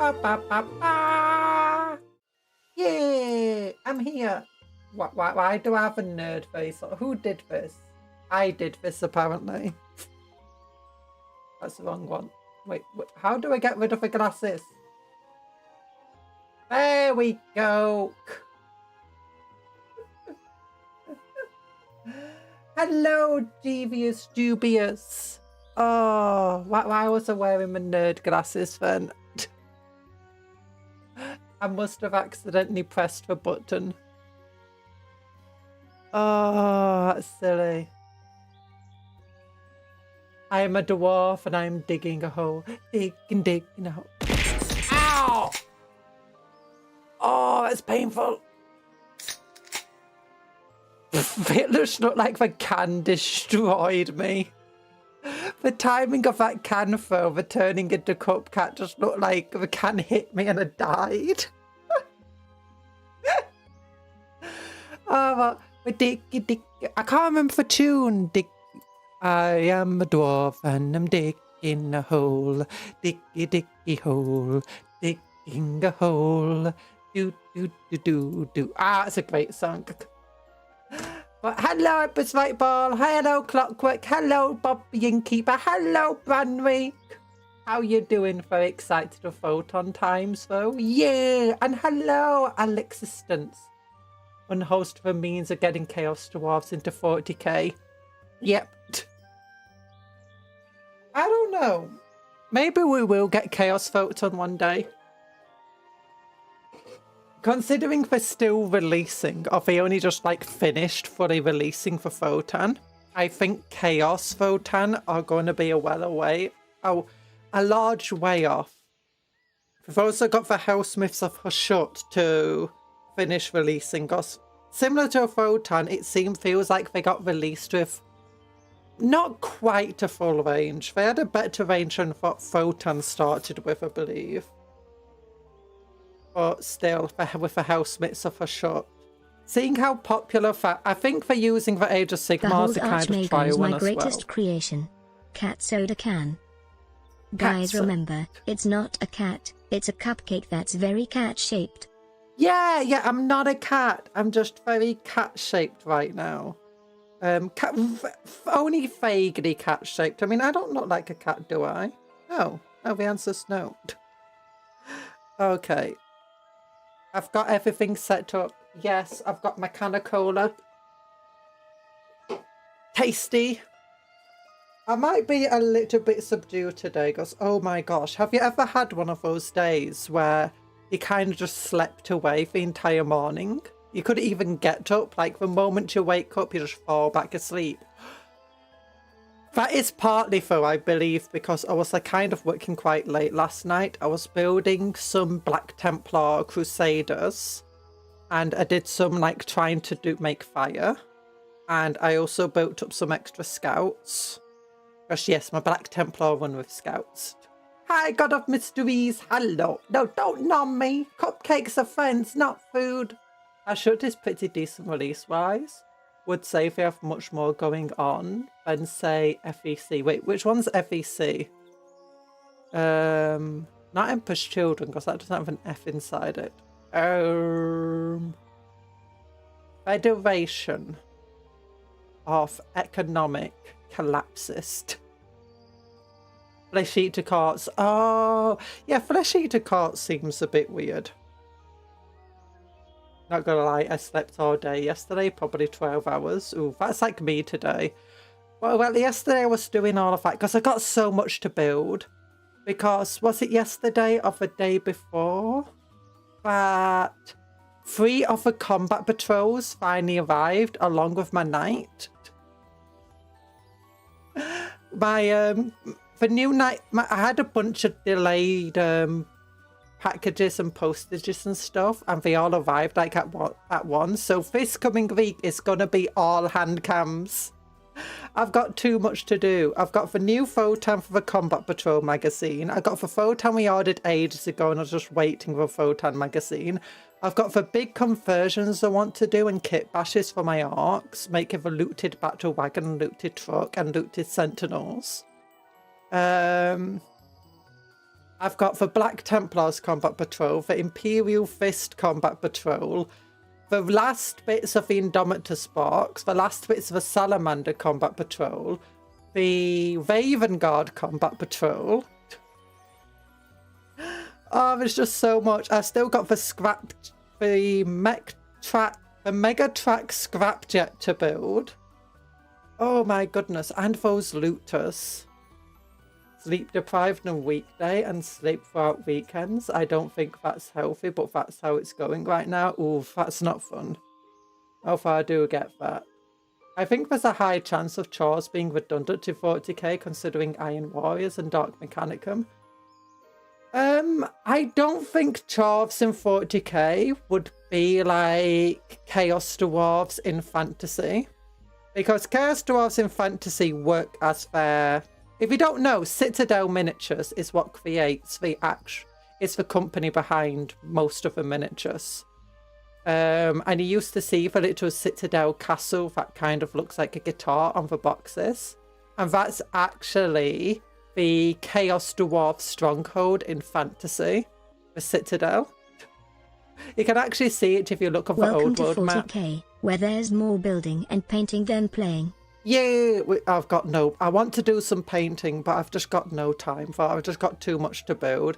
Ba, ba, ba, ba. Yeah, I'm here. Why do I have a nerd face? Who did this? I did this, apparently. That's the wrong one. Wait, how do I get rid of the glasses? There we go. Hello, devious dubious. Oh, why was I wearing my nerd glasses then? I must have accidentally pressed the button. Oh, that's silly. I am a dwarf and I'm digging a hole. Digging a hole. Ow! Oh, that's painful. It looks like the can destroyed me. The timing of that can throw, the turning into Cupcake, just looked like the can hit me and I died. Oh, I can't remember the tune. I am a dwarf and I'm digging a hole. Diggy hole. Digging a hole. Do. Ah, it's a great song. But hello, Empress Right Ball. Hello, Clockwork. Hello, Bobby Innkeeper. Hello, Branwick. How you doing? Very excited of Votann times, though. Yeah. And hello, Alexistence. Unhost for means of getting Chaos Dwarves into 40k. Yep. I don't know. Maybe we will get Chaos Votann one day. Considering they're still releasing, or they only just like finished fully releasing for Votann, I think Chaos Votann are going to be a large way off. We've also got the Housemiths of Hushut to finish releasing us. Similar to a Votann, it feels like they got released with not quite a full range. They had a better range than what Votann started with, I believe. But still, with the Housemiths of Hushut. Seeing how popular, I think they're using the Age of Sigmar as a kind of trial one as well. My greatest creation. Cat soda can. Guys, remember, it's not a cat, it's a cupcake that's very cat-shaped. Yeah, I'm not a cat. I'm just very cat-shaped right now. Only vaguely cat-shaped. I mean, I don't look like a cat, do I? No, the answer's no. Okay. I've got everything set up. Yes, I've got my can of cola. Tasty. I might be a little bit subdued today because, oh my gosh, have you ever had one of those days where you kind of just slept away the entire morning? You couldn't even get up. Like the moment you wake up, you just fall back asleep. That is partly though, I believe, because I was kind of working quite late last night. I was building some Black Templar Crusaders, and I did some trying to make fire, and I also built up some extra scouts. Because yes, my Black Templar run with scouts. Hi, God of Mysteries. Hello. No, don't nom me. Cupcakes are friends, not food. Hushut is pretty decent release-wise. Would say they have much more going on than, say, FEC. Wait, which one's FEC? Not Emperor's Children, because that doesn't have an F inside it. Federation of Economic Collapsist. Flesh Eater Carts. Oh, yeah, Flesh Eater Carts seems a bit weird. Not gonna lie, I slept all day yesterday, probably 12 hours. Ooh, that's like me today. Well, yesterday I was doing all of that because I got so much to build. Because, was it yesterday or the day before? That 3 of the combat patrols finally arrived along with my knight. The new knight, I had a bunch of delayed packages and postages and stuff, and they all arrived at once. So this coming week is gonna be all hand cams. I've got too much to do. I've got the new Votann for the Combat Patrol magazine. I got the Votann we ordered ages ago and I was just waiting for the Votann magazine. I've got the big conversions I want to do and kit bashes for my orcs, making the looted battle wagon, looted truck and looted sentinels. I I've got the Black Templars Combat Patrol, the Imperial Fist Combat Patrol, the last bits of the Indomitus box, the last bits of the Salamander Combat Patrol, the Raven Guard Combat Patrol. Oh, there's just so much. I still got the Mega Track Scrapjet to build. Oh my goodness, and those looters. Sleep deprived on a weekday and sleep throughout weekends. I don't think that's healthy, but that's how it's going right now. Ooh, that's not fun. How far I do get that. I think there's a high chance of chores being redundant to 40k considering Iron Warriors and Dark Mechanicum. I don't think dwarves in 40k would be like Chaos Dwarves in Fantasy. Because Chaos Dwarves in Fantasy work as their... If you don't know, Citadel Miniatures is what creates the it's the company behind most of the miniatures. And you used to see the little Citadel castle that kind of looks like a guitar on the boxes. And that's actually the Chaos Dwarf stronghold in Fantasy, the Citadel. You can actually see it if you look at the old world map. Welcome to 40k, where there's more building and painting than playing. Yeah, I've got no... I want to do some painting, but I've just got no time for it. I've just got too much to build.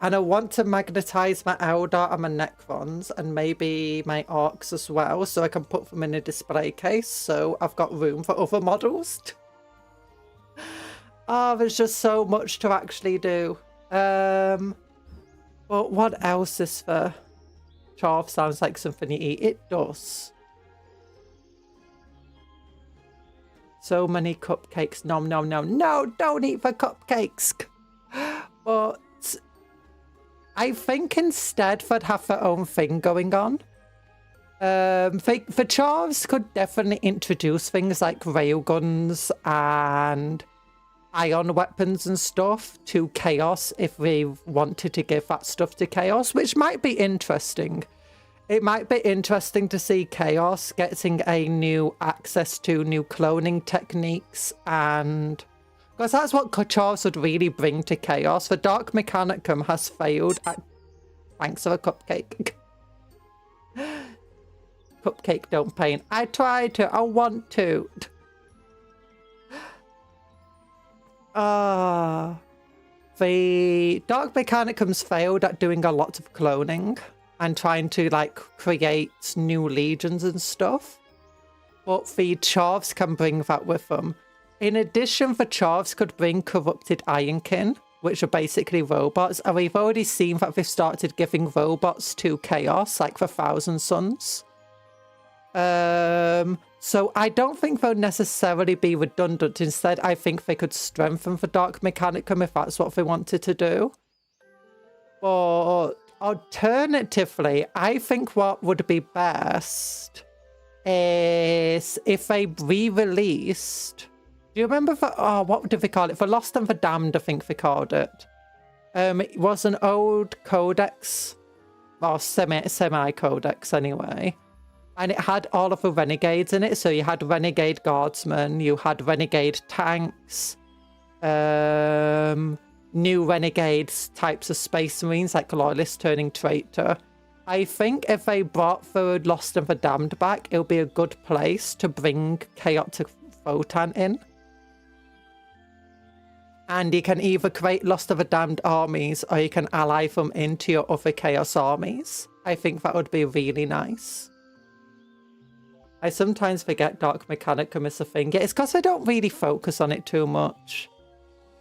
And I want to magnetize my Eldar and my Necrons, and maybe my Orcs as well, so I can put them in a display case, so I've got room for other models. Oh, there's just so much to actually do. But what else is there? Chorf sounds like something you eat. It does. So many cupcakes. Nom, nom, nom. No, don't eat the cupcakes. But I think instead they'd have their own thing going on. The Chorfs could definitely introduce things like railguns and ion weapons and stuff to Chaos if we wanted to give that stuff to Chaos, which might be interesting. It might be interesting to see Chaos getting a new access to new cloning techniques, and because that's what Chorfs would really bring to Chaos. The Dark Mechanicum has failed at... Thanks for a cupcake. Cupcake don't paint. I try to. I want to. The Dark Mechanicum's failed at doing a lot of cloning and trying to like create new legions and stuff. But the Chorfs can bring that with them. In addition, the Chorfs could bring corrupted Ironkin, which are basically robots. And we've already seen that they've started giving robots to Chaos, like the Thousand Sons. So I don't think they'll necessarily be redundant. Instead, I think they could strengthen the Dark Mechanicum if that's what they wanted to do. But alternatively, I think what would be best is if they re-released... Do you remember what did they call it? For Lost and the Damned, I think they called it. It was an old codex, or semi-codex anyway. And it had all of the renegades in it. So you had renegade guardsmen, you had renegade tanks, new renegades types of space marines like loyalist turning traitor. I think if they brought the Lost and the Damned back, it'll be a good place to bring chaotic Votann in. And you can either create Lost of the Damned armies or you can ally them into your other Chaos armies. I think that would be really nice. I sometimes forget Dark Mechanicum is a thing. Yeah, it's because I don't really focus on it too much.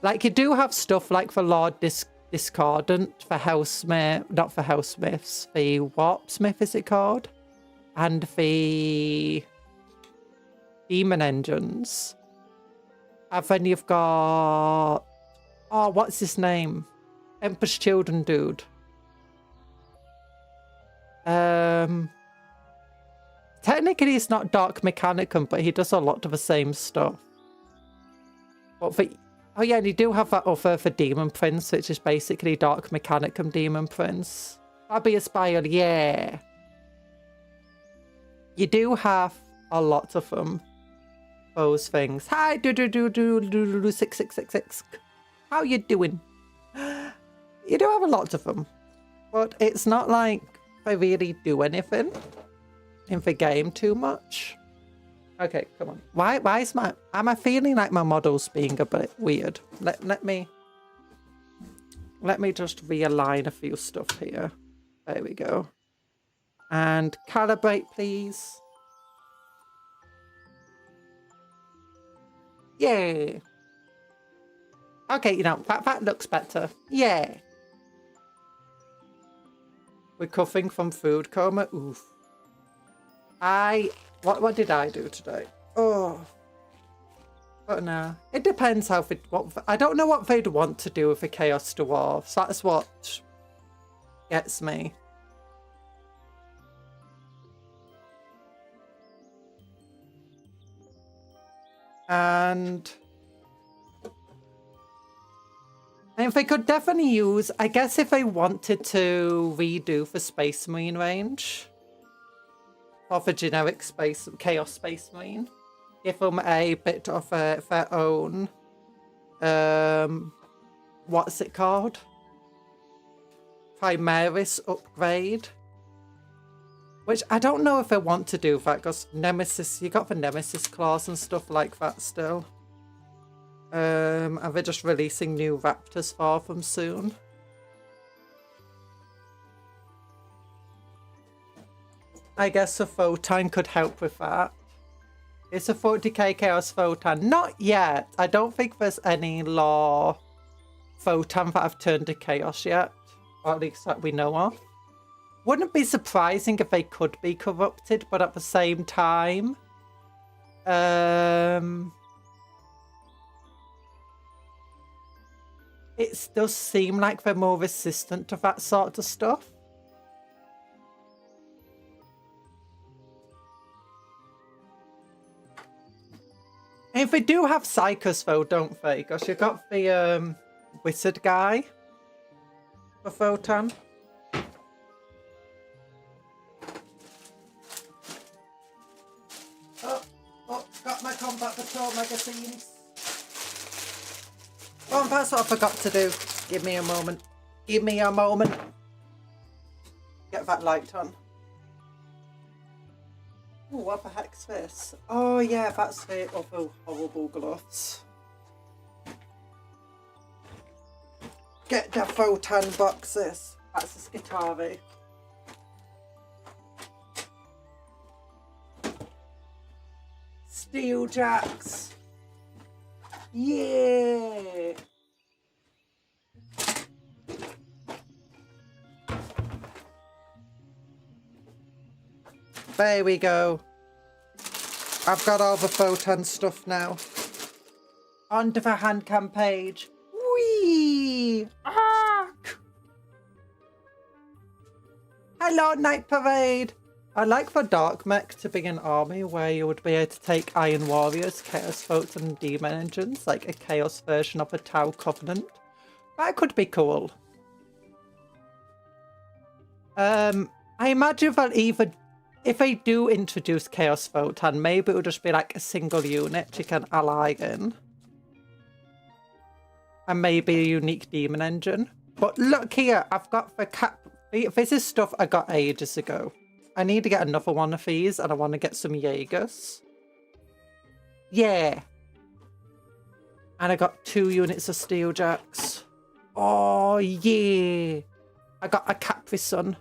Like, you do have stuff like the Lord Discordant, for Hellsmith, not for Hellsmiths, the Warpsmith is it called? And the Demon Engines. And then you've got... Oh, what's his name? Emperor's Children dude. Technically, it's not Dark Mechanicum, but he does a lot of the same stuff. But for... Oh yeah, and you do have that other for Demon Prince, which is basically Dark Mechanicum Demon Prince. Fabius Spire, yeah. You do have a lot of them. Those things. Hi, 6666. How you doing? You do have a lot of them, but it's not like they really do anything in the game too much. Okay, come on. Why is am I feeling like my model's being a bit weird? Let me just realign a few stuff here. There we go. And calibrate, please. Yeah. Okay, that looks better. Yeah. Recovering from food coma. Oof. What did I do today? Oh. But no. It depends how I don't know what they'd want to do with the Chaos Dwarves. That's what gets me. And they could definitely use, I guess if they wanted to redo the Space Marine range, or the generic Chaos Space Marine, give them a bit of their own, what's it called? Primaris upgrade. Which I don't know if I want to do that, because Nemesis, you got the Nemesis claws and stuff like that still. And they're just releasing new Raptors for them soon. I guess a Votann could help with that. It's a 40k Chaos Votann. Not yet. I don't think there's any law Votann that have turned to Chaos yet. Or at least that we know of. Wouldn't be surprising if they could be corrupted, but at the same time, it does seem like they're more resistant to that sort of stuff. And they do have Psychos though, don't they? Because you got the wizard guy for Votann. Got my Combat Patrol magazines. Oh, and that's what I forgot to do. Give me a moment. Give me a moment. Get that light on. Oh, what the heck's this? Oh yeah, that's the other horrible gloves. Get the Votann boxes. That's the Skitavi. Steel Jacks. Yeah. There we go. I've got all the Votann stuff now. Onto the Handcam page. Whee! Ark! Hello, Night Parade. I like the Dark Mech to be an army where you would be able to take Iron Warriors, Chaos Votes and Demon Engines, like a Chaos version of the Tau Covenant. That could be cool. I imagine they'll either, if they do introduce Chaos Votann, maybe it'll just be like a single unit you can ally in. And maybe a unique Demon Engine. But look here, I've got the this is stuff I got ages ago. I need to get another one of these, and I want to get some Jaegers. Yeah. And I got 2 units of Steeljacks. Oh, yeah. I got a Capri Sun.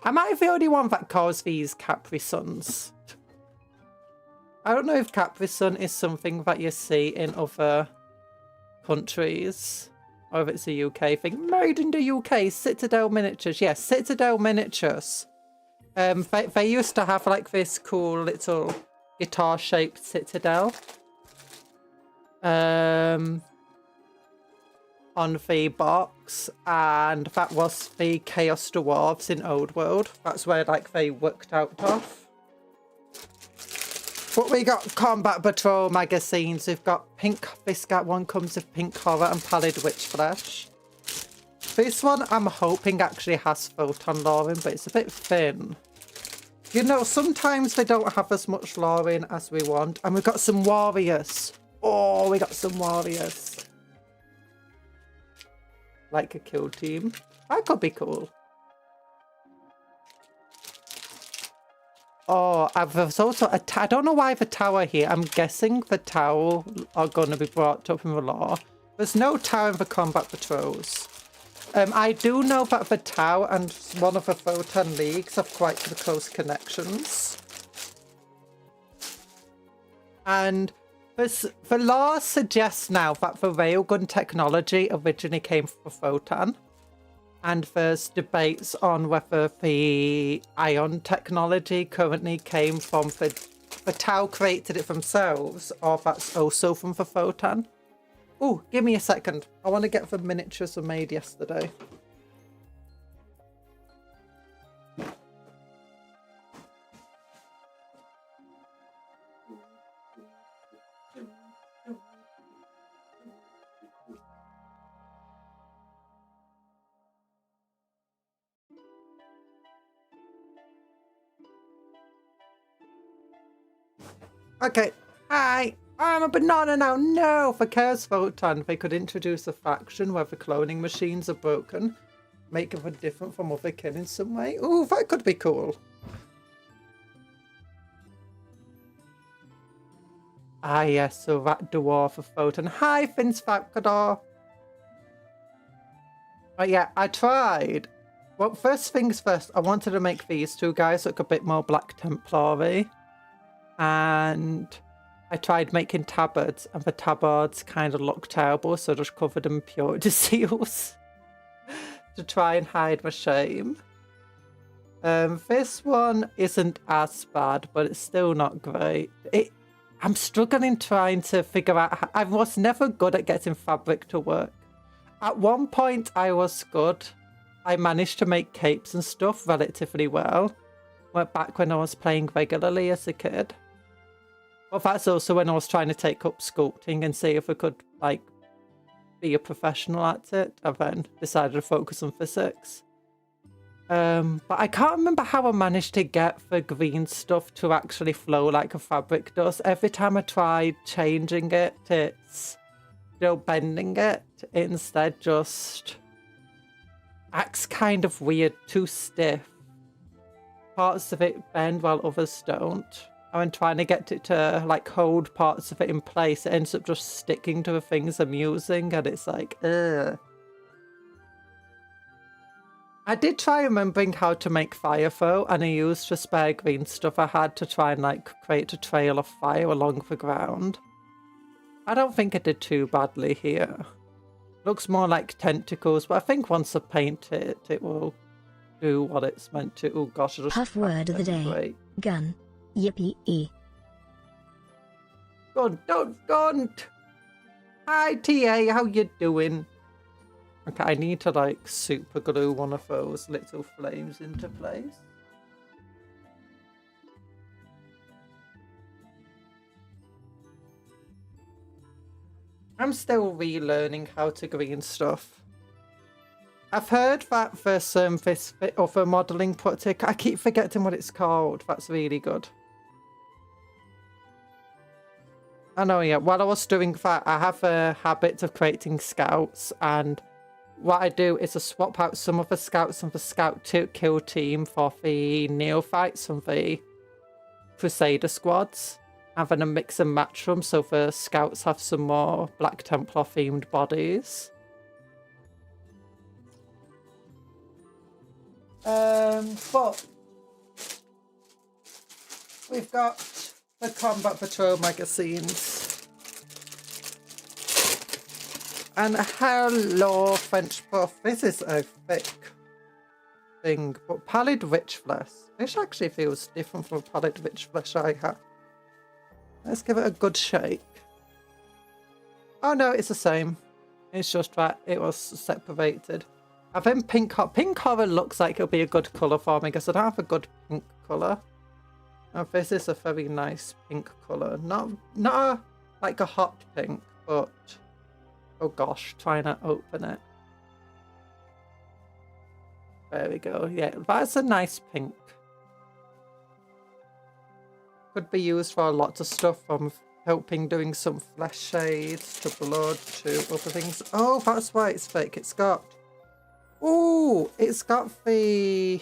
Am I the only one that calls these Capri Suns? I don't know if Capri Sun is something that you see in other countries. Or if it's a UK thing. Made in the UK, Citadel Miniatures. Yes, Citadel Miniatures. They used to have like this cool little guitar-shaped citadel on the box, and that was the Chaos Dwarves in Old World. That's where like they worked out of. But we got Combat Patrol magazines. We've got pink. This one comes with pink horror and pallid witch flesh. This one I'm hoping actually has Votann lore in, but it's a bit thin. You know, sometimes they don't have as much lore in as we want. And we've got some warriors. Oh, we got some warriors. like a kill team. That could be cool. Oh, there's also I don't know why the tower here. I'm guessing the tower are going to be brought up in the lore. There's no tower in the combat patrols. I do know that the tower and one of the Votann leagues have quite close connections. And the lore suggests now that the railgun technology originally came from Votann. And there's debates on whether the ion technology currently came from the Tau created it themselves, or if that's also from the Votann. Oh, give me a second. I want to get the miniatures I made yesterday. Okay, hi, I'm a banana now. No, for Chaos Votann, they could introduce a faction where the cloning machines are broken, make them different from other kin in some way. Ooh, that could be cool. Ah, yes, so that dwarf of Votann. Hi, Finsfacador. But yeah, I tried. Well, first things first, I wanted to make these two guys look a bit more Black Templar-y. And I tried making tabards, and the tabards kind of looked terrible, so I just covered them in purity seals to try and hide my shame. This one isn't as bad, but it's still not great. I'm struggling trying to figure out. I was never good at getting fabric to work. At one point, I was good. I managed to make capes and stuff relatively well. Went back when I was playing regularly as a kid. But that's also when I was trying to take up sculpting and see if I could, like, be a professional at it. I then decided to focus on physics. But I can't remember how I managed to get the green stuff to actually flow like a fabric does. Every time I tried changing it, it's, you know, bending it. It instead just acts kind of weird, too stiff. Parts of it bend while others don't. I'm trying to get it to, like, hold parts of it in place. It ends up just sticking to the things I'm using, and it's like, ugh. I did try remembering how to make fire though, and I used the spare green stuff I had to try and, like, create a trail of fire along the ground. I don't think I did too badly here. Looks more like tentacles, but I think once I paint it, it will do what it's meant to. Oh gosh, I just... Puff word of the day. Great. Gun. Yippee-ee. Gun. Hi, TA, how you doing? Okay, I need to, like, super glue one of those little flames into place. I'm still relearning how to green stuff. I've heard that there's this other modelling project. I keep forgetting what it's called. That's really good. I know, yeah. While I was doing that, I have a habit of creating scouts, and what I do is I swap out some of the scouts from the scout kill team for the neophytes from the Crusader squads, and then I mix and match them so the scouts have some more Black Templar themed bodies. But we've got the Combat Patrol magazines. And hello, French Prof. This is a thick thing, but pallid rich flesh. This actually feels different from the pallid rich flesh I have. Let's give it a good shake. Oh no, it's the same. It's just that it was separated. I think pink horror looks like it'll be a good colour for me because I don't have a good pink colour. Now this is a very nice pink colour. Not like a hot pink, but oh gosh, trying to open it. There we go. Yeah, that's a nice pink. Could be used for a lot of stuff, from helping doing some flesh shades to blood to other things. Oh, that's why it's fake. It's got Ooh, it's got the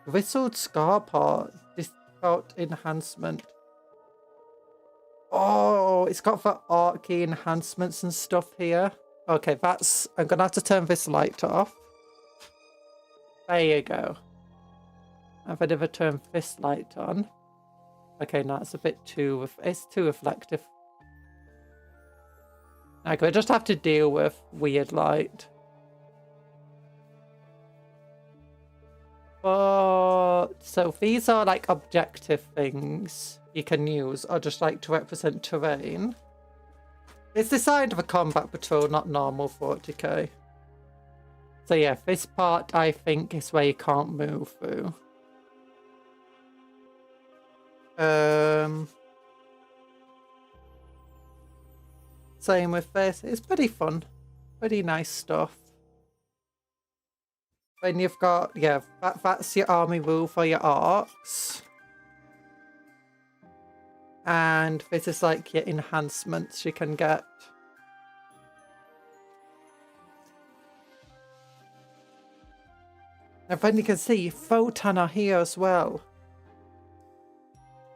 Whistled Scar part, default enhancement. Oh, it's got the art key enhancements and stuff here. Okay, that's... I'm going to have to turn this light off. There you go. If I never turn this light on. Okay, no, it's a bit too... It's too reflective. Okay, I just have to deal with weird light. But... So these are like objective things you can use, or just like to represent terrain. It's designed for combat patrol, not normal 40k. So yeah, this part I think is where you can't move through. Same with this. It's pretty fun. Pretty nice stuff. Then you've got, yeah, that's your army rule for your arcs. And this is like your enhancements you can get. And then you can see Votann are here as well.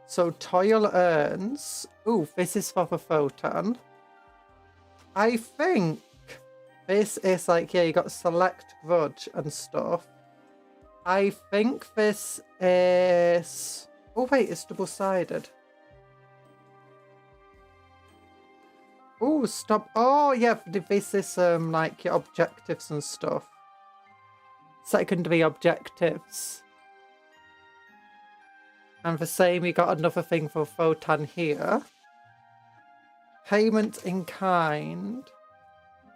So toil earns. Ooh, this is for the Votann. I think this is like, yeah, you got select grudge and stuff. I think this is... Oh wait, it's double-sided. Oh, stop. Oh, yeah, this is like your objectives and stuff. Secondary objectives. And the same, we got another thing for Votann here. Payment in kind.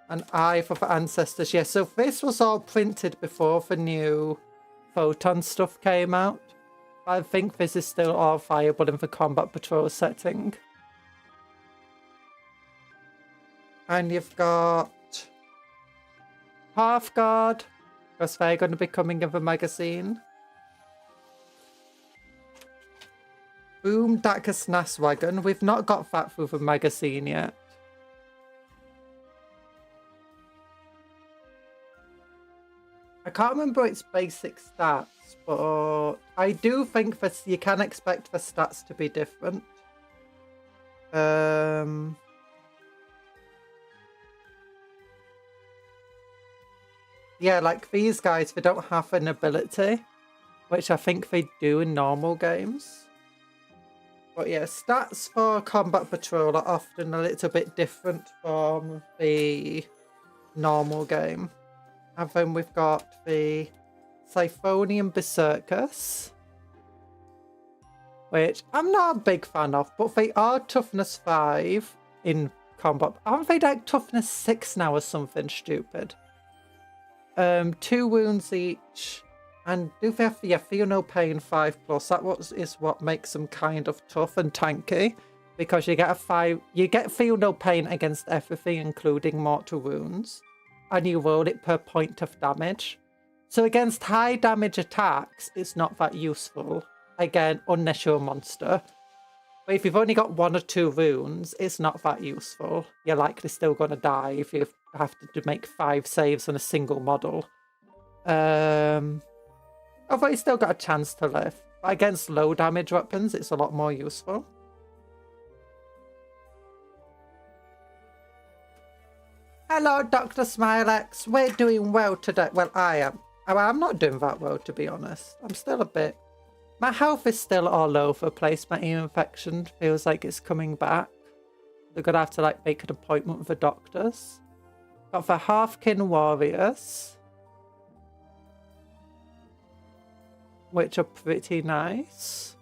An eye for the ancestors. Yeah, so this was all printed before the new Votann stuff came out. I think this is still all viable in the combat patrol setting. And you've got Hearthguard, because they're going to be coming in the magazine. Boom Dacus Naswagon. We've not got that through the magazine yet. I can't remember its basic stats, but I do think that you can expect the stats to be different. Yeah, like these guys, they don't have an ability, which I think they do in normal games. But yeah, stats for Combat Patrol are often a little bit different from the normal game. And then we've got the Siphonian Berserkers, which I'm not a big fan of, but they are toughness 5 in combat. Aren't they like toughness 6 now or something stupid? 2 wounds each, and do they have, yeah, feel no pain 5+. That is what makes them kind of tough and tanky, because you get a 5. You get feel no pain against everything, including mortal wounds, and you roll it per point of damage. So against high damage attacks, it's not that useful. Again, unless you're a monster. But if you've only got 1 or 2 wounds, it's not that useful. You're likely still going to die if you have to make 5 saves on a single model. Although you still got a chance to live. But against low damage weapons, it's a lot more useful. Hello, Dr. Smilex. We're doing well today. Well, I am. I'm not doing that well, to be honest. I'm still a bit... My health is still all over the place. My ear infection feels like it's coming back. They're going to have to like make an appointment with the doctors. Got the Halfkin Warriors, which are pretty nice.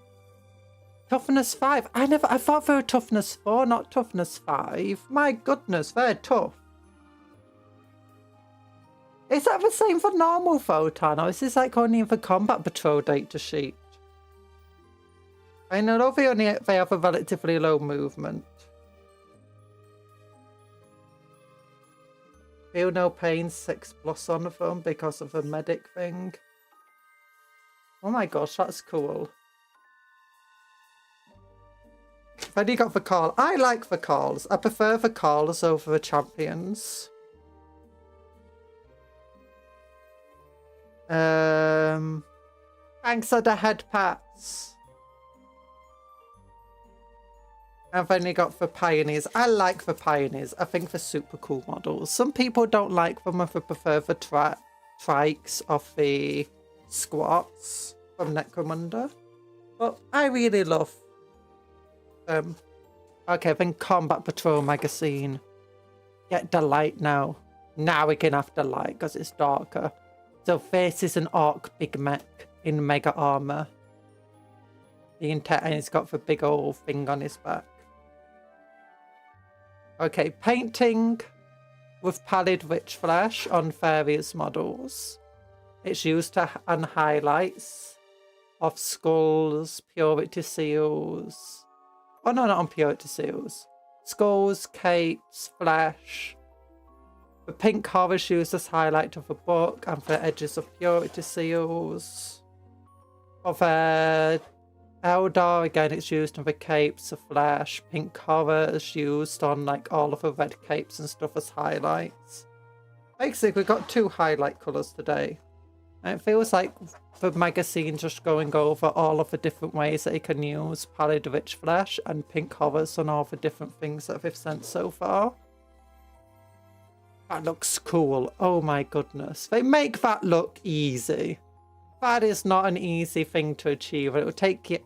Toughness 5. I thought they were toughness 4, not toughness 5. My goodness, they're tough. Is that the same for normal Votann, or is this like only in the Combat Patrol data sheet? I know they have a relatively low movement. Feel no pain 6+ on them because of the medic thing. Oh my gosh, that's cool. Then you got the call. I like the calls. I prefer the calls over the champions. Thanks for the head pats. I've only got for pioneers. I like the pioneers. I think they're super cool models. Some people don't like them if they prefer the trikes of the squats from Necromunda. But I really love them. Okay, then Combat Patrol magazine. Get the light now. Now we can have the light because it's darker. So this is an orc big mech in mega armor. And he's got the big old thing on his back. Okay, painting with pallid rich flesh on various models. It's used to on highlights of skulls, purity seals. Oh no, not on purity seals. Skulls, capes, flesh. The pink horror is used as highlight of a book and for the edges of purity seals. Of Eldar, again, it's used on the capes of flesh. Pink horror is used on like all of the red capes and stuff as highlights. Basically, we've got 2 highlight colours today. And it feels like the magazine just going over all of the different ways that you can use pallid rich flesh and pink horrors on all the different things that they've sent so far. That looks cool. Oh my goodness. They make that look easy. That is not an easy thing to achieve. It will take you...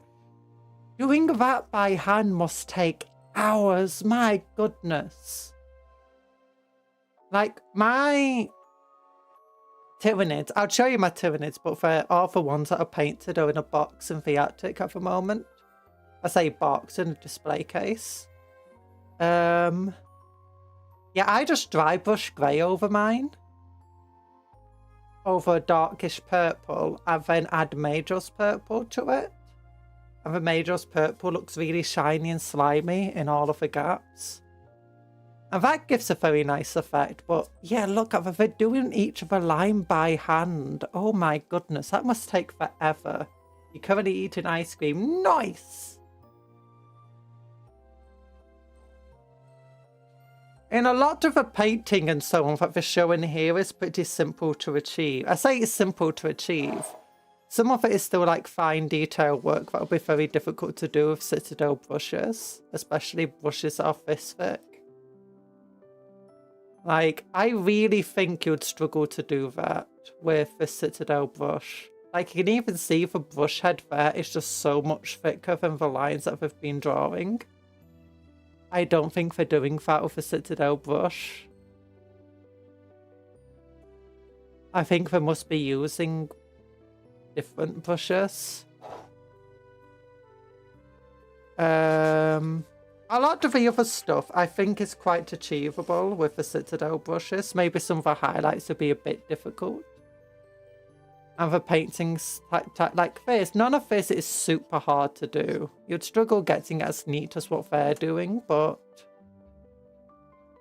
Doing that by hand must take hours. My goodness. Like, my Tyranids. I'll show you my Tyranids, but for all the ones that are painted are in a box in the Arctic at the moment. I say box, in a display case. Yeah, I just dry brush grey over mine. Over a darkish purple, and then add Major's purple to it. And the Major's purple looks really shiny and slimy in all of the gaps. And that gives a very nice effect. But yeah, look at they're doing each of a line by hand. Oh my goodness, that must take forever. You're currently eating ice cream. Nice! In a lot of the painting and so on that they're showing here is pretty simple to achieve. I say it's simple to achieve. Some of it is still like fine detail work that will be very difficult to do with Citadel brushes. Especially brushes that are this thick. Like, I really think you'd struggle to do that with the Citadel brush. Like, you can even see the brush head there is just so much thicker than the lines that they've been drawing. I don't think they're doing that with a Citadel brush. I think they must be using different brushes. A lot of the other stuff I think is quite achievable with the Citadel brushes. Maybe some of the highlights would be a bit difficult. And the paintings like this, none of this is super hard to do. You'd struggle getting it as neat as what they're doing, but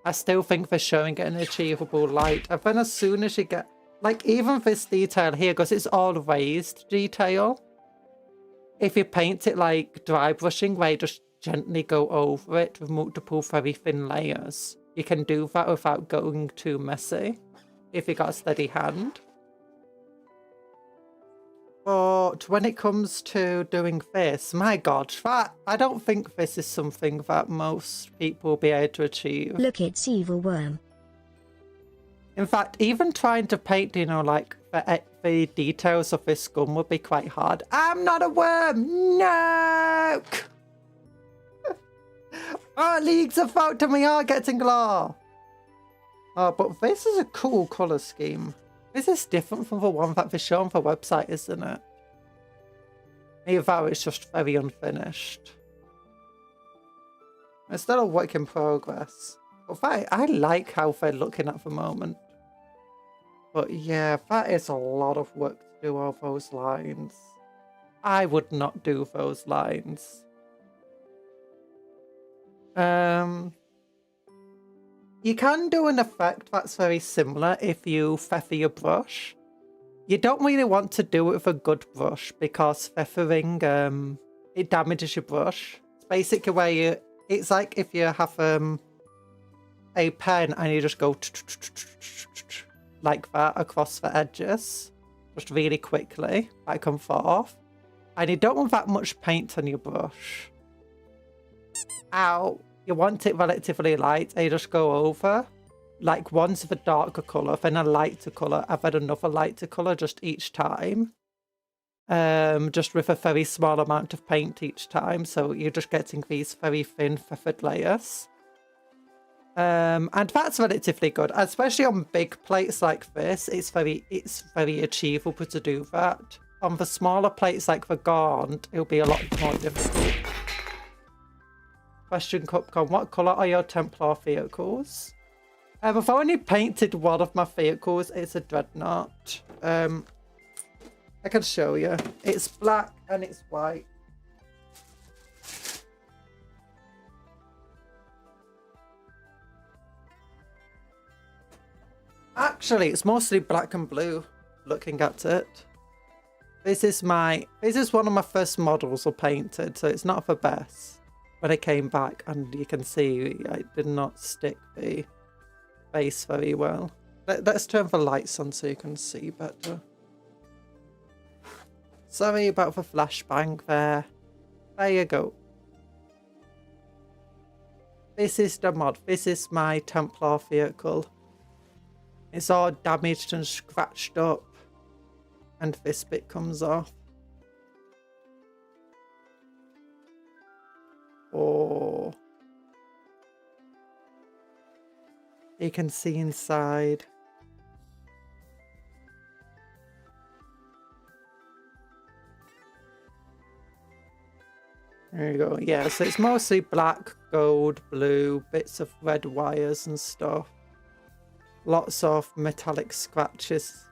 I still think they're showing it in an achievable light. And then as soon as you get, like even this detail here, because it's all raised detail, if you paint it like dry brushing, where you just gently go over it with multiple very thin layers, you can do that without going too messy if you got a steady hand. But when it comes to doing this, my god, that I don't think this is something that most people will be able to achieve. Look, it's evil worm. In fact, even trying to paint, you know, like the details of this gun would be quite hard. I'm not a worm! No! Oh, leagues of folk to me are getting glow. Oh, but this is a cool colour scheme. This is different from the one that they show on the website, isn't it? Either that it's just very unfinished. It's still a work in progress. But I like how they're looking at the moment. But yeah, that is a lot of work to do all those lines. I would not do those lines. You can do an effect that's very similar if you feather your brush. You don't really want to do it with a good brush because feathering, it damages your brush. It's basically where it's like if you have a pen and you just go like that across the edges. just really quickly, back and forth. And you don't want that much paint on your brush. Ow. You want it relatively light, and you just go over. Like once with a darker colour, then a lighter colour, and then another lighter colour just each time. Just with a very small amount of paint each time, so you're just getting these very thin feathered layers. And that's relatively good, especially on big plates like this. It's very achievable to do that. On the smaller plates like the Gaunt, it'll be a lot more difficult. Question, Cupcake, what colour are your Templar vehicles? I've only painted one of my vehicles. It's a Dreadnought. I can show you. It's black and it's white. Actually, it's mostly black and blue, looking at it. This is one of my first models I painted, so it's not the best. When I came back, and you can see I did not stick the base very well. Let's turn the lights on so you can see better. Sorry about the flashbang there. There you go. This is the mod. This is my Templar vehicle. It's all damaged and scratched up. And this bit comes off. Oh. You can see inside. There you go. Yeah, so it's mostly black, gold, blue, bits of red wires and stuff. Lots of metallic scratches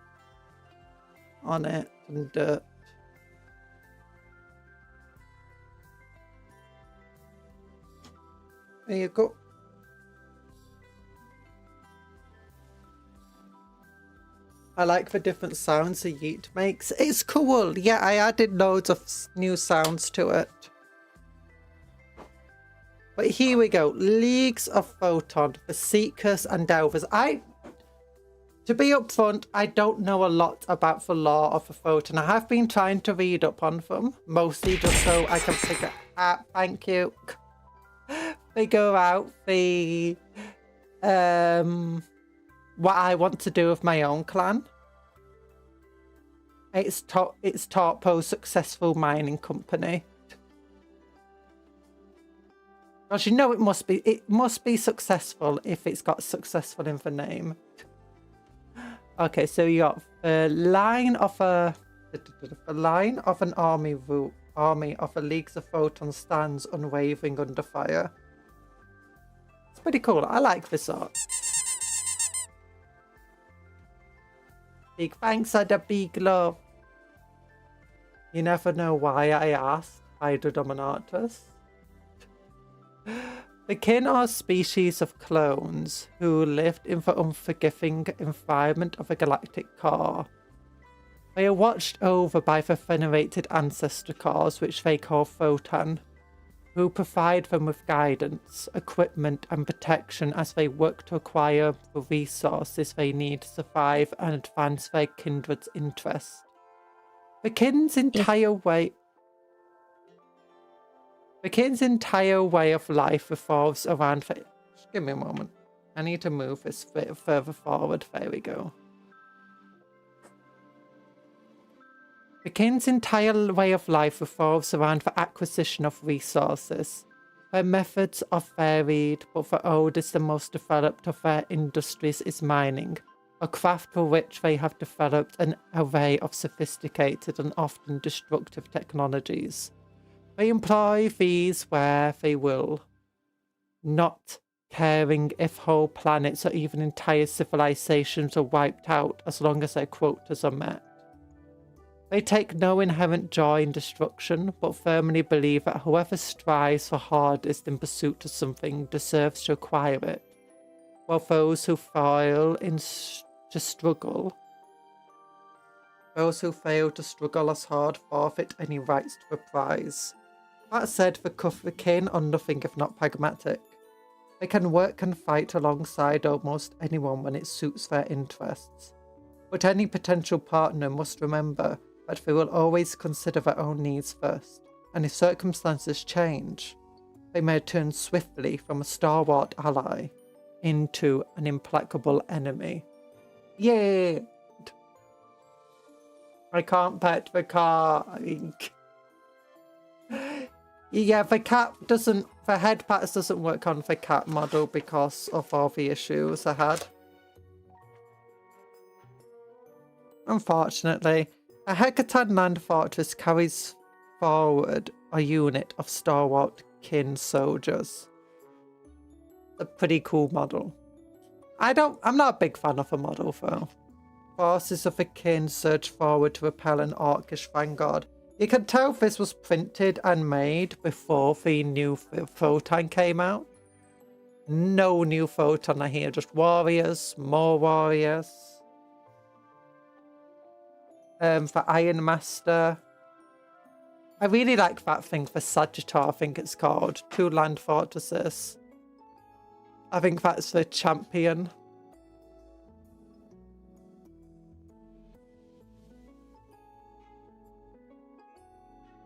on it and dirt. There you go. I like the different sounds the Yeet makes. It's cool. Yeah, I added loads of new sounds to it. But here we go. Leagues of Votann, the Seekers and Delvers. To be upfront, I don't know a lot about the lore of the Votann. I have been trying to read up on them, mostly just so I can figure out, thank you, figure out the, what I want to do with my own clan. It's Torpo's successful mining company. Because you know it must be successful if it's got successful in the name. Okay, so you got the line of an army of the Leagues of Votann stands unwavering under fire. It's pretty cool. I like this art. Big thanks and a big love. You never know why I asked Hydra Dominatus. The kin are a species of clones who lived in the unforgiving environment of a galactic core. They are watched over by the venerated ancestor cores, which they call Votann, who provide them with guidance, equipment and protection as they work to acquire the resources they need to survive and advance their kindred's interests. The kin's entire way of life revolves around... Just give me a moment. I need to move this bit further forward. There we go. The kin's entire way of life revolves around the acquisition of resources. Their methods are varied, but the oldest and most developed of their industries is mining, a craft for which they have developed an array of sophisticated and often destructive technologies. They employ these where they will, not caring if whole planets or even entire civilizations are wiped out as long as their quotas are met. They take no inherent joy in destruction, but firmly believe that whoever strives the hardest in pursuit of something deserves to acquire it, while those who fail to struggle as hard forfeit any rights to the prize. That said, the kin are nothing if not pragmatic. They can work and fight alongside almost anyone when it suits their interests. but any potential partner must remember that they will always consider their own needs first, and if circumstances change, they may turn swiftly from a stalwart ally into an implacable enemy. Yeah! I can't pet the car. Yeah, the cat doesn't, the head pats doesn't work on the cat model because of all the issues I had. Unfortunately, a Hecatan land fortress carries forward a unit of stalwart kin soldiers. A pretty cool model. I'm not a big fan of the model though. Forces of the kin surge forward to repel an orcish vanguard. You can tell this was printed and made before the new Votann came out. No new Votann I hear, just warriors, more warriors. For Iron Master. I really like that thing for Sagittar, I think it's called. 2 land fortresses. I think that's the champion.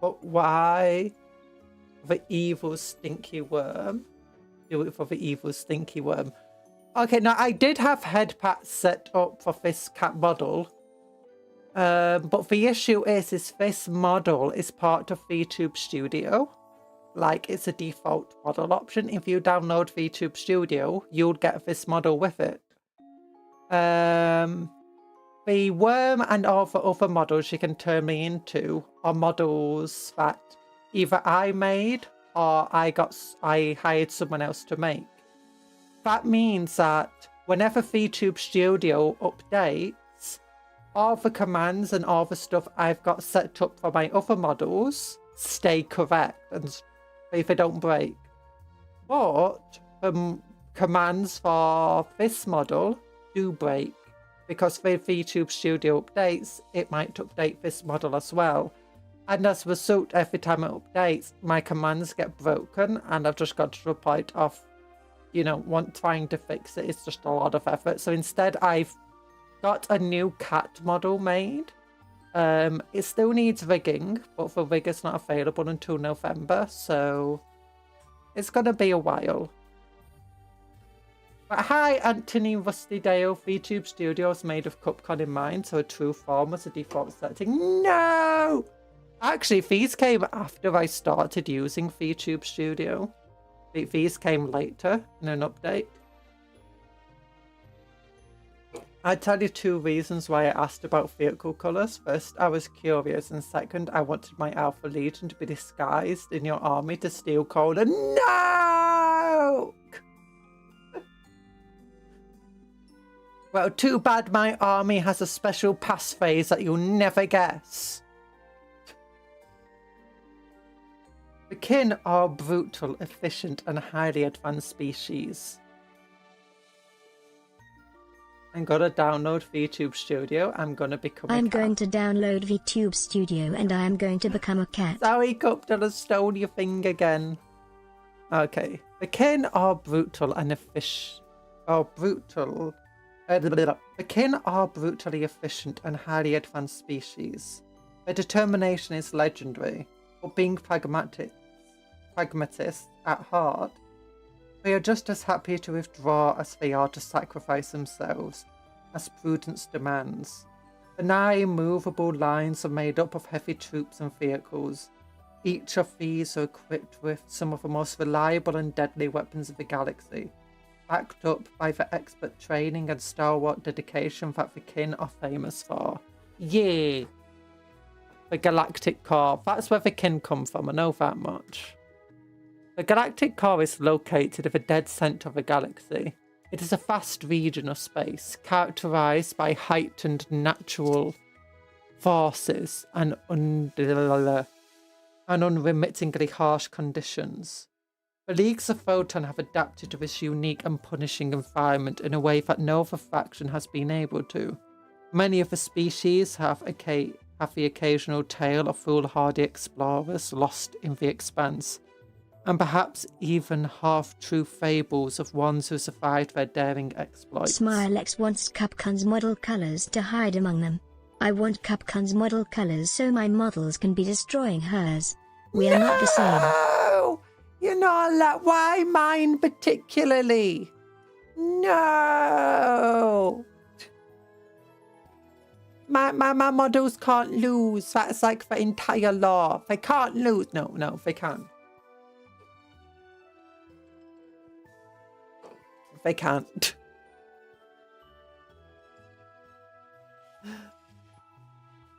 But why the evil stinky worm? Do it for the evil stinky worm. Okay, now I did have head pats set up for this cat model. But the issue is this model is part of VTube Studio. Like, it's a default model option. If you download VTube Studio, you'll get this model with it. The worm and all the other models you can turn me into are models that either I made or I hired someone else to make. That means that whenever VTube Studio updates, all the commands and all the stuff I've got set up for my other models stay correct and they don't break. But the commands for this model do break. Because with VTube Studio updates, it might update this model as well. And as a result, every time it updates, my commands get broken, and I've just got to the point of, you know, trying to fix it. It's just a lot of effort. So instead, I've got a new cat model made. It still needs rigging, but the rig is not available until November, so it's going to be a while. But hi, Anthony Rustydale. VTube Studio is made of Cupcon in mind, so a true form was a default setting. No! Actually, these came after I started using VTube Studio. These came later in an update. I'll tell you 2 reasons why I asked about vehicle colours. First, I was curious, and second, I wanted my Alpha Legion to be disguised in your army to steal coal. And no! Well, too bad my army has a special passphrase that you'll never guess. The kin are brutal, efficient, and highly advanced species. I'm gonna download VTube Studio. I'm gonna become a cat. I'm going to download VTube Studio and I am going to become a cat. Sorry, Cuptle, I stole your thing again. Okay. The kin are brutal and The kin are brutally efficient and highly advanced species. Their determination is legendary, but being pragmatists at heart, they are just as happy to withdraw as they are to sacrifice themselves, as prudence demands. The 9 movable lines are made up of heavy troops and vehicles. Each of these are equipped with some of the most reliable and deadly weapons of the galaxy, backed up by the expert training and stalwart dedication that the kin are famous for. Yeah! The Galactic Core. That's where the kin come from, I know that much. The Galactic Core is located at the dead centre of the galaxy. It is a vast region of space, characterised by heightened natural forces and unremittingly harsh conditions. The Leagues of Votann have adapted to this unique and punishing environment in a way that no other faction has been able to. Many of the species have the occasional tale of foolhardy explorers lost in the expanse, and perhaps even half-true fables of ones who survived their daring exploits. Smilex wants Cupcone's model colors to hide among them. I want Cupcone's model colors so my models can be destroying hers. We are not the same. No! You're not allowed. Why mine particularly? No! My models can't lose. That's like the entire law. They can't lose. No, they can't. They can't.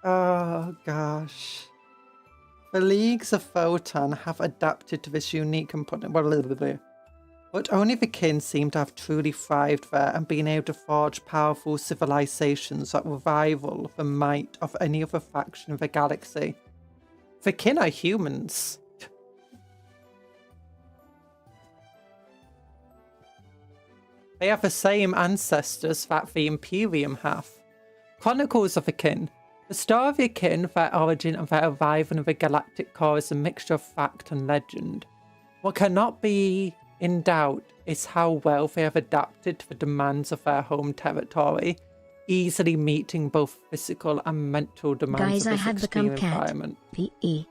Oh, gosh. The leagues of Votann have adapted to this unique component, but only the kin seem to have truly thrived there and been able to forge powerful civilizations that rival the might of any other faction of the galaxy. The kin are humans. They have the same ancestors that the Imperium have. Chronicles of the kin. The story of the kin, their origin and their arrival in the galactic core is a mixture of fact and legend. What cannot be in doubt is how well they have adapted to the demands of their home territory, easily meeting both physical and mental demands of this extreme environment. P.E.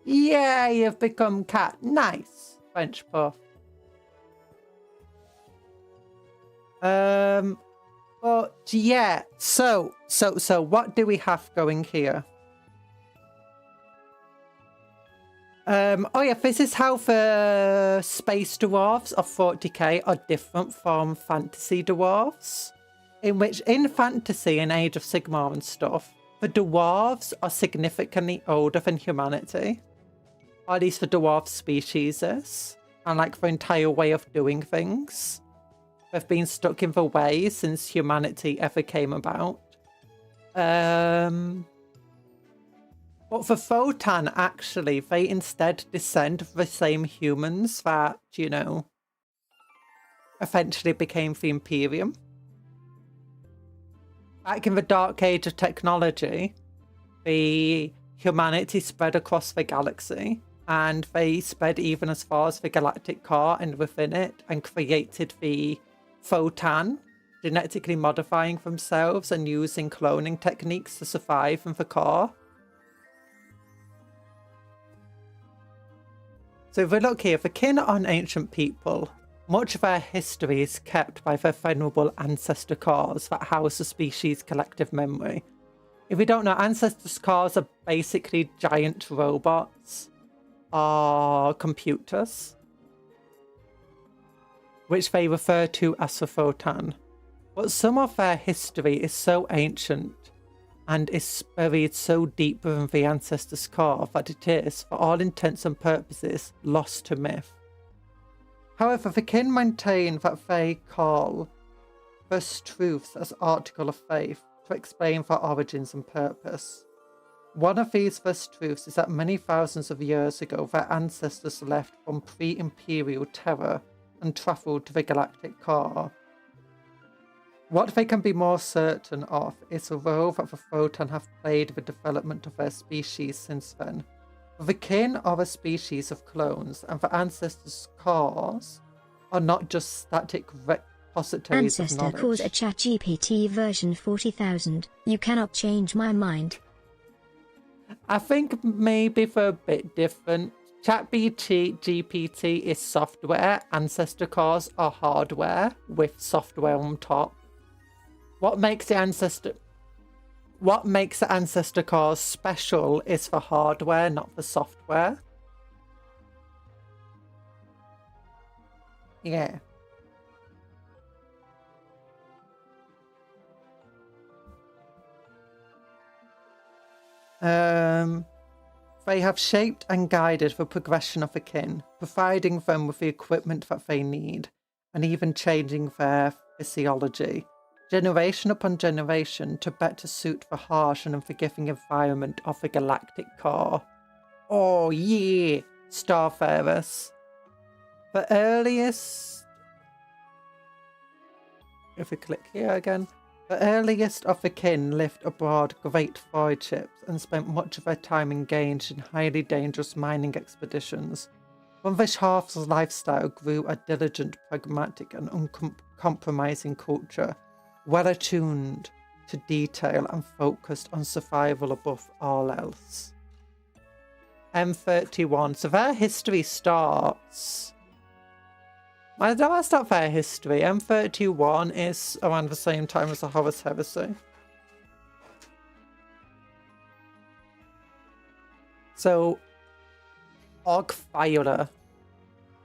Yeah, you've become cat. Nice. French puff. But yeah, so what do we have going here? Oh yeah, this is how the space dwarves of 40k are different from fantasy dwarves. In which, in fantasy and Age of Sigmar and stuff, the dwarves are significantly older than humanity. Or at least the dwarf species is. And like the entire way of doing things. They've been stuck in the way since humanity ever came about. But for Votann, actually, they instead descend from the same humans that, you know, eventually became the Imperium. Back in the dark age of technology, the humanity spread across the galaxy, and they spread even as far as the galactic core and within it, and created the Votann, genetically modifying themselves and using cloning techniques to survive in the core. So if we look here, the kin are an ancient people. Much of their history is kept by their venerable ancestor cores that house the species' collective memory. If we don't know, ancestor cores are basically giant robots or computers, which they refer to as the Votann. But some of their history is so ancient and is buried so deep within the ancestors' core that it is, for all intents and purposes, lost to myth. However, the kin maintain that they call first truths as article of faith to explain their origins and purpose. One of these first truths is that many thousands of years ago, their ancestors left from pre-imperial Terra and travelled to the galactic core. What they can be more certain of is the role that the Votann have played in the development of their species since then. The kin are a species of clones, and the ancestors' cores are not just static repositories of knowledge. Ancestor calls a ChatGPT version 40,000. You cannot change my mind. I think maybe they're a bit different. ChatGPT is software, ancestor cores are hardware with software on top. What makes the ancestor cores special is the hardware, not the software. Yeah. They have shaped and guided the progression of the kin, providing them with the equipment that they need, and even changing their physiology, generation upon generation, to better suit the harsh and unforgiving environment of the galactic core. Oh yeah, Starfarers. The earliest... If we click here again... The earliest of the kin lived aboard great void ships and spent much of their time engaged in highly dangerous mining expeditions. Von Weschhof's lifestyle grew a diligent, pragmatic, and uncompromising culture, well attuned to detail and focused on survival above all else. M31. So their history starts... Why did I start their history? M31 is around the same time as the Horus Heresy. So, Ogfire.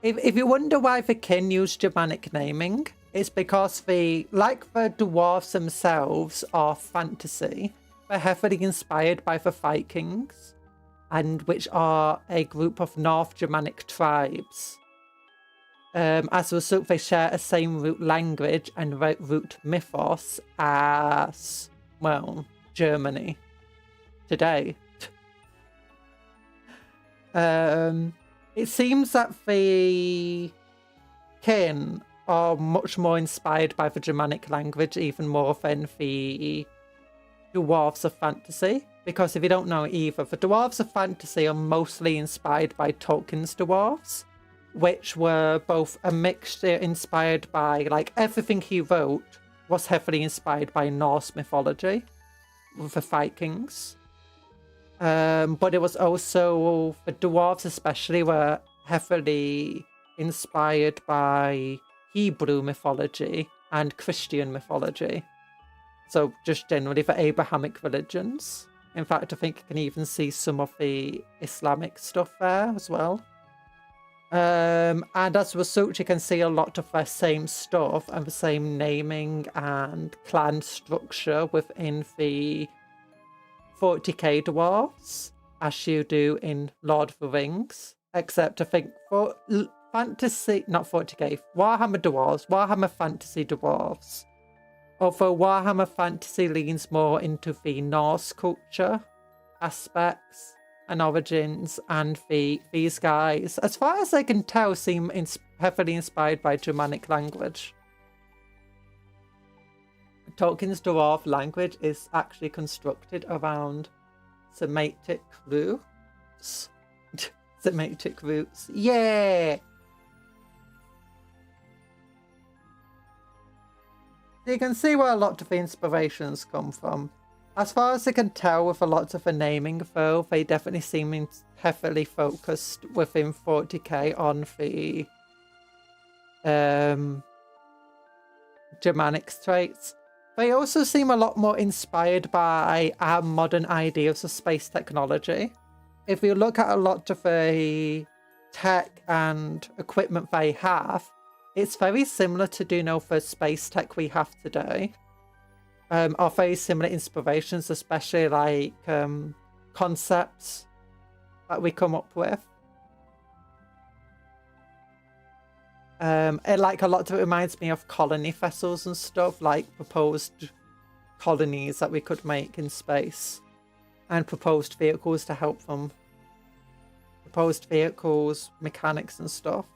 If you wonder why the kin used Germanic naming, it's because like the dwarves themselves are fantasy, they're heavily inspired by the Vikings, and which are a group of North Germanic tribes. As a result, they share a same root language and root mythos as, well, Germany today. It seems that the kin are much more inspired by the Germanic language, even more than the dwarves of fantasy. Because if you don't know either, the dwarves of fantasy are mostly inspired by Tolkien's dwarves, which were both a mixture inspired by, like, everything he wrote was heavily inspired by Norse mythology, with the Vikings. But it was also, the dwarves especially were heavily inspired by Hebrew mythology and Christian mythology. So just generally the Abrahamic religions. In fact, I think you can even see some of the Islamic stuff there as well. And as a result, you can see a lot of their same stuff and the same naming and clan structure within the 40k dwarves as you do in Lord of the Rings. Except I think for fantasy, not 40k, Warhammer dwarves, Warhammer fantasy dwarves. Although Warhammer fantasy leans more into the Norse culture aspects and origins, and these guys, as far as I can tell, seem heavily inspired by Germanic language. Tolkien's dwarf language is actually constructed around Semitic roots. Semitic roots. Yeah! You can see where a lot of the inspirations come from. As far as I can tell with a lot of the naming though, they definitely seem heavily focused within 40k on the Germanic traits. They also seem a lot more inspired by our modern ideas of space technology. If you look at a lot of the tech and equipment they have, it's very similar to, the space tech we have today. Are very similar inspirations, especially like concepts that we come up with. Like a lot of it reminds me of colony vessels and stuff, like proposed colonies that we could make in space, and proposed vehicles to help them. Proposed vehicles, mechanics and stuff.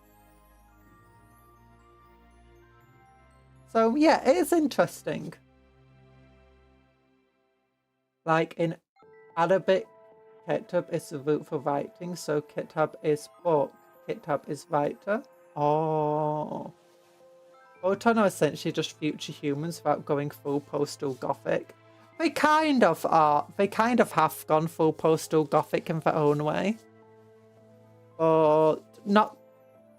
So yeah, it is interesting. Like in Arabic, Kitab is the root for writing, so Kitab is book, Kitab is writer. Oh. Votann are essentially just future humans without going full postal gothic. They kind of are. They kind of have gone full postal gothic in their own way. But not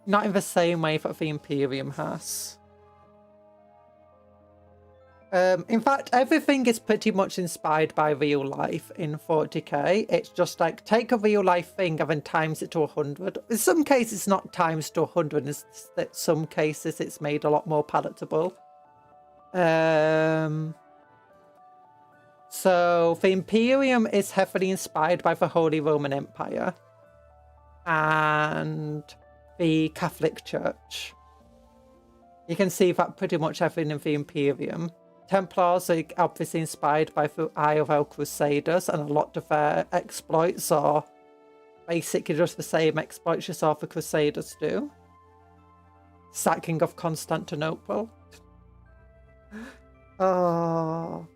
in the same way that the Imperium has. In fact, everything is pretty much inspired by real life in 40k. It's just like, take a real life thing and then times it to 100. In some cases, it's not times to 100. In some cases, it's made a lot more palatable. So, the Imperium is heavily inspired by the Holy Roman Empire and the Catholic Church. You can see that pretty much everything in the Imperium. Templars are obviously inspired by the IRL Crusaders, and a lot of their exploits are basically just the same exploits you saw the Crusaders do. Sacking of Constantinople. But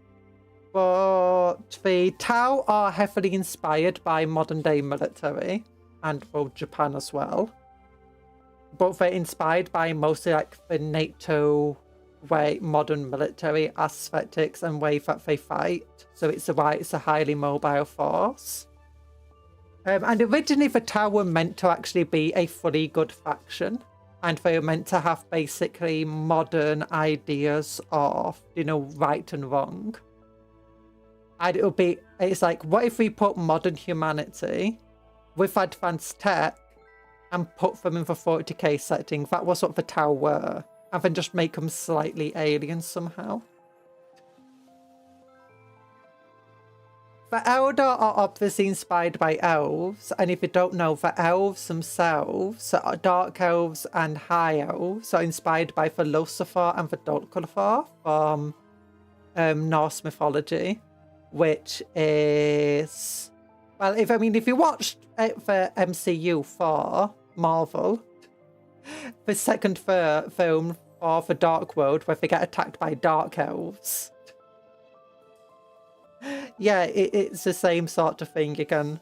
the Tau are heavily inspired by modern day military, and well, Japan as well. but they're inspired by mostly like the NATO way, modern military aesthetics and way that they fight. So it's a highly mobile force. And originally the Tau were meant to actually be a fully good faction. And they were meant to have basically modern ideas of, you know, right and wrong. And it's like, what if we put modern humanity with advanced tech and put them in the 40k setting? That was what the Tau were. And then just make them slightly alien somehow. The Eldar are obviously inspired by elves, and if you don't know, the elves themselves, dark elves and high elves, are inspired by the Lucifer and the Dulculthor from Norse mythology, which is, well, if you watched the MCU for Marvel, the second film for the Dark World, where they get attacked by dark elves. Yeah, it's the same sort of thing. You can,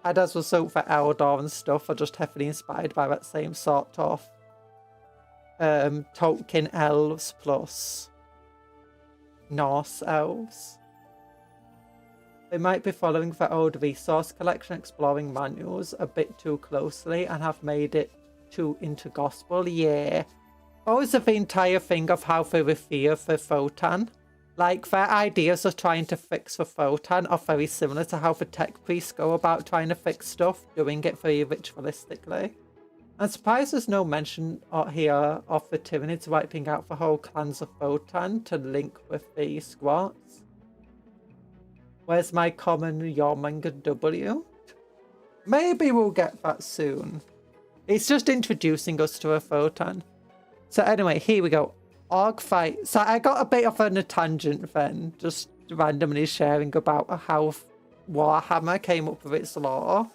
and as was so for Eldar and stuff, are just heavily inspired by that same sort of Tolkien elves plus Norse elves. They might be following the old resource collection exploring manuals a bit too closely and have made it too into gospel. Yeah. Most of the entire thing of how they revere for Votann. Like, their ideas of trying to fix the Votann are very similar to how the tech priests go about trying to fix stuff, doing it very ritualistically. I'm surprised there's no mention here of the Tyranids wiping out the whole clans of Votann to link with the squats. Where's my common Jormungand W? Maybe we'll get that soon. It's just introducing us to a Votann. So anyway, here we go. Orc fight. So I got a bit of a tangent then, just randomly sharing about how Warhammer came up with its lore.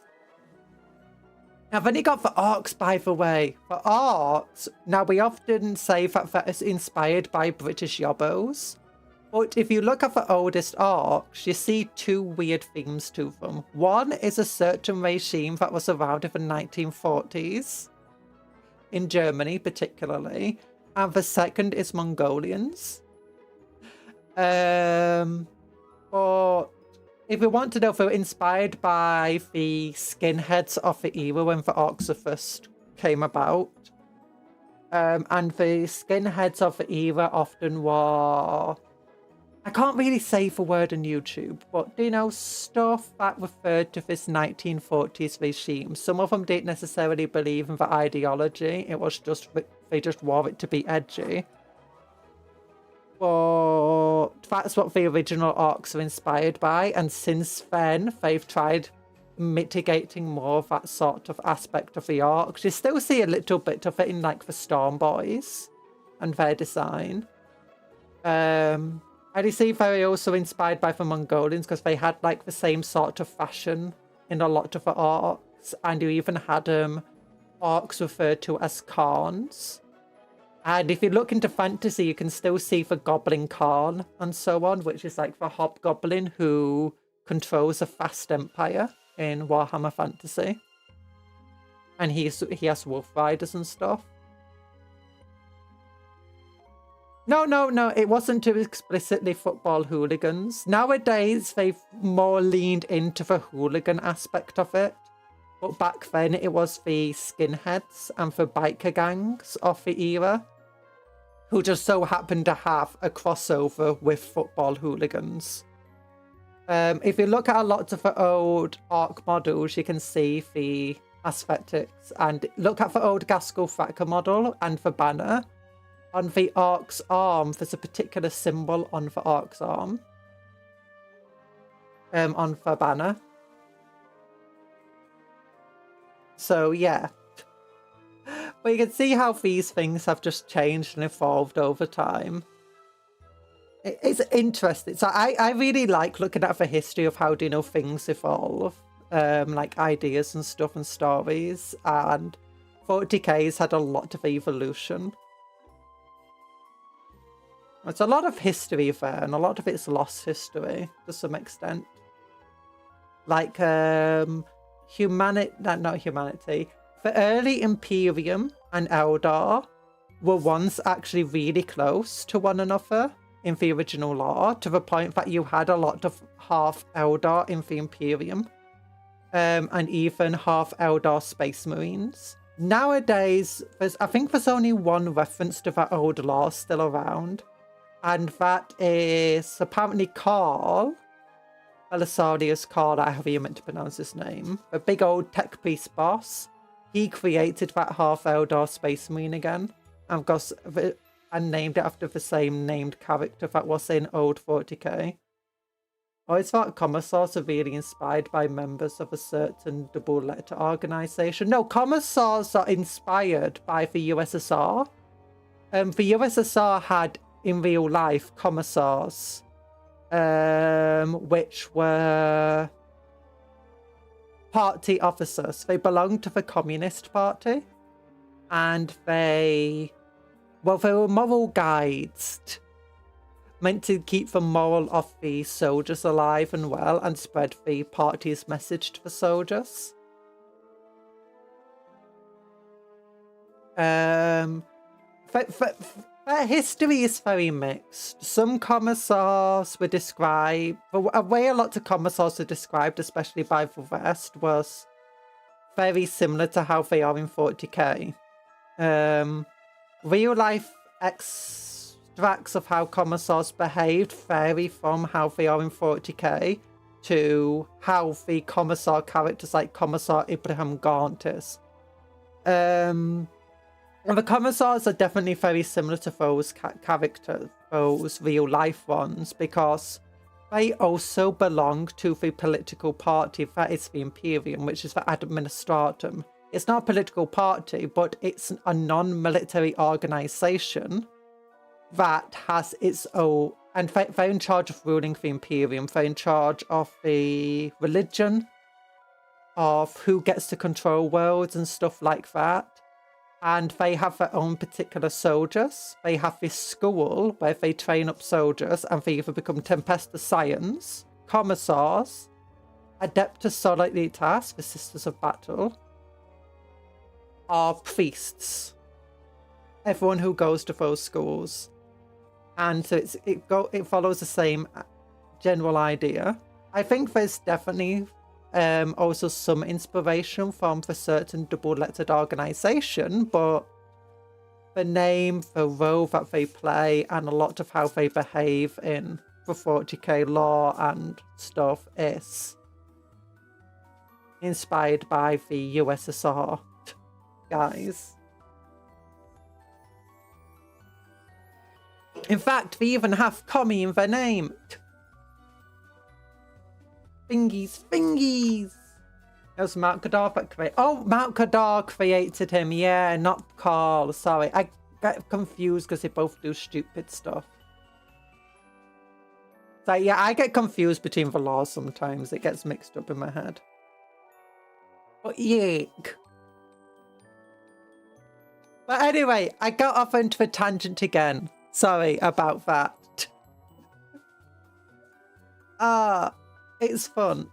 Now then you got the orcs, by the way. The orcs, now we often say that is inspired by British yobbos. But if you look at the oldest orcs, you see two weird themes to them. One is a certain regime that was around in the 1940s. In Germany, particularly. And the second is Mongolians. But if we want to know, they were inspired by the skinheads of the era when the orcs first came about. And the skinheads of the era often were, I can't really say the word on YouTube, but, you know, stuff that referred to this 1940s regime. Some of them didn't necessarily believe in the ideology. It was just, they just wore it to be edgy. But that's what the original orcs are inspired by. And since then, they've tried mitigating more of that sort of aspect of the orcs. You still see a little bit of it in, like, the Storm Boys and their design. And you see they're also inspired by the Mongolians because they had, like, the same sort of fashion in a lot of the orcs. And you even had orcs referred to as Khans. And if you look into fantasy, you can still see the Goblin Khan and so on, which is like the hobgoblin who controls a vast empire in Warhammer Fantasy. And he has wolf riders and stuff. No, it wasn't too explicitly football hooligans. Nowadays, they've more leaned into the hooligan aspect of it. But back then, it was the skinheads and the biker gangs of the era who just so happened to have a crossover with football hooligans. If you look at a lot of the old orc models, you can see the aesthetics. And look at the old Gaskell Thacker model and the banner. On the orc's arm, there's a particular symbol on the orc's arm. On the banner. So, yeah. But you can see how these things have just changed and evolved over time. It's interesting. So I really like looking at the history of how, you know, things evolve. Like ideas and stuff and stories. And 40k's had a lot of evolution. It's a lot of history there, and a lot of it's lost history to some extent. Like, not humanity. The early Imperium and Eldar were once actually really close to one another in the original lore, to the point that you had a lot of half Eldar in the Imperium, and even half Eldar Space Marines. Nowadays, I think there's only one reference to that old lore still around, and that is apparently Carl, Belisarius Carl, however you meant to pronounce his name, a big old tech priest boss. He created that half Eldar Space Marine again, and named it after the same named character that was in old 40k. I always thought commissars are really inspired by members of a certain double-letter organization. No, commissars are inspired by the USSR. The USSR had, in real life, commissars, which were party officers. They belonged to the Communist Party, and they were moral guides, meant to keep the moral of the soldiers alive and well, and spread the party's message to the soldiers. Their history is very mixed. Some commissars were described, the way a lot of commissars were described, especially by the West, was very similar to how they are in 40k. Real life extracts of how commissars behaved vary from how they are in 40k to how the commissar characters like Commissar Ibrahim Gaunt is. The commissars are definitely very similar to those characters, those real life ones, because they also belong to the political party that is the Imperium, which is the Administratum. It's not a political party, but it's a non-military organization that has its own, and they're in charge of ruling the Imperium. They're in charge of the religion, of who gets to control worlds and stuff like that. And they have their own particular soldiers. They have this school where they train up soldiers, and they either become Tempestus Scions, Commissars, Adeptus Solidaritas, the Sisters of Battle, are priests. Everyone who goes to those schools. And so it follows the same general idea. I think there's definitely also some inspiration from the certain double-lettered organization, but the name, the role that they play, and a lot of how they behave in the 40k lore and stuff is inspired by the USSR guys. In fact, they even have commie in their name. Fingies. It was Mount Kadar that created. Oh, Mount Kadar created him. Yeah, not Carl. Sorry, I get confused because they both do stupid stuff. So yeah, I get confused between the laws sometimes. It gets mixed up in my head. But yuck. But anyway, I got off into a tangent again. Sorry about that. It's fun.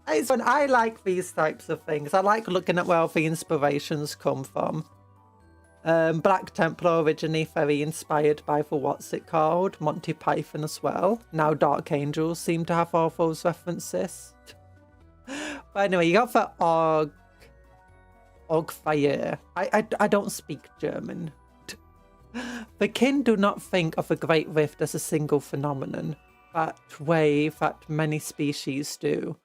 It's fun. I like these types of things. I like looking at where the inspirations come from. Black Templar originally very inspired by the what's it called? Monty Python as well. Now Dark Angels seem to have all those references. But anyway, you got the Ogfire. I don't speak German. The kin do not think of the Great Rift as a single phenomenon, that way that many species do.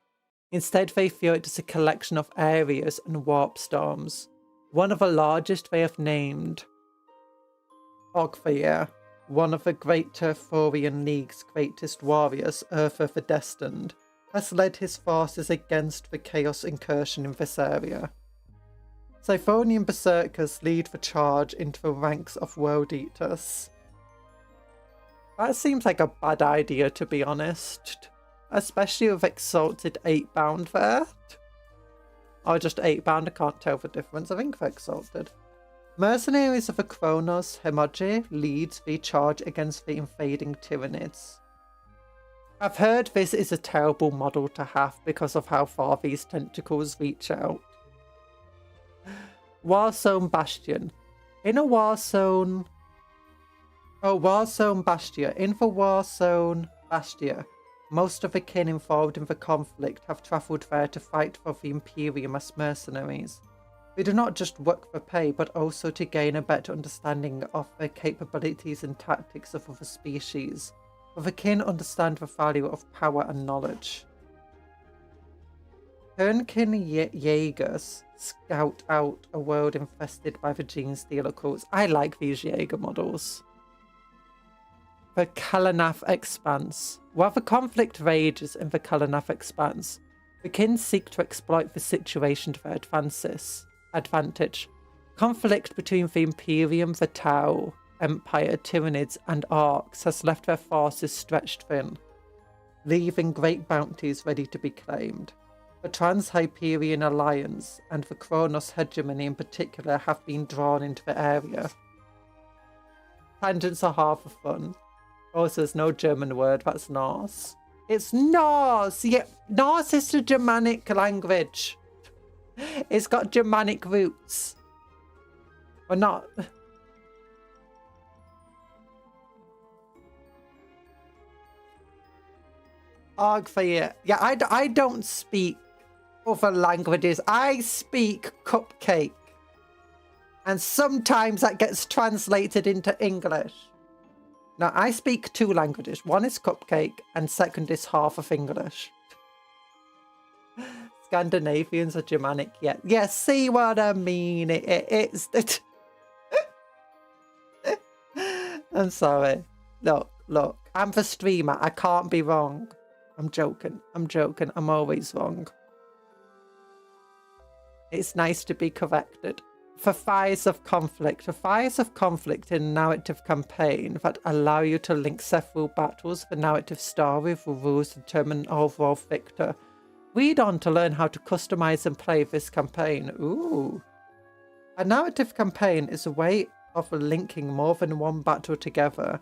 Instead, they view it as a collection of areas and warp storms. One of the largest they have named Ogfire, one of the Great Turthorian League's greatest warriors, Urther the Destined, has led his forces against the Chaos incursion in this area. Siphonian Berserkers lead the charge into the ranks of World Eaters. That seems like a bad idea, to be honest. Especially with Exalted 8-bound there. Or just 8-bound, I can't tell the difference. I think they're Exalted. Mercenaries of the Kronos Hemogy leads the charge against the invading Tyranids. I've heard this is a terrible model to have because of how far these tentacles reach out. Warzone Bastion. In a Warzone... Oh, Warzone Bastia. In the Warzone Bastia, most of the kin involved in the conflict have travelled there to fight for the Imperium as mercenaries. They do not just work for pay, but also to gain a better understanding of the capabilities and tactics of other species. For the kin understand the value of power and knowledge. Turnkin Jaegers scout out a world infested by the Gene Stealer cults. I like these Jaeger models. The Kalanath Expanse. While the conflict rages in the Kalanath Expanse, the kin seek to exploit the situation to their advantage. Conflict between the Imperium, the Tau, Empire, Tyranids, and Arcs has left their forces stretched thin, leaving great bounties ready to be claimed. The Trans-Hyperion Alliance and the Kronos hegemony in particular have been drawn into the area. Tangents are half the fun. Also, there's no German word, that's Norse. It's Norse! Yeah, Norse is the Germanic language. It's got Germanic roots. Or not. Argfear. Yeah, I don't speak other languages. I speak Cupcake. And sometimes that gets translated into English. Now, I speak two languages. One is Cupcake, and second is half of English. Scandinavians are Germanic, yeah. Yeah, see what I mean? It's... I'm sorry. Look. I'm the streamer. I can't be wrong. I'm joking. I'm always wrong. It's nice to be corrected. For fires of conflict. The fires of conflict in a narrative campaign that allow you to link several battles, the narrative story, the rules determine overall victor. Read on to learn how to customize and play this campaign. Ooh. A narrative campaign is a way of linking more than one battle together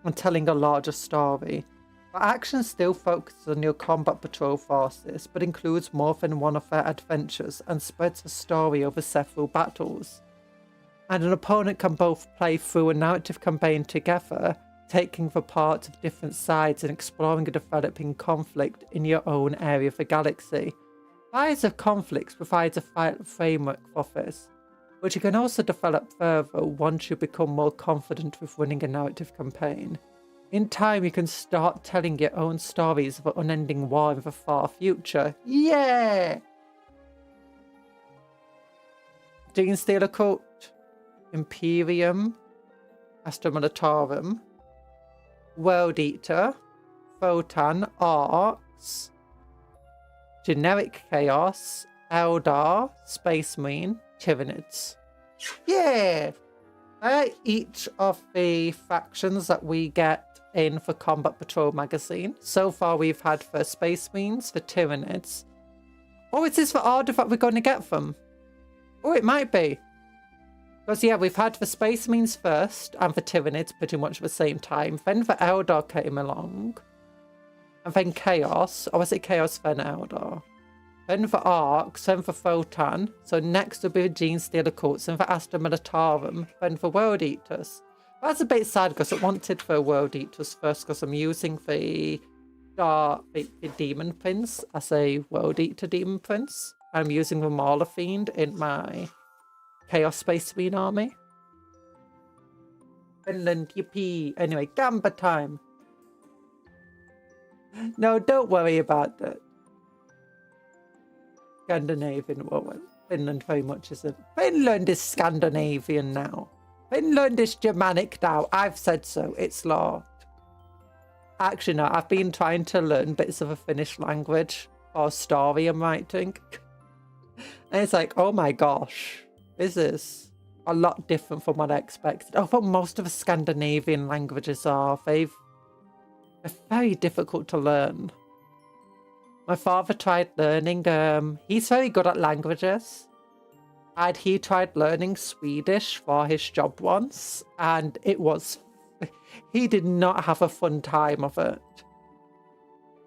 and telling a larger story. The action still focuses on your combat patrol forces, but includes more than one of their adventures and spreads the story over several battles. And an opponent can both play through a narrative campaign together, taking the parts of different sides and exploring a developing conflict in your own area of the galaxy. Fires of Conflicts provides a framework for this, which you can also develop further once you become more confident with running a narrative campaign. In time, you can start telling your own stories of an unending war in the far future. Yeah! Gene Stealer Cult, Imperium, Astra Militarum, World Eater, Votann, Arcs, Generic Chaos, Eldar, Space Marine, Tyranids. Yeah! Each of the factions that we get in for Combat Patrol magazine. So far we've had for Space Marines, for Tyranids. Oh, is this the order that we're going to get them? Oh, it might be. Because yeah, we've had the Space Marines first and the Tyranids pretty much at the same time. Then the Eldar came along. And then Chaos. Or was it Chaos then Eldar? Then the Arcs, then the Votann. So next will be the Gene Stealer Cults, then the Astra Militarum, then the World Eaters. That's a bit sad because I wanted the World Eaters first because I'm using the Demon Prince as a World Eater Demon Prince. I'm using the Mauler Fiend in my Chaos Space Marine army. Finland, yippee. Anyway, Gamba time. No, don't worry about that. Scandinavian, well, Finland very much isn't. Finland is Scandinavian now. Finland is Germanic now. I've said so. It's law. Actually, no, I've been trying to learn bits of a Finnish language for story I'm writing. And it's like, oh my gosh, this is a lot different from what I expected. Oh, but most of the Scandinavian languages are. They're very difficult to learn. My father tried learning, he's very good at languages. And he tried learning Swedish for his job once. And he did not have a fun time of it.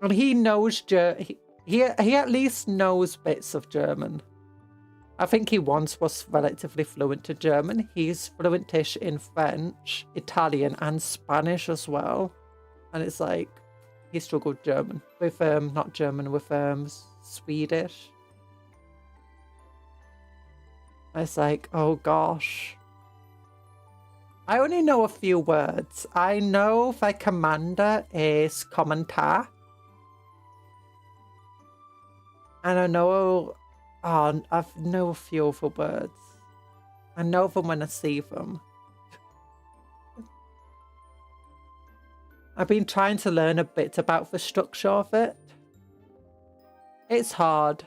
And he knows, he at least knows bits of German. I think he once was relatively fluent to German. He's fluent-ish in French, Italian, and Spanish as well. And it's like, he struggled German. With, not German, with, Swedish. It's like, oh gosh. I only know a few words. I know their commander is Kommentar. And I know... Oh, I know a few other words. I know them when I see them. I've been trying to learn a bit about the structure of it. It's hard.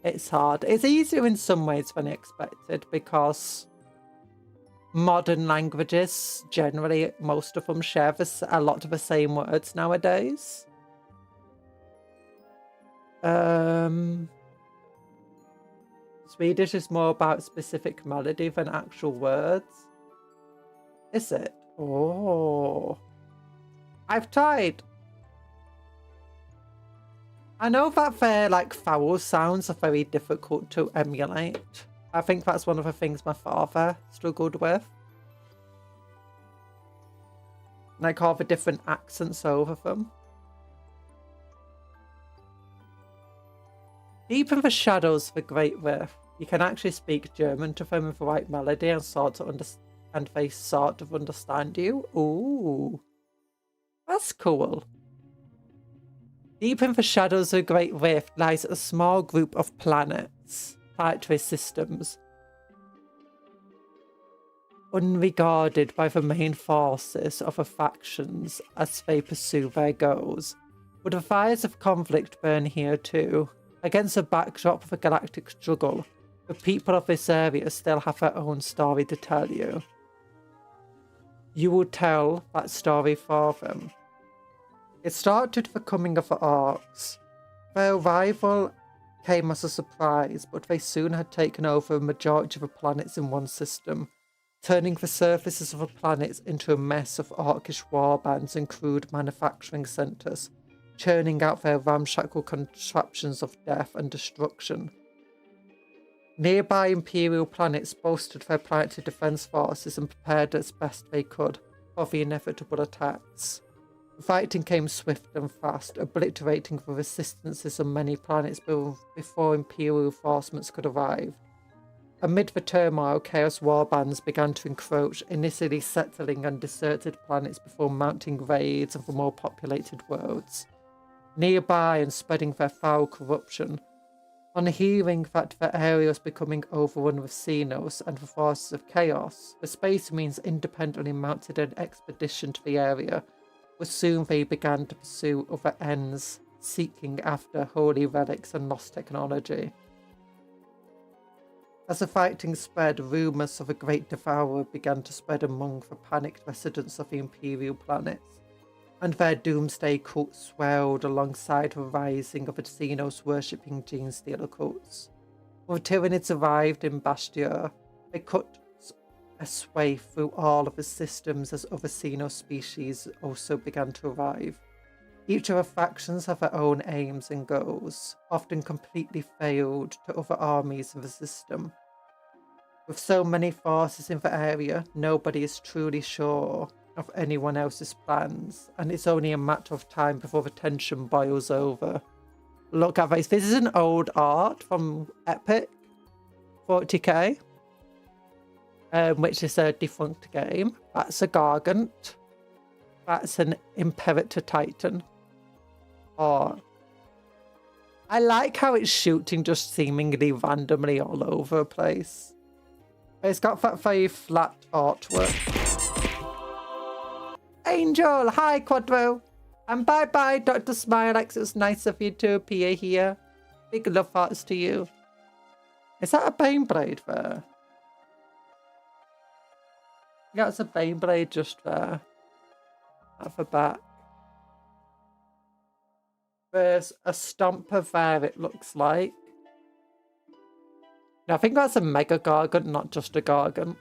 It's hard. It's easier in some ways than expected because modern languages, generally, most of them share a lot of the same words nowadays. Swedish is more about specific melody than actual words. Is it? Oh. I've tried. I know that their like vowel sounds are very difficult to emulate. I think that's one of the things my father struggled with. Like all the different accents over them. Deep in the shadows of the Great Rift, you can actually speak German to them with the right melody and they sort of understand you. Ooh. That's cool. Deep in the shadows of the Great Rift lies a small group of planets, planetary systems, unregarded by the main forces of the factions as they pursue their goals. But the fires of conflict burn here too. Against the backdrop of a galactic struggle, the people of this area still have their own story to tell you. You will tell that story for them. It started with the coming of the orcs. Their arrival came as a surprise, but they soon had taken over a majority of the planets in one system, turning the surfaces of the planets into a mess of orcish warbands and crude manufacturing centres, churning out their ramshackle contraptions of death and destruction. Nearby Imperial planets bolstered their planetary defence forces and prepared as best they could for the inevitable attacks. The fighting came swift and fast, obliterating the resistances on many planets before Imperial reinforcements could arrive. Amid the turmoil, Chaos warbands began to encroach, initially settling on deserted planets before mounting raids of the more populated worlds. Nearby and spreading their foul corruption. On hearing that the area was becoming overrun with Xenos and the forces of Chaos, the Space Marines independently mounted an expedition to the area, where soon they began to pursue other ends, seeking after holy relics and lost technology. As the fighting spread, rumours of a great devourer began to spread among the panicked residents of the Imperial planets, and their doomsday cult swelled alongside the rising of the Xenos worshipping Genestealer cults. When the Tyranids arrived in Bastia, they cut a sway through all of the systems as other Xenos species also began to arrive. Each of the factions have their own aims and goals, often completely failed to other armies of the system. With so many forces in the area, nobody is truly sure of anyone else's plans, and it's only a matter of time before the tension boils over. Look at this. This is an old art from Epic 40k, which is a defunct game. That's a Gargant. That's an Imperator Titan. Oh, I like how it's shooting just seemingly randomly all over the place. It's got that very flat artwork. Angel, hi Quadro, and bye bye Dr. Smilex. It was nice of you to appear here. Big love hearts to you. Is that a Baneblade there? Yeah, it's a Baneblade just there. At the back. There's a Stomper there, it looks like. No, I think that's a Mega Gargant, not just a Gargant.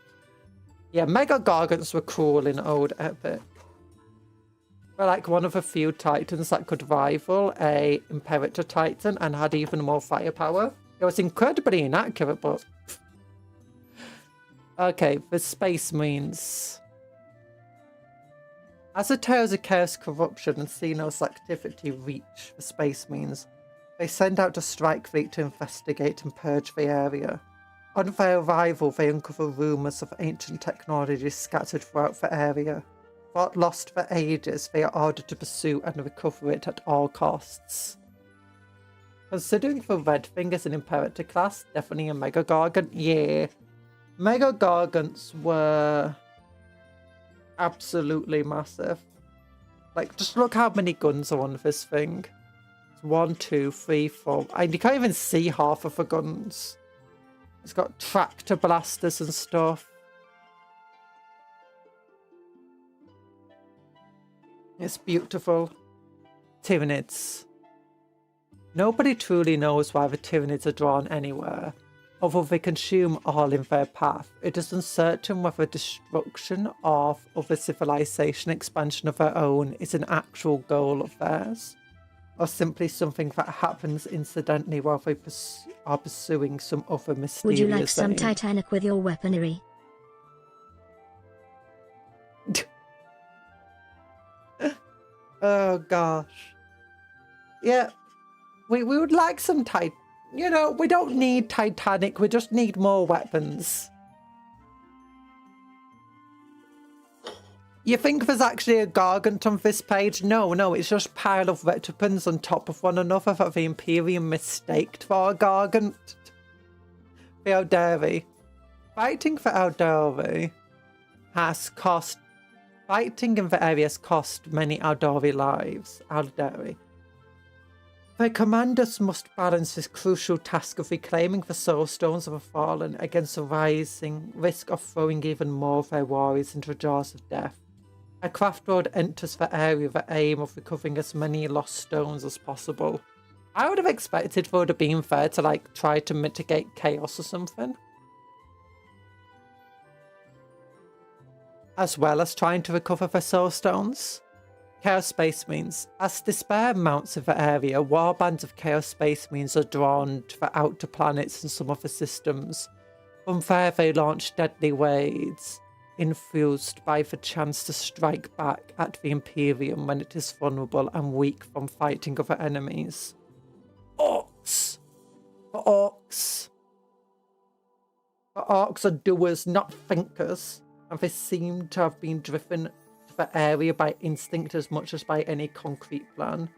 Yeah, Mega Gargants were cool in old Epic. They're like one of the few Titans that could rival a Imperator Titan and had even more firepower, It was incredibly inaccurate, but... Okay, the Space Marines. As the tales of chaos, corruption, and Xenos activity reach the Space Marines, they send out a strike fleet to investigate and purge the area. On their arrival, they uncover rumours of ancient technology scattered throughout the area. Thought lost for ages, they are ordered to pursue and recover it at all costs. Considering the red thing is an Imperator class, definitely a Mega Gargant. Yeah. Mega Gargants were absolutely massive. Like, just look how many guns are on this thing. It's 1, 2, 3, 4. And you can't even see half of the guns. It's got tractor blasters and stuff. It's beautiful. Tyranids. Nobody truly knows why the Tyranids are drawn anywhere. Although they consume all in their path, it is uncertain whether destruction of other civilization expansion of their own is an actual goal of theirs, or simply something that happens incidentally while they are pursuing some other mysterious Would you like some aim. Titanic with your weaponry? Oh gosh. Yeah, we would like some Titanic. You know, we don't need Titanic, we just need more weapons. You think there's actually a Gargant on this page? No, it's just a pile of weapons on top of one another that the Imperium mistaked for a Gargant. The Aldari. Fighting for Aldari has cost... Fighting in the area has cost many Aldari lives. Aldari. The commanders must balance this crucial task of reclaiming the soul stones of the fallen against the rising risk of throwing even more of their warriors into the jaws of death. A craft road enters the area with the aim of recovering as many lost stones as possible. I would have expected there would have been there to like try to mitigate chaos or something. As well as trying to recover the soul stones. Chaos Space Marines. As despair mounts in the area, warbands of Chaos Space Marines are drawn to the outer planets and some of the systems. From there they launch deadly raids, infused by the chance to strike back at the Imperium when it is vulnerable and weak from fighting other enemies. Orcs! The Orcs. The Orcs are doers, not thinkers, and they seem to have been driven the area by instinct as much as by any concrete plan.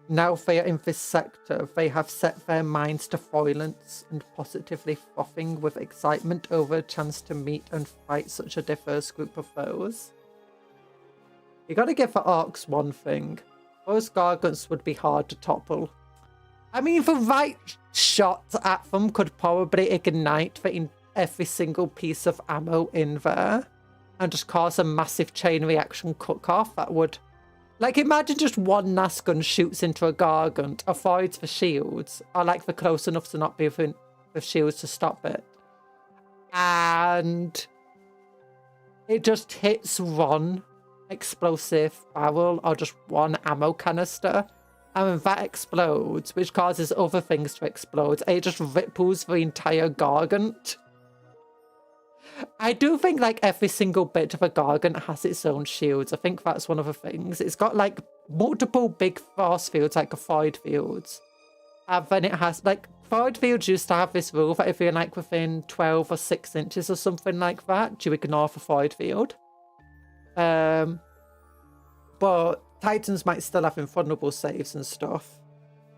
Now they are in this sector, they have set their minds to violence and positively frothing with excitement over a chance to meet and fight such a diverse group of foes. You gotta give the Orcs one thing. Those Gargants would be hard to topple. I mean, the right shot at them could probably ignite every single piece of ammo in there. And just cause a massive chain reaction cook-off that would... Like, imagine just one NAS gun shoots into a Gargant, avoids the shields, or like they're close enough to not be within the shields to stop it. And... it just hits one explosive barrel or just one ammo canister. And when that explodes, which causes other things to explode, it just ripples the entire Gargant. I do think like every single bit of a Gargant has its own shields. I think that's one of the things. It's got like multiple big force fields, like a void fields. And then it has like void fields used to have this rule that if you're like within 12 or 6 inches or something like that, you ignore the void field. But Titans might still have invulnerable saves and stuff.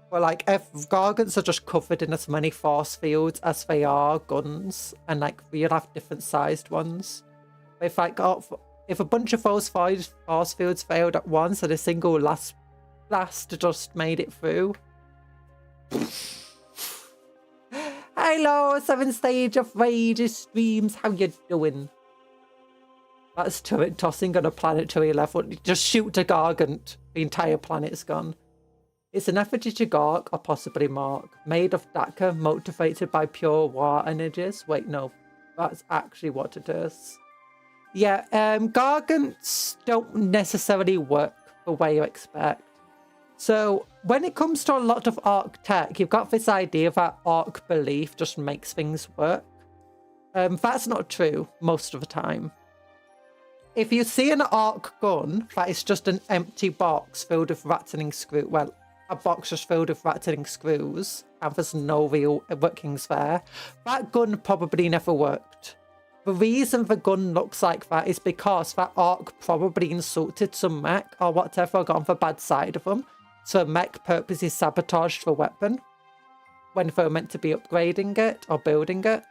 But like, if Gargants are just covered in as many force fields as they are guns, and like we'll have different sized ones. But if like, if a bunch of those force fields failed at once and a single last blast just made it through. Hello, 7th stage of Rage streams. How you doing? That's turret tossing on a planetary level. Just shoot a Gargant. The entire planet's gone. It's an effigy to Garg, or possibly Mark, made of Daka, motivated by pure war energies. Wait, no, that's actually what it is. Yeah, Gargants don't necessarily work the way you expect. So when it comes to a lot of Arc tech, you've got this idea that Arc belief just makes things work. That's not true most of the time. If you see an Arc gun that is just an empty box filled with ratcheting screw, well, a box just filled with ratcheting screws, and there's no real workings there, that gun probably never worked. The reason the gun looks like that is because that Arc probably insulted some mech or whatever, got on the bad side of them. So a mech purposely sabotaged the weapon when they were meant to be upgrading it or building it.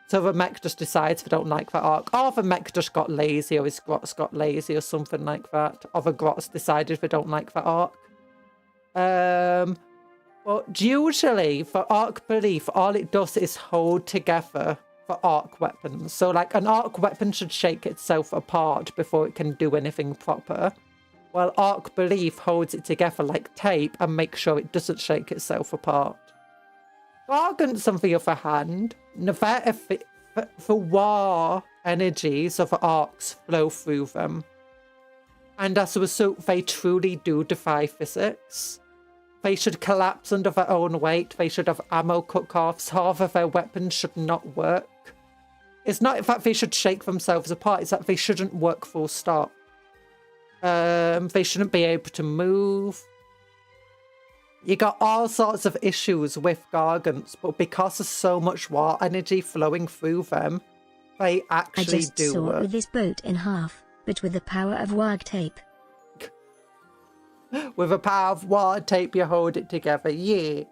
So the mech just decides they don't like that Arc. Or the mech just got lazy, or his grots got lazy or something like that. Or the grots decided they don't like that Arc. But usually for Arc belief, all it does is hold together for Arc weapons. So like an Arc weapon should shake itself apart before it can do anything proper. Well, Arc belief holds it together like tape and makes sure it doesn't shake itself apart. Gargants, on the other hand, the war energies of Arcs flow through them. And as a result, they truly do defy physics. They should collapse under their own weight. They should have ammo cook-offs. Half of their weapons should not work. It's not that they should shake themselves apart. It's that they shouldn't work full stop. They shouldn't be able to move. You got all sorts of issues with Gargants, but because there's so much war energy flowing through them, they actually do work. I just saw this boat in half, but with the power of wag tape. With the power of wad tape, you hold it together. Yeah.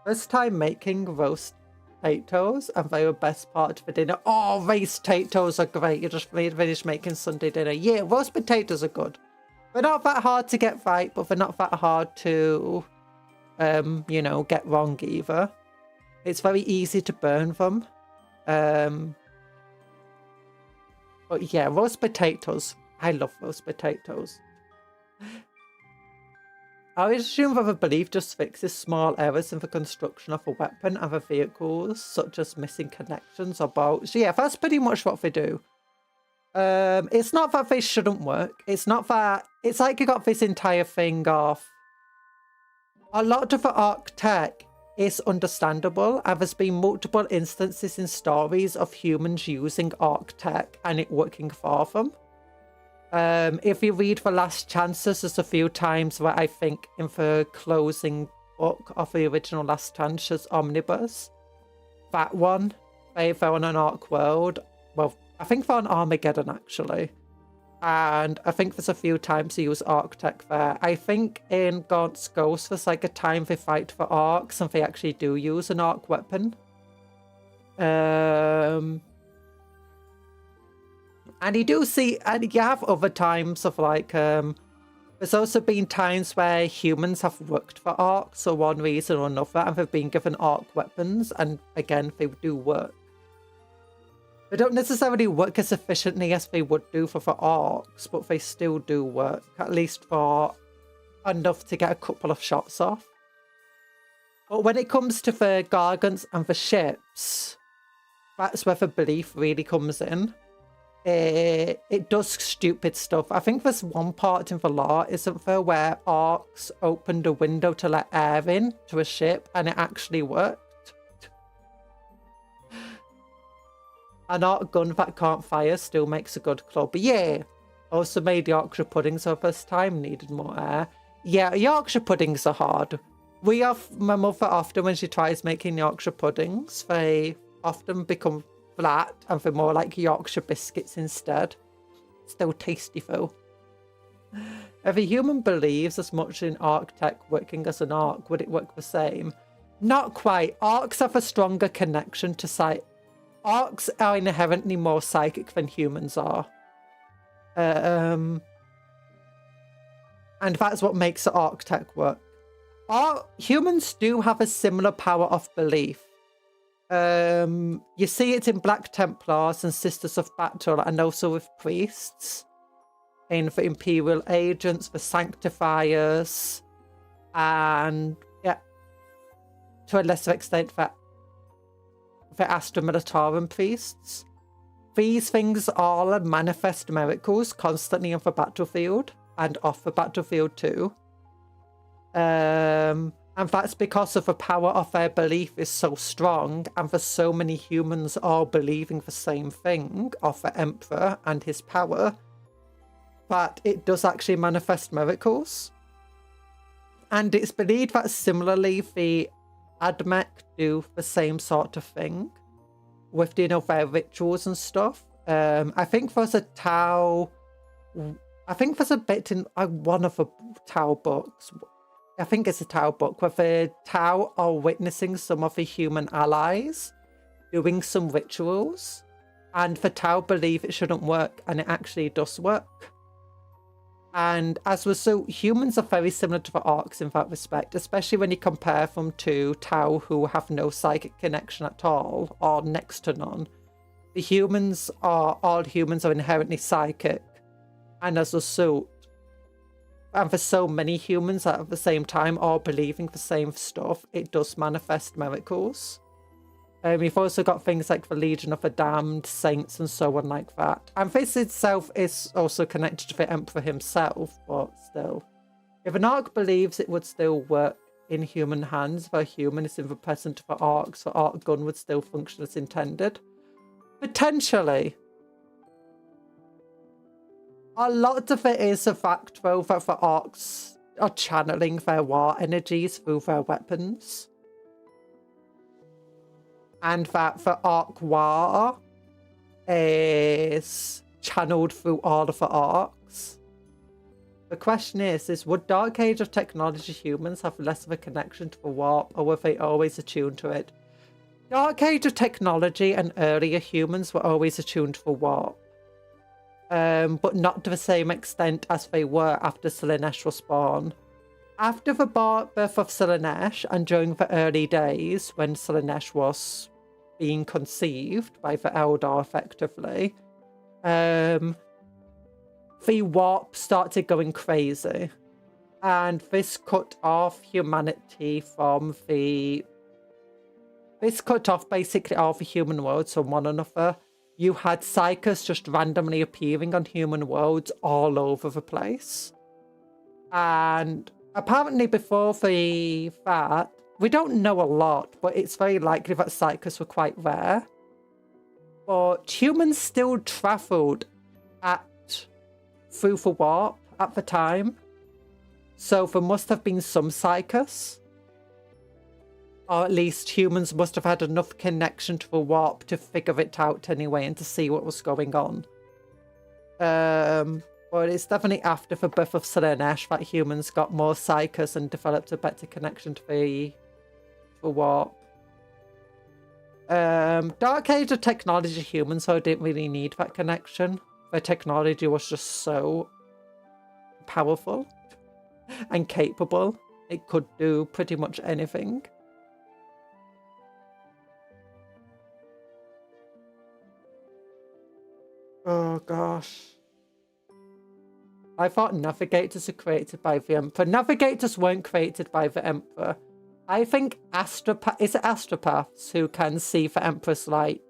First time making roast potatoes, and they were best part of the dinner. Oh, roast potatoes are great. You just finished making Sunday dinner. Yeah, roast potatoes are good. They're not that hard to get right, but they're not that hard to, you know, get wrong either. It's very easy to burn them. But yeah, roast potatoes. I love roast potatoes. I would assume that the belief just fixes small errors in the construction of a weapon and the vehicles, such as missing connections or bolts. Yeah, that's pretty much what they do. It's not that they shouldn't work. It's not that... It's like you got this entire thing of... A lot of the Arc tech is understandable, and there's been multiple instances in stories of humans using Arc tech and it working for them. If you read The Last Chances, there's a few times where I think in the closing book of the original Last Chances omnibus, that one, they're on an Arc world. Well, I think they're on Armageddon, actually. And I think there's a few times they use Arc tech there. I think in Gaunt's Ghost, there's like a time they fight for Arcs and they actually do use an Arc weapon. And you do see, and you have other times of like, there's also been times where humans have worked for Arcs for one reason or another, and they've been given Arc weapons, and again, they do work. They don't necessarily work as efficiently as they would do for the Arcs, but they still do work, at least for enough to get a couple of shots off. But when it comes to the Gargants and the ships, that's where the belief really comes in. It does stupid stuff. I think there's one part in the lore, isn't there, where Arcs opened a window to let air in to a ship, and it actually worked. An Arc gun that can't fire still makes a good club. Yeah. Also made Yorkshire puddings for the first time, needed more air. Yeah, Yorkshire puddings are hard. My mother often, when she tries making Yorkshire puddings, they often become flat and they're more like Yorkshire biscuits instead. Still tasty though. If a human believes as much in Arc tech working as an Arc, would it work the same? Not quite. Arcs have a stronger connection to sight. Arcs are inherently more psychic than humans are. And that's what makes the Arc tech work. Humans do have a similar power of belief. You see it in Black Templars and Sisters of Battle, and also with priests. In the Imperial Agents, the Sanctifiers, and yeah, to a lesser extent, the Astra Militarum priests. These things all manifest miracles constantly on the battlefield and off the battlefield too. And that's because of the power of their belief is so strong, and for so many humans all believing the same thing of the Emperor and his power, that it does actually manifest miracles. And it's believed that similarly the Admech do the same sort of thing with, you know, their rituals and stuff. I think there's a Tau... I think there's a bit in one of the Tau books. I think it's a Tau book where the Tau are witnessing some of the human allies doing some rituals. And the Tau believe it shouldn't work, and it actually does work. And as was so, humans are very similar to the orcs in that respect, especially when you compare them to Tau who have no psychic connection at all, or next to none. All humans are inherently psychic, and as a result, and for so many humans at the same time all believing the same stuff, it does manifest miracles. You've also got things like the Legion of the Damned, Saints, and so on like that. And this itself is also connected to the Emperor himself, but still. If an orc believes it would still work in human hands, the human is in the presence of the orcs, the orc gun would still function as intended. Potentially. A lot of it is the fact, though, that the orcs are channeling their war energies through their weapons. And that the orc war is channeled through all of the orcs. The question is would Dark Age of Technology humans have less of a connection to the warp, or were they always attuned to it? Dark Age of Technology and earlier humans were always attuned to the warp. But not to the same extent as they were after Slaanesh was born. After the birth of Slaanesh, and during the early days when Slaanesh was being conceived by the Eldar effectively, the warp started going crazy. And this cut off humanity from the... This cut off basically all the human worlds from one another. You had psychers just randomly appearing on human worlds all over the place. And apparently before that, we don't know a lot, but it's very likely that psychers were quite rare. But humans still travelled through the warp at the time. So there must have been some psychers. Or at least humans must have had enough connection to the warp to figure it out anyway and to see what was going on. But it's definitely after the birth of Slaanesh that humans got more psychers and developed a better connection to the warp. Dark Age of Technology humans, though, didn't really need that connection. Their technology was just so powerful and capable. It could do pretty much anything. Oh gosh. I thought navigators are created by the Emperor. Navigators weren't created by the Emperor. I think is it astropaths who can see the Emperor's light?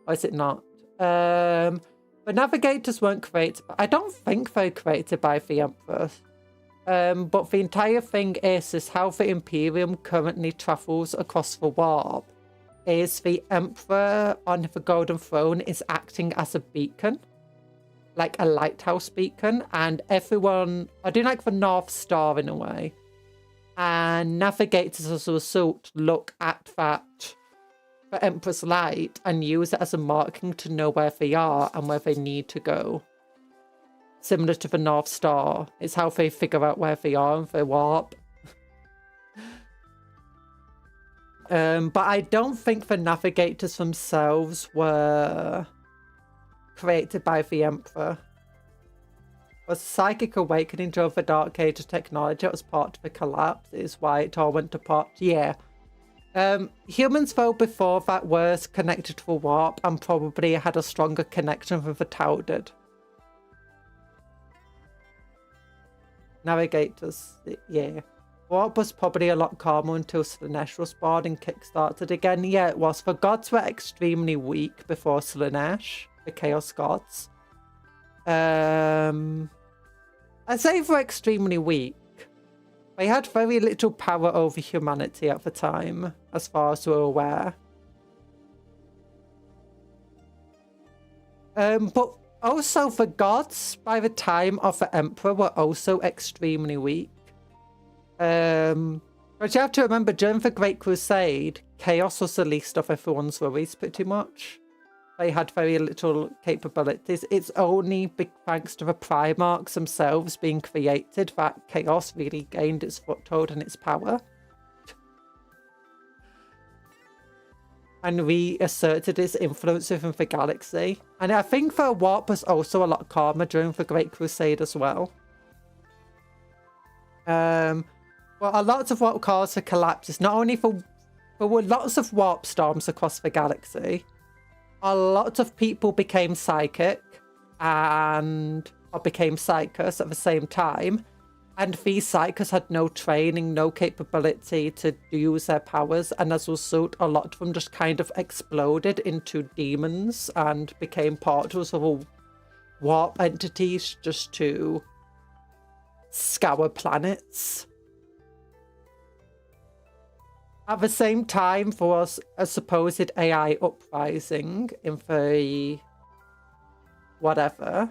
Or is it not? But navigators weren't created. I don't think they're created by the Emperor. But the entire thing is how the Imperium currently travels across the warp. Is the Emperor on the Golden Throne is acting as a beacon, like a lighthouse beacon, and everyone are doing like the North Star in a way. And navigators as a result look at that, the Emperor's light, and use it as a marking to know where they are and where they need to go. Similar to the North Star, it's how they figure out where they are in the warp. But I don't think the navigators themselves were created by the Emperor. Was psychic awakening during the Dark Age of Technology. It was part of the collapse. Is why it all went to pot. Yeah. Humans, though, before that were connected to the warp and probably had a stronger connection than the Tau did. Navigators, yeah. Warp was probably a lot calmer until Slaanesh was born and kickstarted again. Yeah, it was. The gods were extremely weak before Slaanesh, the Chaos Gods. I say they were extremely weak. They had very little power over humanity at the time, as far as we're aware. But also the gods, by the time of the Emperor, were also extremely weak. But you have to remember, during the Great Crusade, chaos was the least of everyone's worries, pretty much. They had very little capabilities. It's only thanks to the Primarchs themselves being created that chaos really gained its foothold and its power. And reasserted its influence within the galaxy. And I think the warp was also a lot calmer during the Great Crusade as well. Well, a lot of what caused the collapse is not only there were lots of warp storms across the galaxy. A lot of people became psychic or became psychers at the same time. And these psychers had no training, no capability to use their powers. And as a result, a lot of them just kind of exploded into demons and became portals of warp entities just to scour planets. At the same time, there was a supposed AI uprising in the whatever.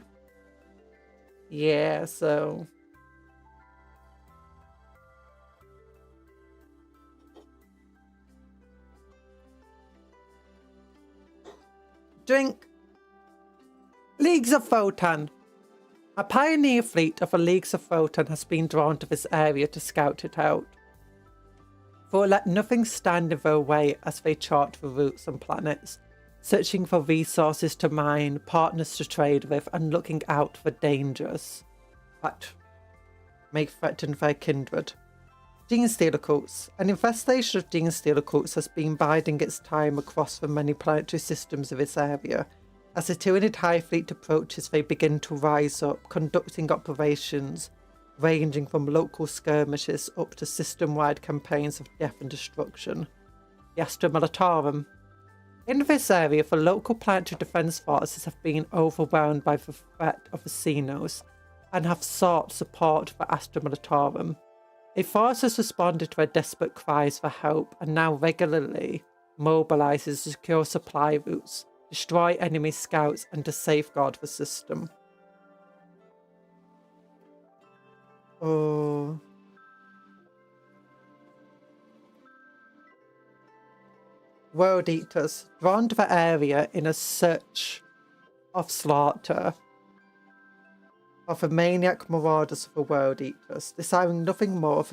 Yeah, so drink. Leagues of Votann. A pioneer fleet of the Leagues of Votann has been drawn to this area to scout it out. For let nothing stand in their way as they chart the routes and planets, searching for resources to mine, partners to trade with, and looking out for dangers that may threaten their kindred. Genestealer cults. An infestation of genestealer cults has been biding its time across the many planetary systems of this area. As the Tyranid High Fleet approaches, they begin to rise up, conducting operations ranging from local skirmishes up to system-wide campaigns of death and destruction. The Astra Militarum. In this area, the local planetary defence forces have been overwhelmed by the threat of the Xenos and have sought support for Astra Militarum. A force has responded to their desperate cries for help and now regularly mobilises to secure supply routes, destroy enemy scouts, and to safeguard the system. Oh. World Eaters, drawn to the area in a search of slaughter of the maniac marauders of the World Eaters, desiring nothing more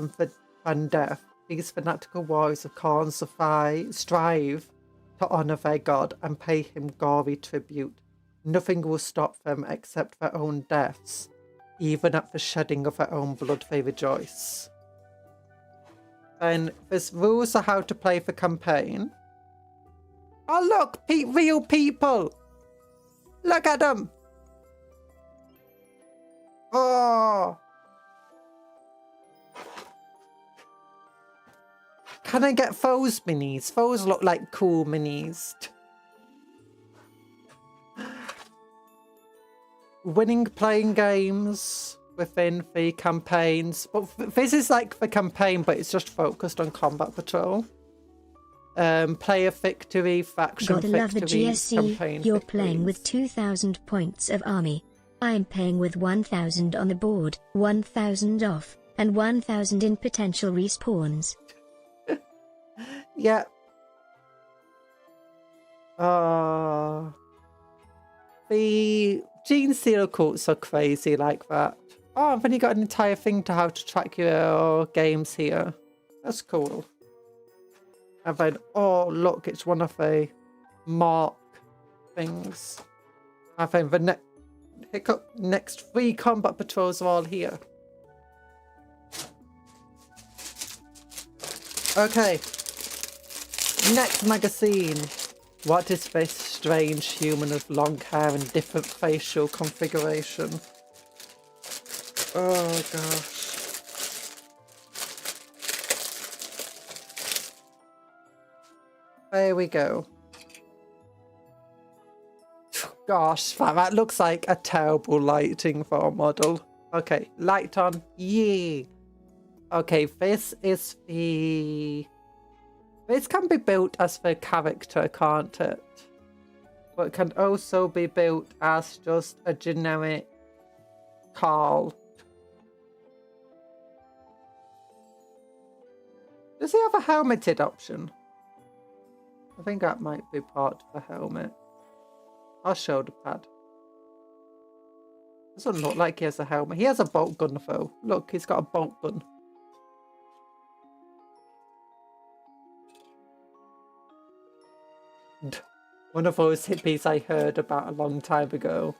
than death. These fanatical warriors of Khorne strive to honour their god and pay him gory tribute. Nothing will stop them except their own deaths. Even at the shedding of their own blood they rejoice. Then there's rules of how to play the campaign. Oh look, real people! Look at them! Oh! Can I get those minis? Those look like cool minis. Winning playing games within the campaigns. Well, this is like the campaign, but it's just focused on combat patrol. Player victory, faction Gotta victory, love the GSC. campaign You're victories. playing with 2,000 points of army. I'm paying with 1,000 on the board, 1,000 off, and 1,000 in potential respawns. Yeah. The Genestealer cults are crazy like that. Oh, I've only got an entire thing to how to track your games here. That's cool. And then, oh look, it's one of the mark things. I think the next 3 combat patrols are all here. Okay. Next magazine. What is this strange human with long hair and different facial configuration? Oh gosh. There we go. Gosh, that looks like a terrible lighting for a model. Okay, light on. Yay. Okay, this is the... This can be built as the character, can't it? But it can also be built as just a generic Carl. Does he have a helmeted option? I think that might be part of the helmet. Or shoulder pad. Doesn't look like he has a helmet. He has a bolt gun though. Look, he's got a bolt gun. One of those hippies I heard about a long time ago.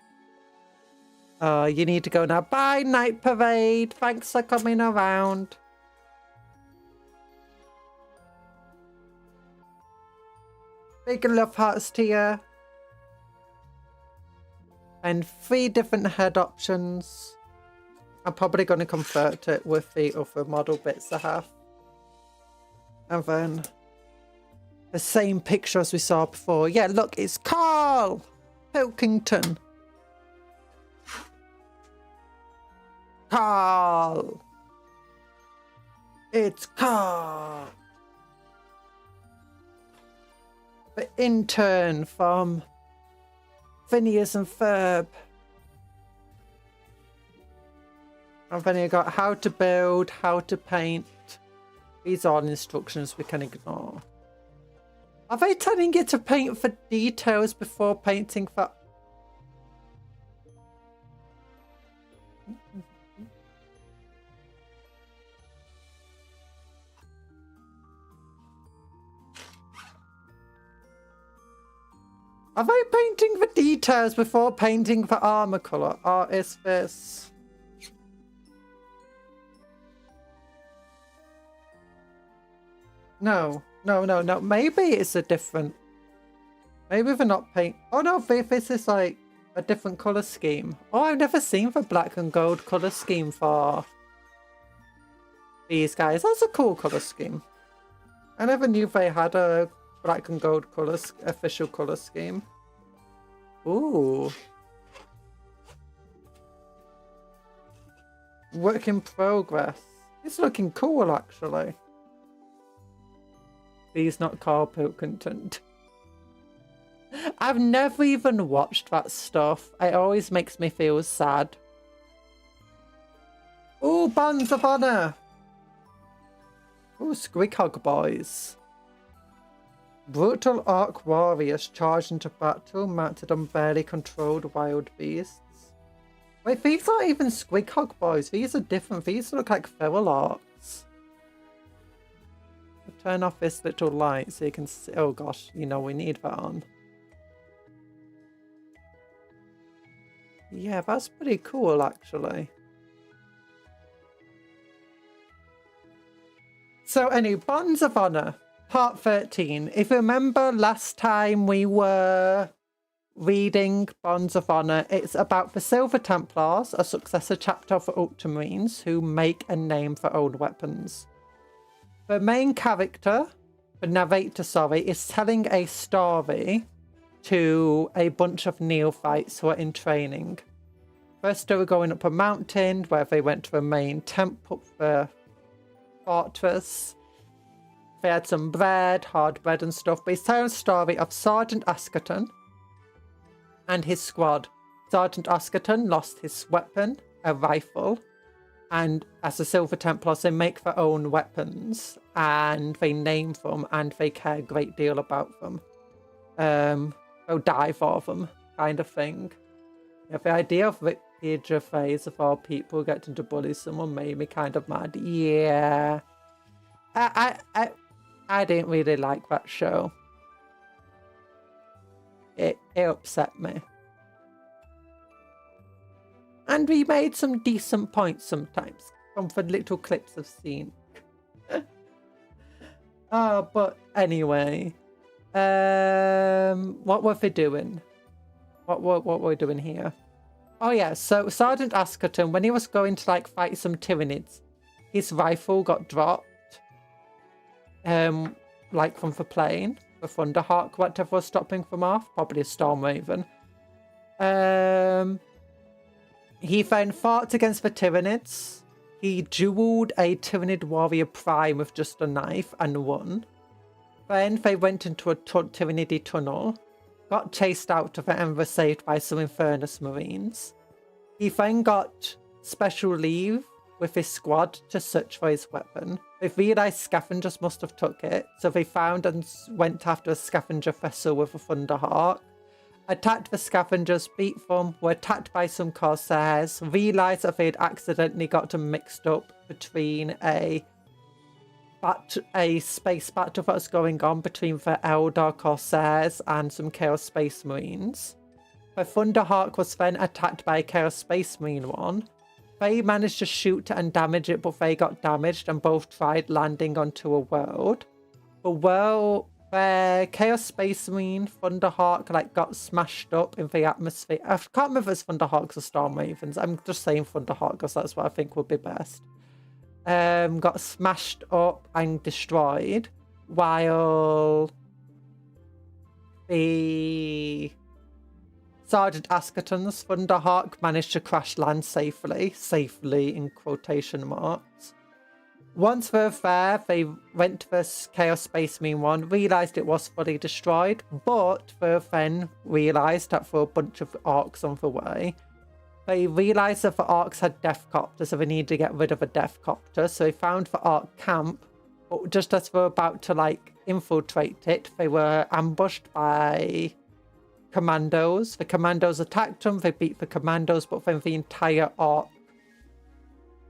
You need to go now. Bye, Night Parade. Thanks for coming around. Big love hearts to you. And 3 different head options. I'm probably going to convert it with the other model bits I have. And then the same picture as we saw before. Yeah, look, it's Carl Pilkington. Carl. It's Carl. The intern from Phineas and Ferb. And then you got how to build, how to paint. These are instructions we can ignore. Are they telling you to paint for details before painting for... Are they painting for details before painting for armor color? Or is this... No. Maybe it's a different... Maybe they're not paint... Oh no, this is like a different color scheme. Oh, I've never seen the black and gold color scheme for these guys. That's a cool color scheme. I never knew they had a black and gold color official color scheme. Ooh. Work in progress. It's looking cool, actually. He's not Carl Pilkington. I've never even watched that stuff. It always makes me feel sad. Ooh, Bonds of Honor. Ooh, Squeakhog boys. Brutal Orc warriors charge into battle mounted on barely controlled wild beasts. Wait, these aren't even Squeakhog boys. These are different. These look like feral orcs. I'll turn off this little light so you can see. Oh gosh, you know we need that on. Yeah, that's pretty cool actually. So anyway, Bonds of Honor. Part 13. If you remember last time we were reading Bonds of Honor, it's about the Silver Templars, a successor chapter for Ultramarines who make a name for old weapons. The main character, the narrator, is telling a story to a bunch of neophytes who are in training. First they were going up a mountain where they went to the main temple, the fortress. They had some bread, hard bread and stuff, but he's telling a story of Sergeant Askerton and his squad. Sergeant Askerton lost his weapon, a rifle, and as the Silver Templars, they make their own weapons, and they name them, and they care a great deal about them. They'll die for them, kind of thing. Yeah, the idea of Rick Gervais, of all people, getting to bully someone made me kind of mad. Yeah. I didn't really like that show. It upset me. And we made some decent points sometimes from the little clips I've seen. But anyway. What were they doing? What were we doing here? Oh yeah, so Sergeant Askerton, when he was going to like fight some Tyranids, his rifle got dropped. Like from the plane, the Thunderhawk, whatever was stopping them off, probably a Storm Raven. He then fought against the Tyranids, He duelled a Tyrannid Warrior Prime with just a knife and won. Then they went into a Tyrannidy tunnel, got chased out of it and were saved by some Infernus Marines. He then got special leave with his squad to search for his weapon. They realised scavengers must have took it, so they found and went after a scavenger vessel with a Thunderhawk. Attacked the scavengers, beat them, were attacked by some corsairs, realised that they'd accidentally got them mixed up between a space battle that was going on between the Eldar corsairs and some Chaos Space Marines. The Thunderhawk was then attacked by a Chaos Space Marine one. They managed to shoot and damage it, but they got damaged and both tried landing onto a world. The Chaos Space Marine Thunderhawk got smashed up in the atmosphere. I can't remember if it's Thunderhawks or Storm Ravens. I'm just saying Thunderhawk because that's what I think would be best. Got smashed up and destroyed, while the Sergeant Askerton's Thunderhawk managed to crash land safely in quotation marks. Once they were there, they went to the Chaos Space Marine one, realised it was fully destroyed, but they then realised that there were a bunch of orcs on the way. They realised that the orcs had death copters, so they needed to get rid of a death copter, so they found the orc camp, but just as they were about to infiltrate it, they were ambushed by commandos. The commandos attacked them, they beat the commandos, but then the entire orc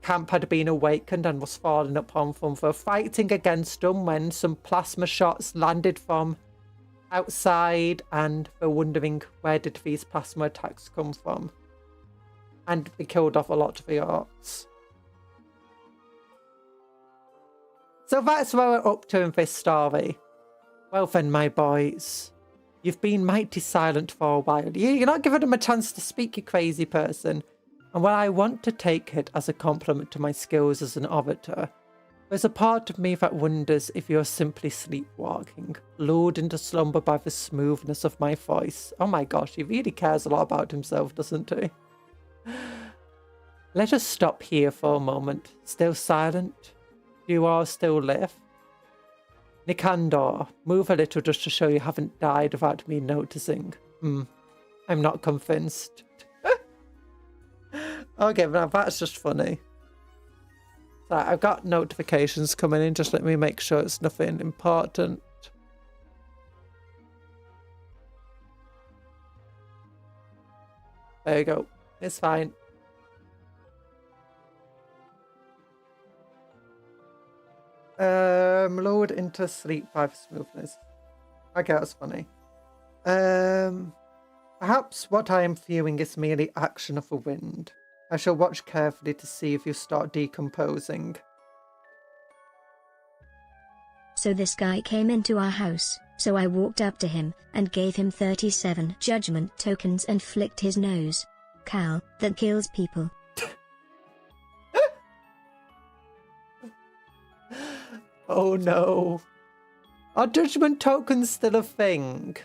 camp had been awakened and was falling upon them. They were fighting against them when some plasma shots landed from outside, and they're wondering where did these plasma attacks come from. And they killed off a lot of the orcs. So that's where we're up to in this story. Well then, my boys, you've been mighty silent for a while. You're not giving them a chance to speak, you crazy person. And while I want to take it as a compliment to my skills as an orator, there's a part of me that wonders if you're simply sleepwalking, lured into slumber by the smoothness of my voice. Oh my gosh, he really cares a lot about himself, doesn't he? Let us stop here for a moment. Still silent? Do you all still live? Nikandor, move a little just to show you haven't died without me noticing. I'm not convinced. Okay, now that's just funny. So I've got notifications coming in. Just let me make sure it's nothing important. There you go. It's fine. Lowered into sleep by smoothness. Okay, that's funny. Perhaps what I am feeling is merely action of the wind. I shall watch carefully to see if you start decomposing. So this guy came into our house, so I walked up to him and gave him 37 judgment tokens and flicked his nose. Cal, that kills people. Oh no. Are judgment tokens still a thing?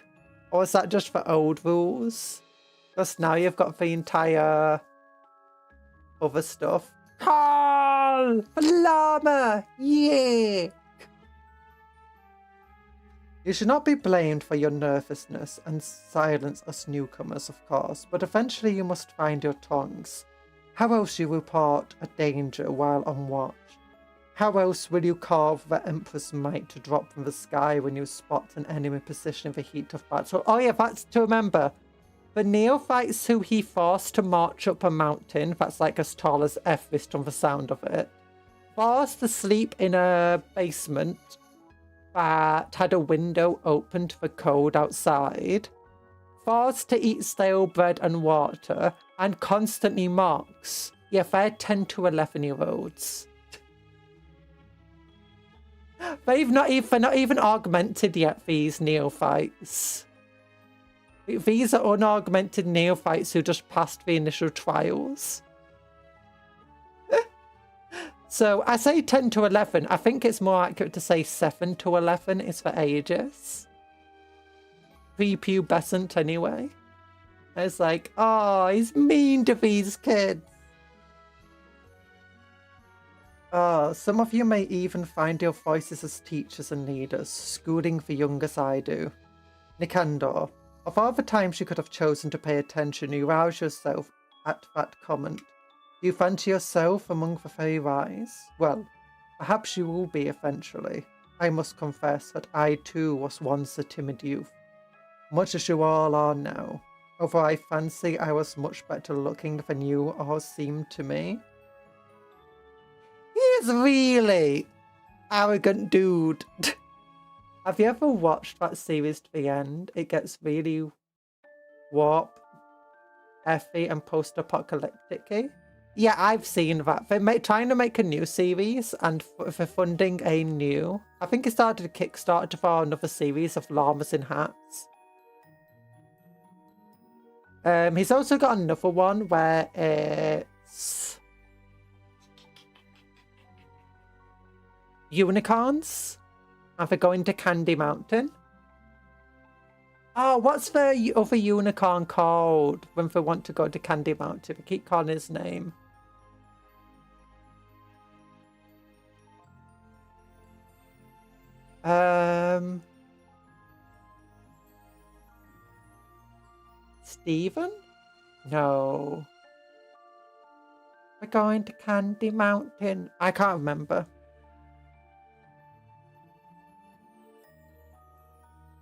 Or is that just for old rules? Because now you've got the entire other stuff. Carl! Llama! Yeah! You should not be blamed for your nervousness and silence us newcomers, of course, but eventually you must find your tongues. How else you report a danger while on watch? How else will you carve the Emperor's might to drop from the sky when you spot an enemy position in the heat of battle? Oh yeah, that's to remember. The neophytes who he forced to march up a mountain, that's like as tall as Everest from the sound of it, forced to sleep in a basement that had a window open to the cold outside, forced to eat stale bread and water, and constantly mocks. Yeah, they're 10 to 11-year-olds. They're not even augmented yet, these neophytes. These are unaugmented neophytes who just passed the initial trials. So I say 10 to 11. I think it's more accurate to say 7 to 11 is for ages. Prepubescent anyway. It's like, oh, he's mean to these kids. Some of you may even find your voices as teachers and leaders, schooling the young as I do. Nikandor, of all the times you could have chosen to pay attention, you rouse yourself at that comment. Do you fancy yourself among the very wise? Well, perhaps you will be eventually. I must confess that I too was once a timid youth, much as you all are now, although I fancy I was much better looking than you all seemed to me. He is really arrogant dude. Have you ever watched that series to the end? It gets really warp, effy, and post-apocalyptic-y. Yeah, I've seen that. They're trying to make a new series, and they're funding a new... I think it started a Kickstarter for another series of llamas in hats. He's also got another one where it's... unicorns. And they're going to Candy Mountain. Oh, what's the other unicorn called when they want to go to Candy Mountain? I keep calling his name. Steven? No. We're going to Candy Mountain. I can't remember.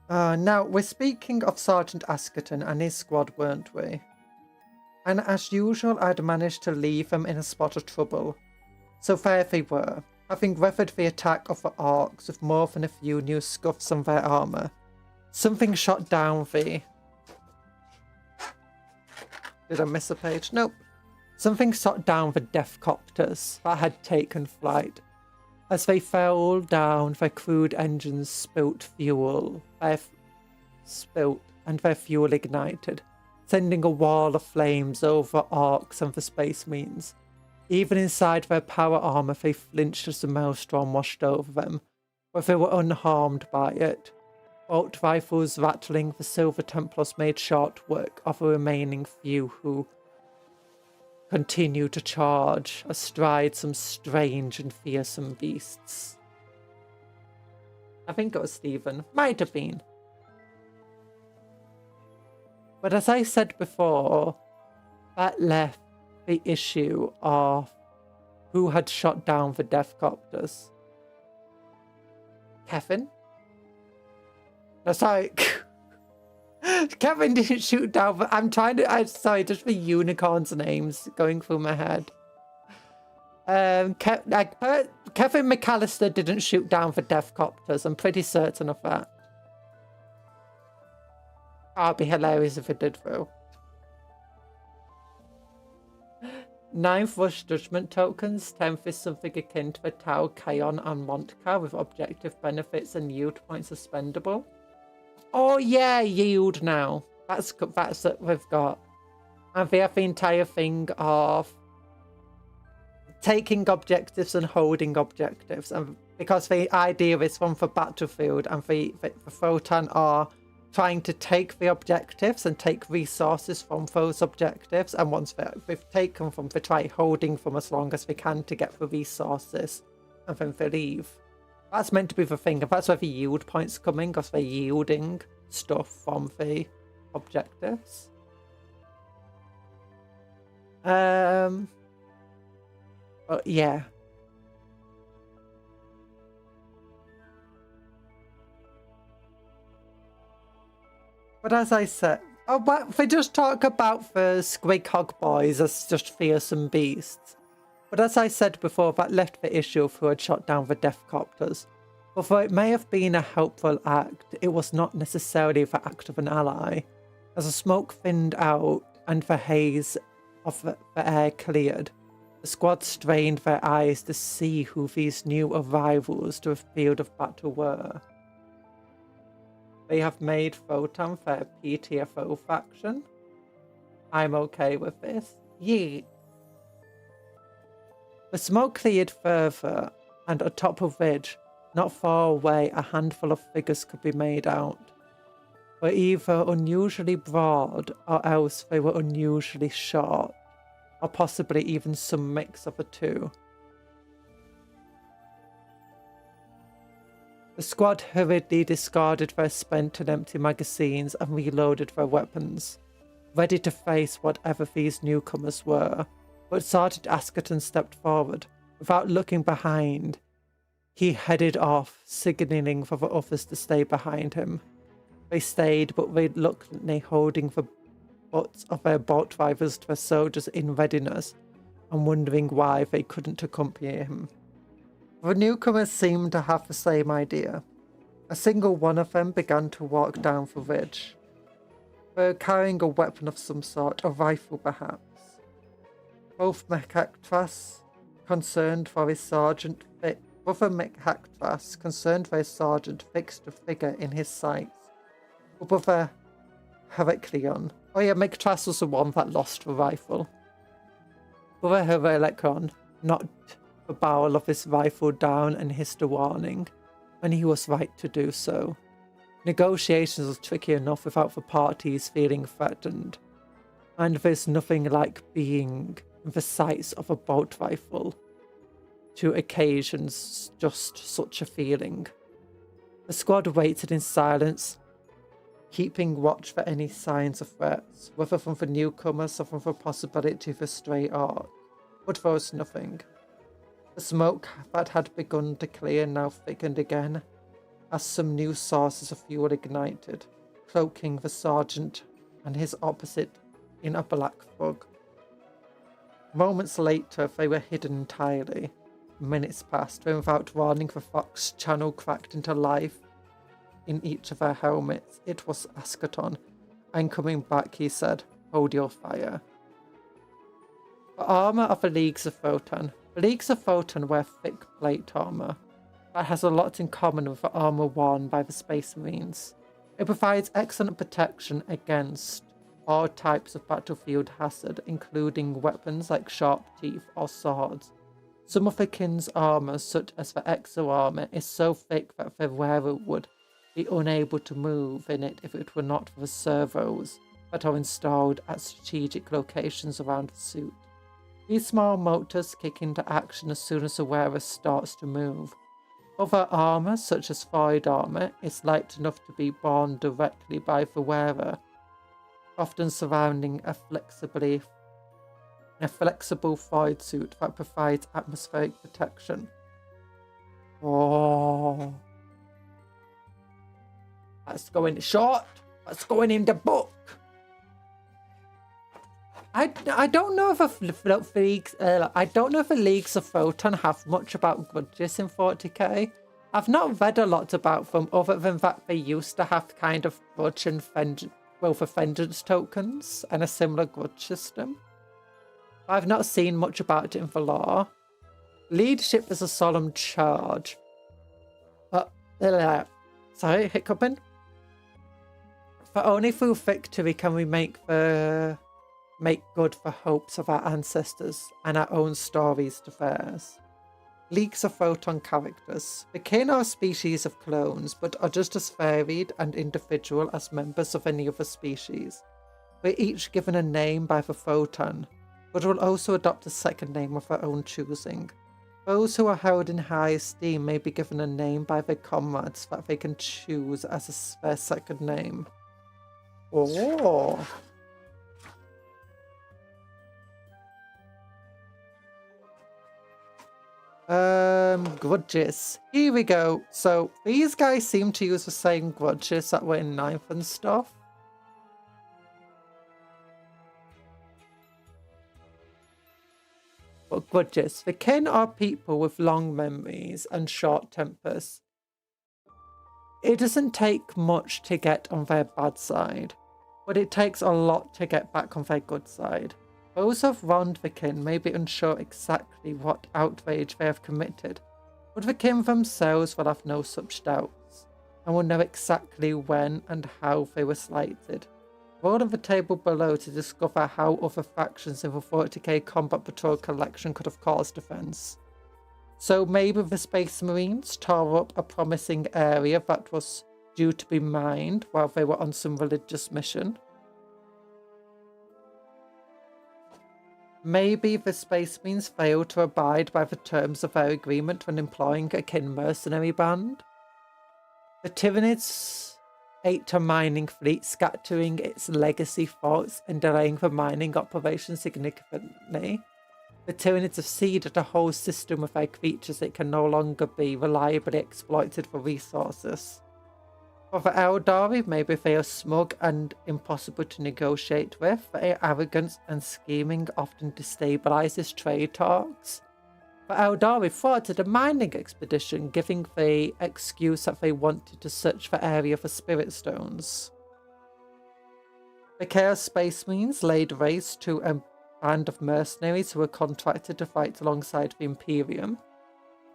Now, we're speaking of Sergeant Askerton and his squad, weren't we? And as usual, I'd managed to leave them in a spot of trouble. So there they were, having weathered the attack of the orcs with more than a few new scuffs on their armour. Something shot down the... Did I miss a page? Nope. Something shot down the deathcopters that had taken flight. As they fell down, their crude engines spilt fuel. And their fuel ignited, sending a wall of flames over orcs and the space marines. Even inside their power armor, they flinched as the maelstrom washed over them, but they were unharmed by it. Bolt rifles rattling, the Silver Templars made short work of the remaining few who continued to charge astride some strange and fearsome beasts. I think it was Stephen. Might have been. But as I said before, that left the issue of who had shot down the deathcopters. Kevin? No, sorry. Kevin didn't shoot down, but I'm trying to... sorry, just the unicorns' names going through my head. Kevin McAllister didn't shoot down the deathcopters. I'm pretty certain of that. That'd be hilarious if it did, though. 9th was Judgment Tokens. 10th is something akin to the Tau, Kion, and Montcar with objective benefits and yield points expendable. Oh yeah, yield now. That's what we've got. And we have the entire thing of taking objectives and holding objectives. And because the idea is one for battlefield, and the Votann are trying to take the objectives and take resources from those objectives, and once they've taken them, they try holding them as long as they can to get the resources, and then they leave. That's meant to be the thing, and that's where the yield points come in, because they're yielding stuff from the objectives. But yeah. But as I said, but they just talk about the Squighog boys as just fearsome beasts. But as I said before, that left the issue of who had shot down the deathcopters. Although it may have been a helpful act, it was not necessarily the act of an ally. As the smoke thinned out and the haze of the air cleared, the squad strained their eyes to see who these new arrivals to the field of battle were. They have made Votann their PTFO faction. I'm okay with this. Yeet. The smoke cleared further, and atop a ridge, not far away, a handful of figures could be made out. Were either unusually broad, or else they were unusually short, or possibly even some mix of the two. The squad hurriedly discarded their spent and empty magazines and reloaded their weapons, ready to face whatever these newcomers were. But Sergeant Askerton stepped forward. Without looking behind, he headed off, signalling for the others to stay behind him. They stayed, but reluctantly holding the butts of their bolt rifles to the soldiers in readiness and wondering why they couldn't accompany him. The newcomers seemed to have the same idea. A single one of them began to walk down the ridge. They were carrying a weapon of some sort, a rifle perhaps. Both Mechactras, concerned for his sergeant, fixed a figure in his sights. Brother Heracleon. Oh yeah, Mechactras was the one that lost the rifle. Brother Heracleon knocked the barrel of his rifle down and hissed a warning, and he was right to do so. Negotiations was tricky enough without the parties feeling threatened, and there's nothing like being in the sights of a bolt rifle to occasions just such a feeling. The squad waited in silence, keeping watch for any signs of threats, whether from the newcomers or from the possibility of a stray orc, but there was nothing. The smoke that had begun to clear now thickened again, as some new sources of fuel ignited, cloaking the sergeant and his opposite in a black fog. Moments later, they were hidden entirely. Minutes passed, when without warning the Fox channel cracked into life in each of their helmets. It was Askerton, and coming back he said, "Hold your fire." The armour of the Leagues of Votann. The Leagues of Votann wear thick plate armour that has a lot in common with the armour worn by the Space Marines. It provides excellent protection against all types of battlefield hazard, including weapons like sharp teeth or swords. Some of the kin's armour, such as the exo armour, is so thick that the wearer would be unable to move in it if it were not for the servos that are installed at strategic locations around the suit. These small motors kick into action as soon as the wearer starts to move. Other armour, such as foid armour, is light enough to be borne directly by the wearer, often surrounding a flexible foid suit that provides atmospheric protection. Oh, that's going short. That's going in the book. I don't know if the Leagues of Votann have much about grudges in 40k. I've not read a lot about them other than that they used to have kind of grudge and vengeance tokens and a similar grudge system. I've not seen much about it in the lore. Leadership is a solemn charge. Sorry, hiccuping. For only through victory can we make good the hopes of our ancestors and our own stories to theirs. Leagues of Votann characters. The kin are a species of clones, but are just as varied and individual as members of any other species. We're each given a name by the Votann, but will also adopt a second name of their own choosing. Those who are held in high esteem may be given a name by their comrades that they can choose as their second name. Oh. Grudges. Here we go. So these guys seem to use the same grudges that were in 9th and stuff. But grudges. The kin are people with long memories and short tempers. It doesn't take much to get on their bad side, but it takes a lot to get back on their good side. Those who have wronged the kin may be unsure exactly what outrage they have committed, but the kin themselves will have no such doubts, and will know exactly when and how they were slighted. Roll on the table below to discover how other factions in the 40k Combat Patrol collection could have caused offence. So maybe the Space Marines tore up a promising area that was due to be mined while they were on some religious mission. Maybe the Space Marines failed to abide by the terms of their agreement when employing a kin mercenary band. The Tyranids ate a mining fleet, scattering its legacy faults and delaying the mining operation significantly. The Tyranids have seeded a whole system of their creatures that can no longer be reliably exploited for resources. For the Eldari, maybe they are smug and impossible to negotiate with. Their arrogance and scheming often destabilizes trade talks. The Eldari thwarted a mining expedition, giving the excuse that they wanted to search the area for spirit stones. The Chaos Space Marines laid waste to a band of mercenaries who were contracted to fight alongside the Imperium.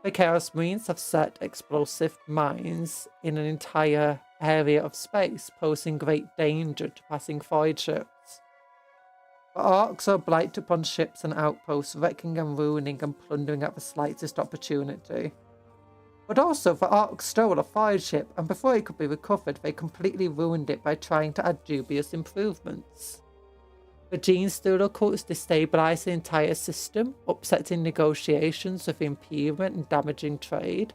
The Chaos Marines have set explosive mines in an entire area of space, posing great danger to passing void ships. The Orcs are blight upon ships and outposts, wrecking and ruining and plundering at the slightest opportunity. But also, the Orcs stole a void ship, and before it could be recovered, they completely ruined it by trying to add dubious improvements. The Gene Stealer cults destabilize the entire system, upsetting negotiations with the Imperium and damaging trade.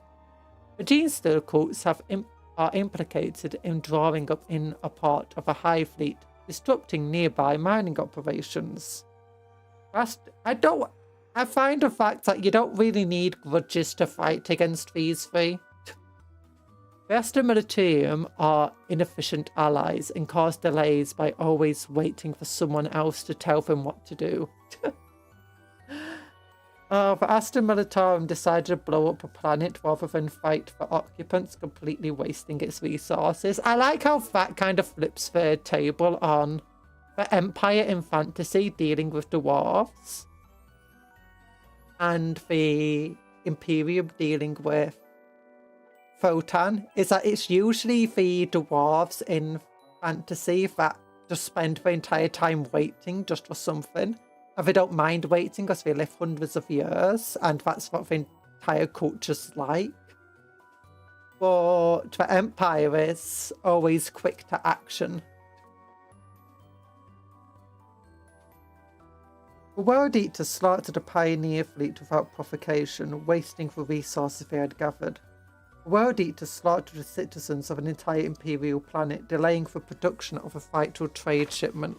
The Gene Stealer cults are implicated in drawing up in a part of a hive fleet, disrupting nearby mining operations. I find the fact that you don't really need grudges to fight against these three. The Astra Militarium are inefficient allies and cause delays by always waiting for someone else to tell them what to do. The Astra Militarum decided to blow up a planet rather than fight for occupants, completely wasting its resources. I like how that kind of flips the table on the Empire in fantasy dealing with dwarves and the Imperium dealing with Votann, is that it's usually the dwarves in fantasy that just spend the entire time waiting just for something. And they don't mind waiting because they live hundreds of years, and that's what the entire culture's like. But the Empire is always quick to action. The World Eaters slaughtered a pioneer fleet without provocation, wasting the resources they had gathered. World Eaters slaughtered the citizens of an entire Imperial planet, delaying the production of a vital trade shipment.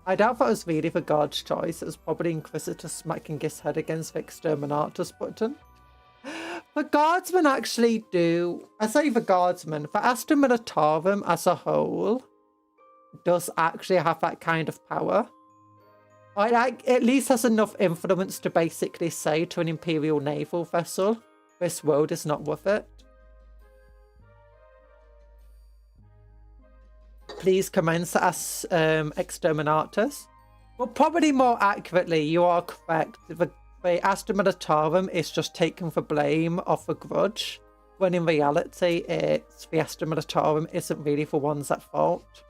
I doubt that was really the God's choice. It was probably Inquisitor smacking his head against the Exterminatus button. The Guardsmen actually do... I say the Guardsmen. The Astra Militarum as a whole does actually have that kind of power. Like, at least has enough influence to basically say to an Imperial naval vessel, this world is not worth it. Please commence as Exterminatus. Well, probably more accurately, you are correct. The Astra Militarum is just taking the blame of the grudge, when in reality, it's the Astra Militarum isn't really the ones at fault.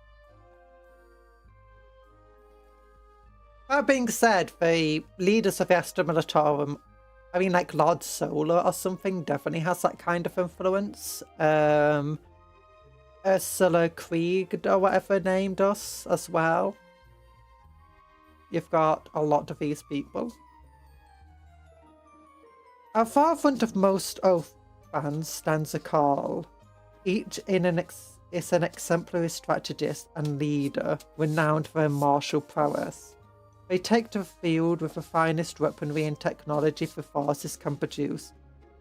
That being said, the leaders of the Astra Militarum, I mean, like Lord Solar or something, definitely has that kind of influence. Ursula Krieg or whatever her name does as well. You've got a lot of these people. At the far front of most Oath bands stands a Carl. Each is an exemplary strategist and leader, renowned for their martial prowess. They take to the field with the finest weaponry and technology the forces can produce,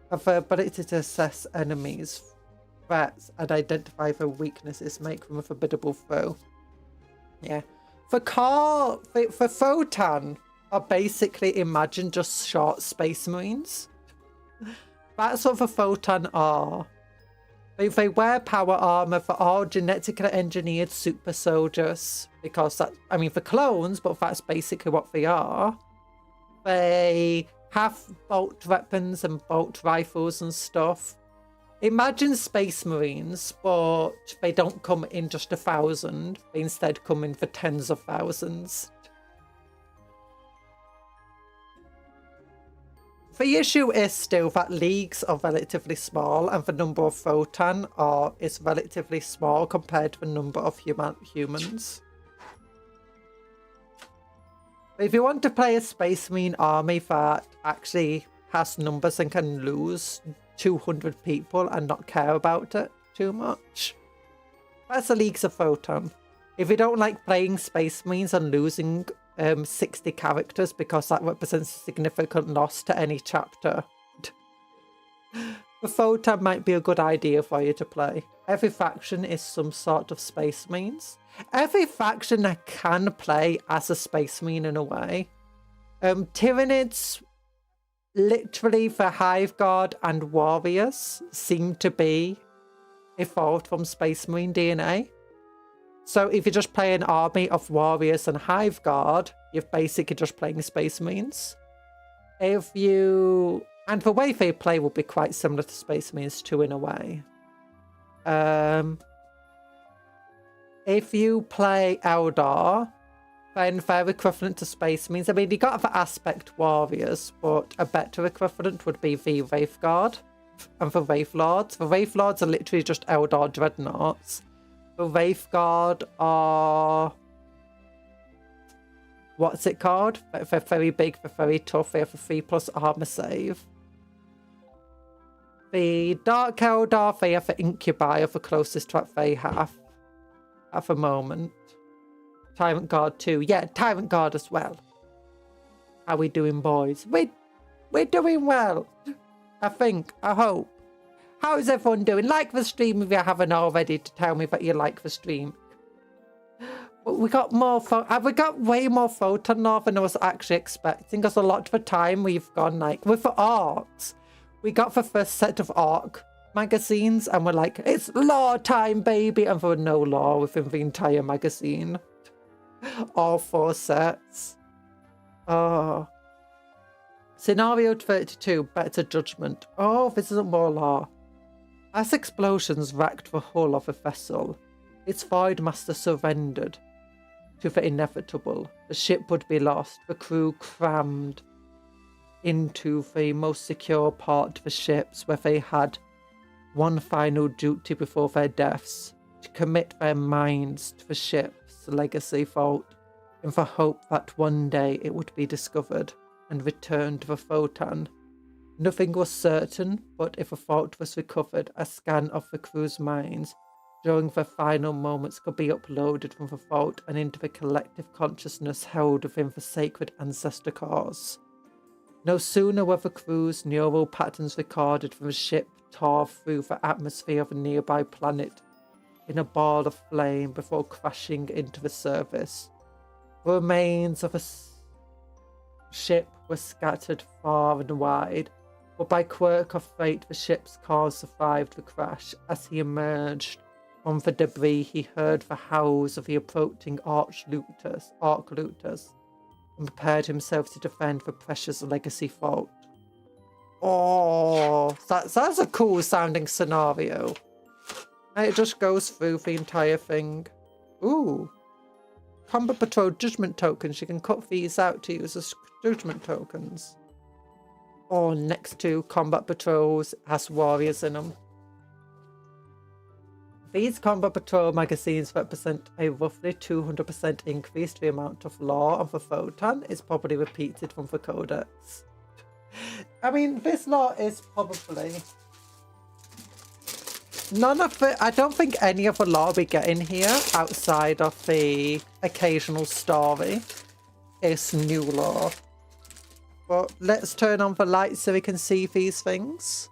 and their ability to assess enemies, threats, and identify their weaknesses make them a formidable foe. Yeah. For Votann are basically, imagine just short space marines. That's what the Votann are. They wear power armor for all genetically engineered super soldiers, because that, I mean, for clones, but that's basically what they are. They have bolt weapons and bolt rifles and stuff. Imagine Space Marines, but they don't come in just 1,000. They instead come in for tens of thousands. The issue is still that leagues are relatively small, and the number of Votann is relatively small compared to the number of humans. But if you want to play a Space Marine army that actually has numbers and can lose 200 people and not care about it too much. That's the Leagues of Votann. If you don't like playing Space Marines and losing 60 characters because that represents a significant loss to any chapter, the Votann might be a good idea for you to play. Every faction is some sort of Space Marines. Every faction I can play as a Space Marine in a way. Tyranids, literally the Hive Guard and Warriors seem to be evolved from Space Marine DNA. So if you just play an army of Warriors and Hive Guard, you're basically just playing Space Marines. And the way they play will be quite similar to Space Marines too in a way. If you play Eldar, then they're equivalent to Space Marines. I mean, you got the Aspect Warriors, but a better equivalent would be the Wraith Guard and the Wraith Lords. The Wraith Lords are literally just Eldar Dreadnoughts. The Wraith Guard are... what's it called? They're very big, they're very tough, they have a 3+ armor save. The Dark Eldar, they have the Incubi, are the closest to what they have at the moment. Tyrant Guard too. Yeah, Tyrant Guard as well. How we doing, boys? We're doing well. I think. I hope. How is everyone doing? Like the stream if you haven't already to tell me that you like the stream. But we got more we got way more Votann now than I was actually expecting, because a lot of the time we've gone like with the arcs. We got the first set of arc magazines and we're like, it's lore time, baby, and there were no lore within the entire magazine. All 4 sets. Oh. Scenario 32, Better Judgment. Oh, this isn't more lore. As explosions racked the hull of a vessel, its Voidmaster surrendered to the inevitable. The ship would be lost, the crew crammed into the most secure part of the ships where they had one final duty before their deaths, to commit their minds to the ship's legacy vault in the hope that one day it would be discovered and returned to the Votann. Nothing was certain, but if a vault was recovered, a scan of the crew's minds during their final moments could be uploaded from the vault and into the collective consciousness held within the sacred ancestor cores. No sooner were the crew's neural patterns recorded than the ship tore through the atmosphere of a nearby planet in a ball of flame before crashing into the surface. The remains of a ship were scattered far and wide, but by quirk of fate the ship's core survived the crash. As he emerged from the debris, he heard the howls of the approaching arch looters, and prepared himself to defend the precious legacy vault. Oh, that's a cool sounding scenario. And it just goes through the entire thing. Ooh. Combat Patrol Judgment Tokens. You can cut these out to use as Judgment Tokens. Or next to Combat Patrols has Warriors in them. These Combat Patrol magazines represent a roughly 200% increase to the amount of lore of the Votann is probably repeated from the Codex. I mean, this lore is probably... none of it... I don't think any of the lore we get in here, outside of the occasional story, is new lore. But let's turn on the lights so we can see these things.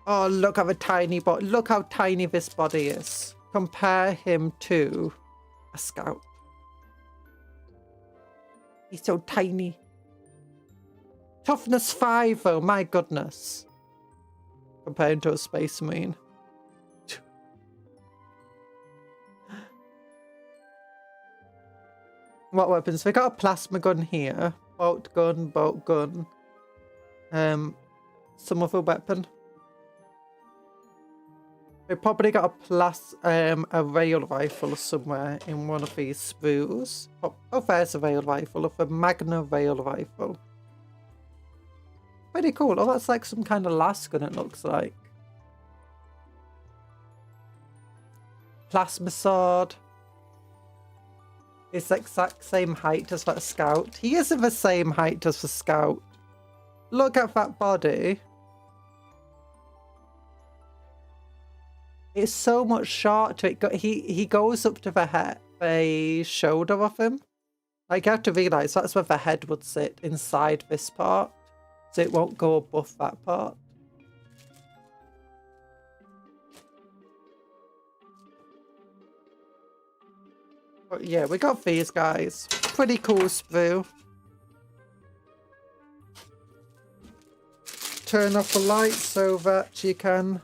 Oh, look at the tiny body. Look how tiny this body is. Compare him to a scout. He's so tiny. Toughness 5, though. My goodness. Compared to a Space Marine. What weapons? We got a plasma gun here. Bolt gun, some other weapon. We probably got a rail rifle somewhere in one of these sprues. Oh, there's a rail rifle, of a Magna rail rifle. Pretty cool. Oh, that's like some kind of lasgun, it looks like. Plasma sword. It's the exact same height as that scout. He is the same height as the scout. look at that body. It's so much shorter. He goes up to the head, the shoulder of him. Like, you have to realise that's where the head would sit, inside this part. So it won't go above that part. But yeah, we got these guys. Pretty cool sprue. Turn off the lights so that you can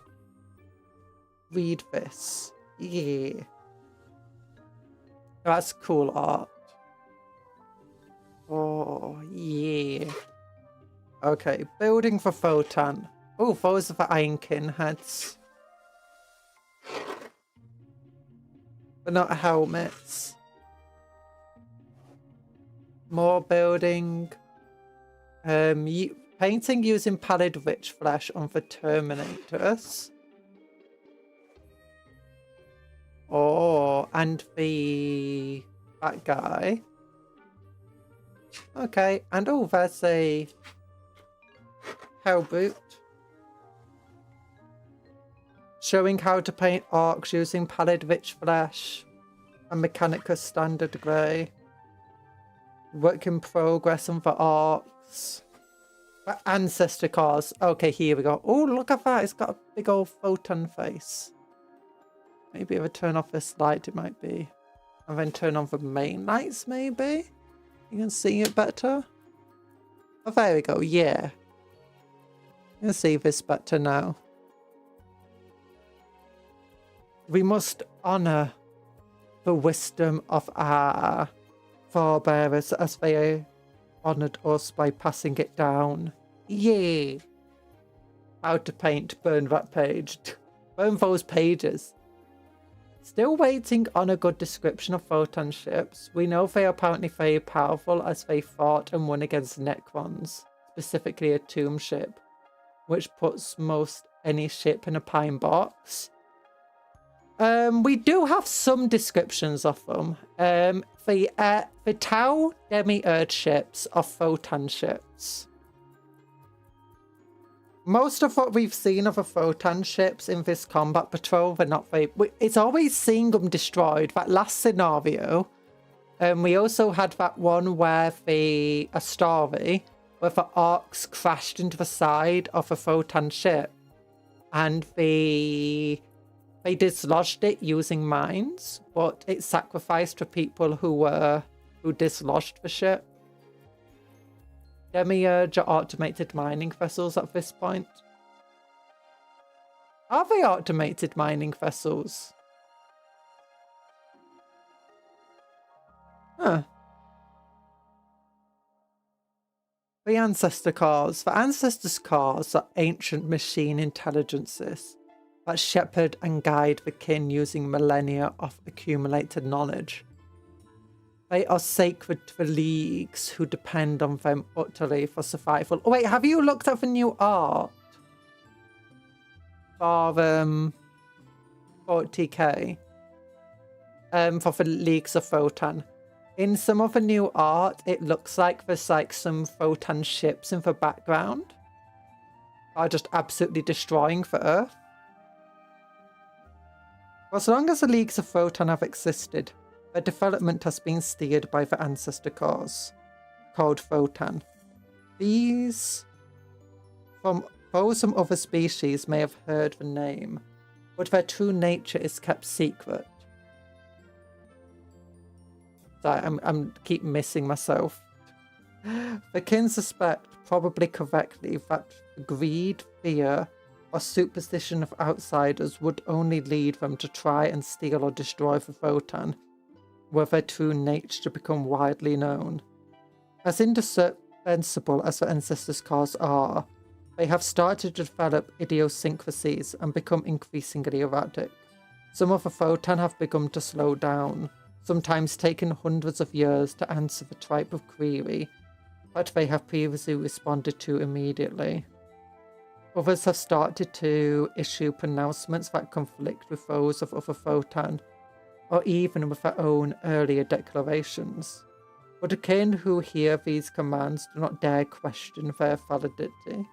read this. Yeah. That's cool art. Oh, yeah. Okay, building for Votann. Oh, those are the Ironkin heads. But not helmets. More building. Painting using pallid witch flesh on the Terminators. Oh, and that guy. Okay, and oh, there's a hell boot. Showing how to paint orcs using pallid witch flesh and Mechanicus standard grey. Work in progress on the orcs. Ancestor cars. Okay, here we go. Oh, look at that. It's got a big old Votann face. Maybe if I turn off this light, it might be. And then turn on the main lights, maybe? You can see it better. Oh, there we go. Yeah. You can see this better now. We must honour the wisdom of our forebearers as they honoured us by passing it down. Yeah. How to paint. Burn that page. Burn those pages. Still waiting on a good description of Votann ships. We know they are apparently very powerful as they fought and won against Necrons, specifically a tomb ship, which puts most any ship in a pine box. We do have some descriptions of them. The Tau demi-urge ships are Votann ships. Most of what we've seen of the Votann ships in this combat patrol, they're not very... It's always seeing them destroyed. That last scenario, we also had that one where a story where the orcs crashed into the side of a Votann ship, and they dislodged it using mines, but it sacrificed the people who dislodged the ship. Demiurge are automated mining vessels at this point. Are they automated mining vessels? Huh. The Ancestor Cars. The Ancestors' Cars are ancient machine intelligences that shepherd and guide the kin using millennia of accumulated knowledge. They are sacred to the leagues who depend on them utterly for survival. Oh wait, have you looked at the new art? For 40k? For the leagues of Votann. In some of the new art, it looks like there's like some Votann ships in the background. Are just absolutely destroying the Earth. For as long as the leagues of Votann have existed, their development has been steered by the ancestor cause, called Votann. Those from other species may have heard the name, but their true nature is kept secret. Sorry, I'm keep missing myself. The kin suspect, probably correctly, that greed, fear, or superstition of outsiders would only lead them to try and steal or destroy the Votann, were their true nature to become widely known. As indispensable as the ancestors' cause are, they have started to develop idiosyncrasies and become increasingly erratic. Some of the Votann have begun to slow down, sometimes taking hundreds of years to answer the type of query that they have previously responded to immediately. Others have started to issue pronouncements that conflict with those of other Votann, or even with their own earlier declarations. But the kin who hear these commands do not dare question their validity.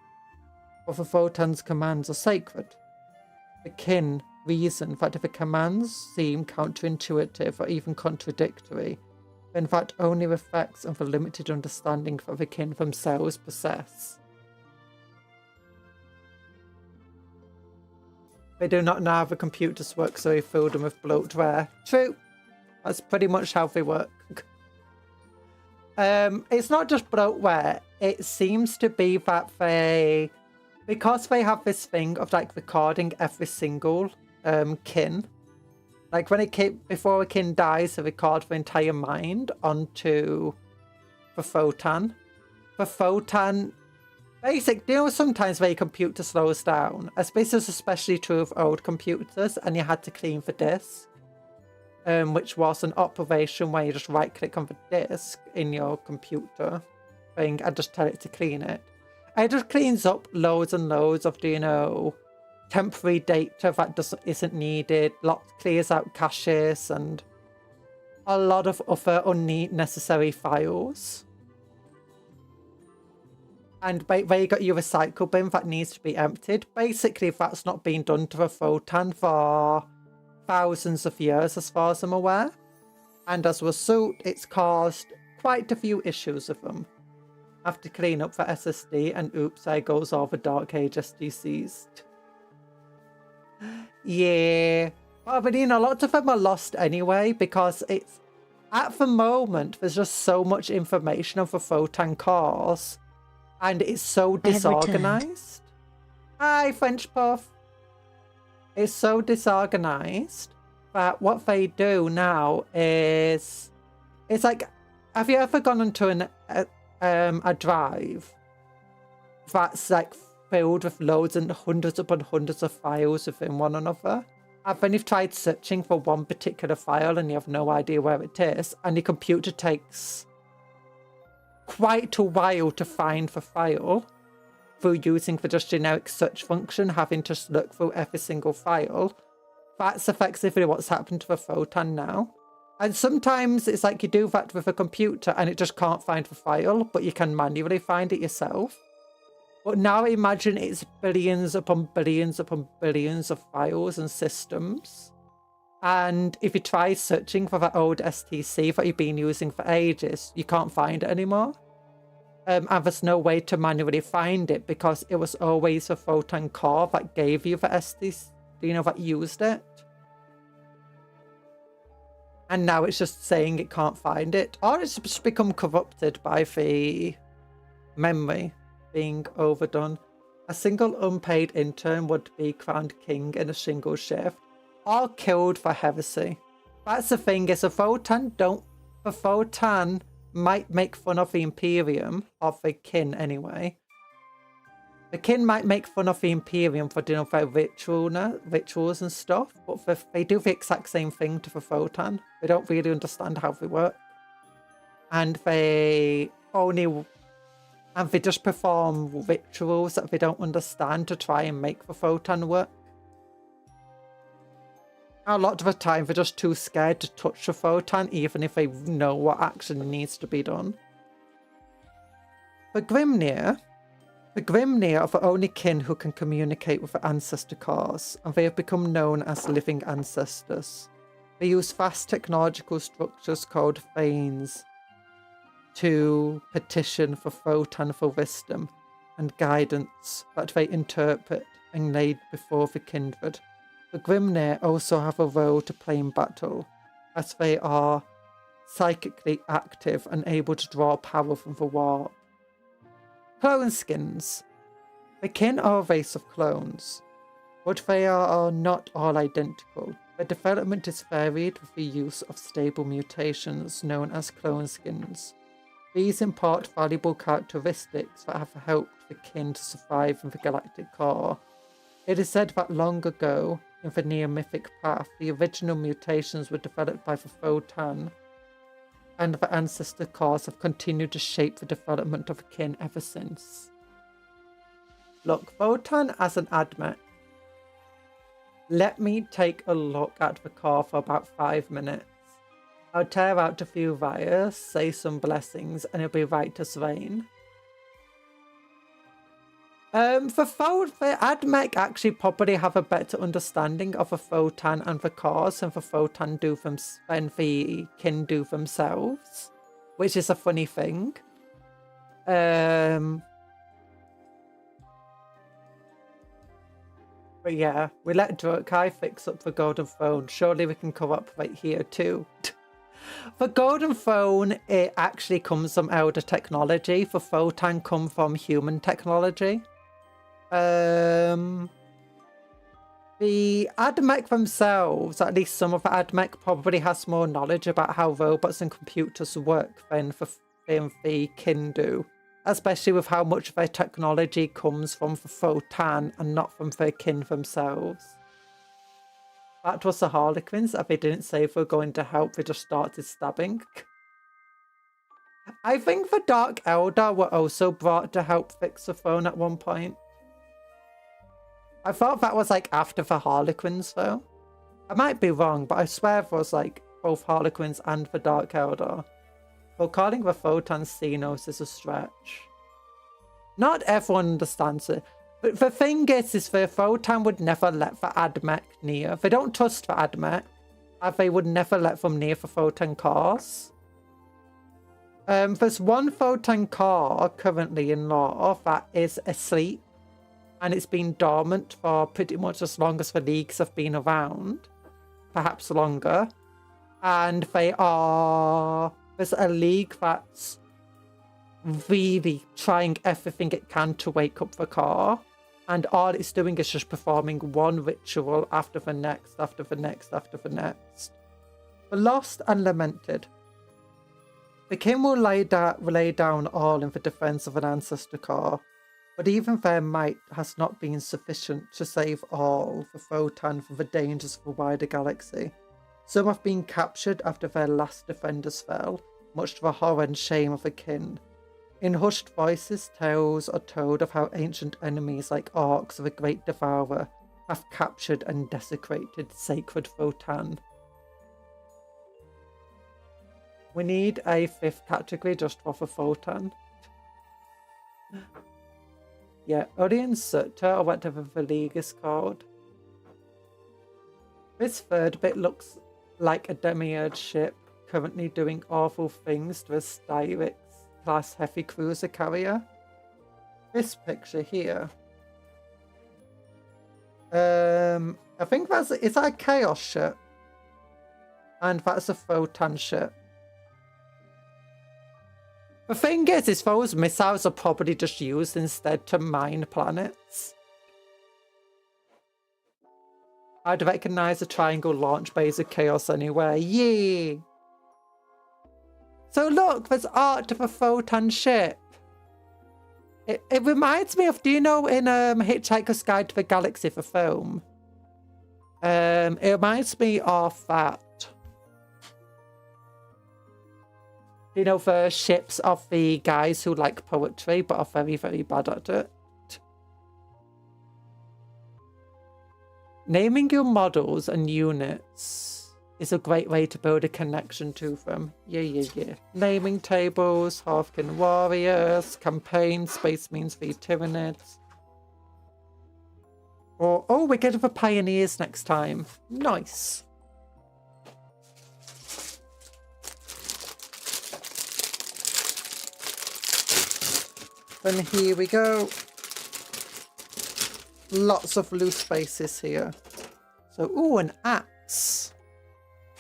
For the Votann's commands are sacred. The kin reason that if the commands seem counterintuitive or even contradictory, then that only reflects on the limited understanding that the kin themselves possess. They do not know how the computers work, so we fill them with bloatware. True. That's pretty much how they work. It's not just bloatware. It seems to be that because they have this thing of like recording every single kin. Like when before a kin dies, they record the entire mind onto the Votann. The Votann, sometimes their computer slows down. This is especially true of old computers, and you had to clean the disk, which was an operation where you just right-click on the disk in your computer thing and just tell it to clean it. It just cleans up loads and loads of, temporary data that isn't needed, clears out caches, and a lot of other unnecessary files. And where you got your recycle bin that needs to be emptied. Basically, that's not been done to a Votann for thousands of years, as far as I'm aware. And as a result, it's caused quite a few issues with them. Have to clean up the SSD, and oops, there goes all the Dark Age SDCs. Yeah. But lots of them are lost anyway, because it's... At the moment, there's just so much information on the Votann cores, and it's so disorganized. Hi, French Puff. It's so disorganized that what they do now is... It's like... Have you ever gone into a drive that's like filled with loads and hundreds upon hundreds of files within one another? And then you've tried searching for one particular file and you have no idea where it is, and your computer takes quite a while to find the file through using the just generic search function, having to look through every single file. That's effectively what's happened to the Votann now. And sometimes it's like you do that with a computer and it just can't find the file, but you can manually find it yourself. But now imagine it's billions upon billions upon billions of files and systems. And if you try searching for that old STC that you've been using for ages, you can't find it anymore. And there's no way to manually find it because it was always the Votann core that gave you the STC, that used it. And now it's just saying it can't find it. Or it's just become corrupted by the memory being overdone. A single unpaid intern would be crowned king in a single shift, or killed for heresy. That's the thing, is the Votann might make fun of the Imperium, of the kin anyway. The kin might make fun of the Imperium for doing their rituals and stuff, but they do the exact same thing to the Votann. They don't really understand how they work. And they just perform rituals that they don't understand to try and make the Votann work. A lot of the time, they're just too scared to touch the Votann, even if they know what action needs to be done. The Grimnir are the only kin who can communicate with the ancestor cores, and they have become known as living ancestors. They use vast technological structures called Thanes to petition for Votann for wisdom and guidance that they interpret and lay before the kindred. The Grimnir also have a role to play in battle, as they are psychically active and able to draw power from the warp. Clone skins. The kin are a race of clones, but they are not all identical. Their development is varied with the use of stable mutations known as clone skins. These impart valuable characteristics that have helped the kin to survive in the galactic core. It is said that long ago, in the near-mythic path, the original mutations were developed by the Votann, and the ancestor cores have continued to shape the development of kin ever since. Look, Votann as an admech. Let me take a look at the core for about 5 minutes. I'll tear out a few wires, say some blessings, and it'll be right to Swain. For Admech actually probably have a better understanding of the Votann and the cause than the Votann do than the kin do themselves, which is a funny thing. But yeah, we let Drukai fix up the golden throne. Surely we can come up right here too. The golden throne, it actually comes from elder technology. The Votann come from human technology. The Admech themselves, at least some of the Admech, probably has more knowledge about how robots and computers work than the kin do. Especially with how much of their technology comes from the Votann and not from their kin themselves. That was the Harlequins, and they didn't say if they were going to help, they just started stabbing. I think the Dark Eldar were also brought to help fix the throne at one point. I thought that was like after the Harlequins though. I might be wrong, but I swear it was like both Harlequins and the Dark Eldar. Well, calling the Votann Xenos is a stretch. Not everyone understands it. But the thing is the Votann would never let the Admech near. They don't trust the Admech. And they would never let them near the Votann cars. There's one Votann car currently in law that is asleep. And it's been dormant for pretty much as long as the leagues have been around. Perhaps longer. And they are... There's a league that's really trying everything it can to wake up the car. And all it's doing is just performing one ritual after the next, after the next, after the next. The lost and lamented. The kin will lay down all in the defense of an ancestor car. But even their might has not been sufficient to save all the Votann from the dangers of the wider galaxy. Some have been captured after their last defenders fell, much to the horror and shame of the kin. In hushed voices, tales are told of how ancient enemies like orcs of the Great Devourer have captured and desecrated sacred Votann. We need a 5th category just for the Votann. Yeah, Orion Sutta, or whatever the league is called. This third bit looks like a demiurge ship currently doing awful things to a Styrex-class heavy cruiser carrier. This picture here. I think is that a Chaos ship? And that's a Votann ship. The thing is those missiles are probably just used instead to mine planets. I'd recognize a triangle launch base of Chaos anyway. Yay! So look, there's art of a Votann ship. It reminds me of, do you know in Hitchhiker's Guide to the Galaxy, the film? It reminds me of that. You know, the ships of the guys who like poetry but are very, very bad at it. Naming your models and units is a great way to build a connection to them. Yeah. Naming tables, Hearthkin Warriors, campaign, Space Marines v Tyranids. Or, oh, we're getting the Pioneers next time. Nice. And here we go. Lots of loose spaces here. So, ooh, an axe.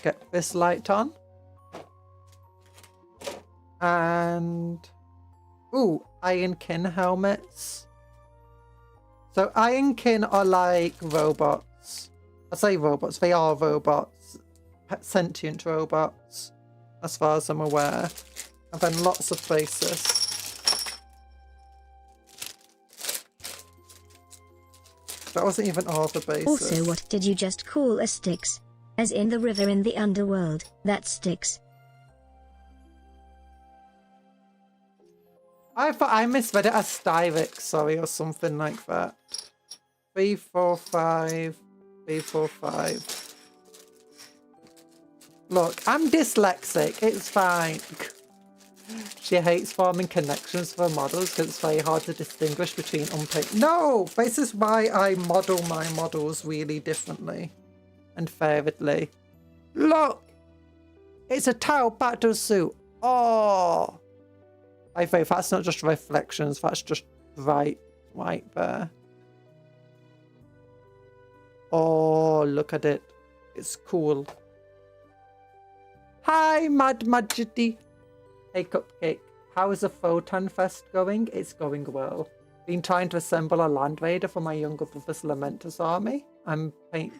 Get this light on. And, ooh, Ironkin helmets. So, Ironkin are like robots. I say robots, they are robots. Sentient robots, as far as I'm aware. And then lots of places. That wasn't even all the bases. Also, what did you just call a Styx? As in the river in the underworld, that Styx. I thought I misread it as Styrex, sorry, or something like that. 345, 345. Look, I'm dyslexic. It's fine. She hates forming connections for models because it's very hard to distinguish between unpaid. No! This is why I model my models really differently and favorably. Look! It's a towel battle suit. Oh! I think that's not just reflections, that's just right there. Oh, look at it. It's cool. Hi, Mad Majesty. Hey, Cupcake. How is the Votann Fest going? It's going well. Been trying to assemble a Land Raider for my younger brother's Lamentus army. I'm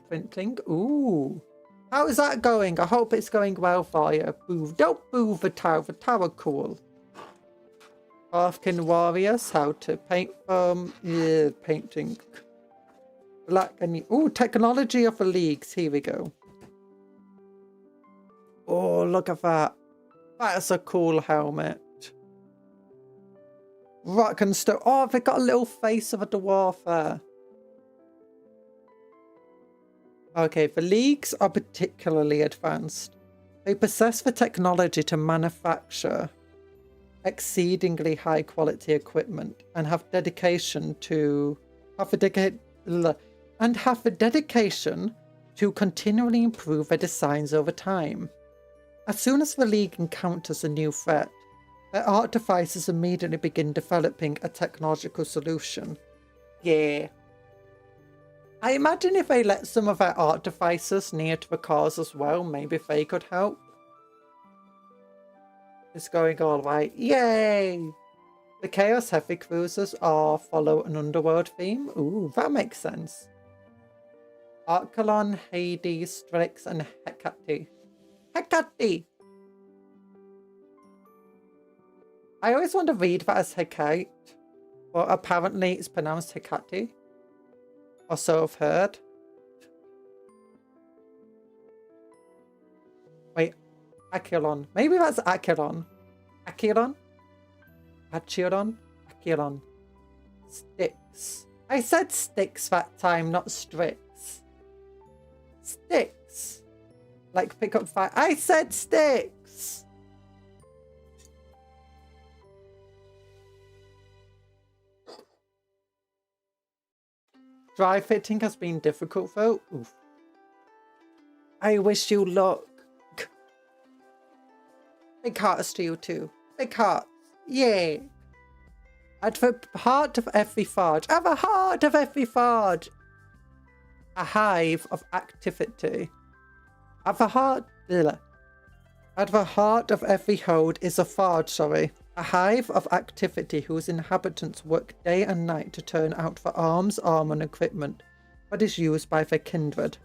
printing. Ooh. How is that going? I hope it's going well for you. Boo. Don't boo the tower. The tower cool. Arkin Warriors. How to paint from... Yeah, painting. Black and... Ooh, technology of the leagues. Here we go. Oh, look at that. That's a cool helmet. Rock and stone. Oh, they got a little face of a dwarf there. Okay, the leagues are particularly advanced. They possess the technology to manufacture exceedingly high quality equipment and have dedication to have the dedication to continually improve their designs over time. As soon as the league encounters a new threat, their artificers immediately begin developing a technological solution. Yeah. I imagine if they let some of their artificers near to the cars as well, maybe they could help. It's going all right. Yay! The Chaos Heavy Cruisers follow an underworld theme. Ooh, that makes sense. Archelon, Hades, Strix, and Hecate. Hecate! I always want to read that as Hecate, but apparently it's pronounced Hecate. Or so I've heard. Wait, Achelon. Maybe that's Achelon. Achelon? Achelon? Achelon. Sticks. I said sticks that time, not Strix. Sticks. Like pick up fire. I said sticks. Dry fitting has been difficult though. Oof. I wish you luck. Big hearts to you too. Big hearts. Yay. At the heart of every forge. At the heart of every forge. A hive of activity. At the heart of every hold is a forge, a hive of activity whose inhabitants work day and night to turn out for arms, armor, and equipment that is used by their kindred.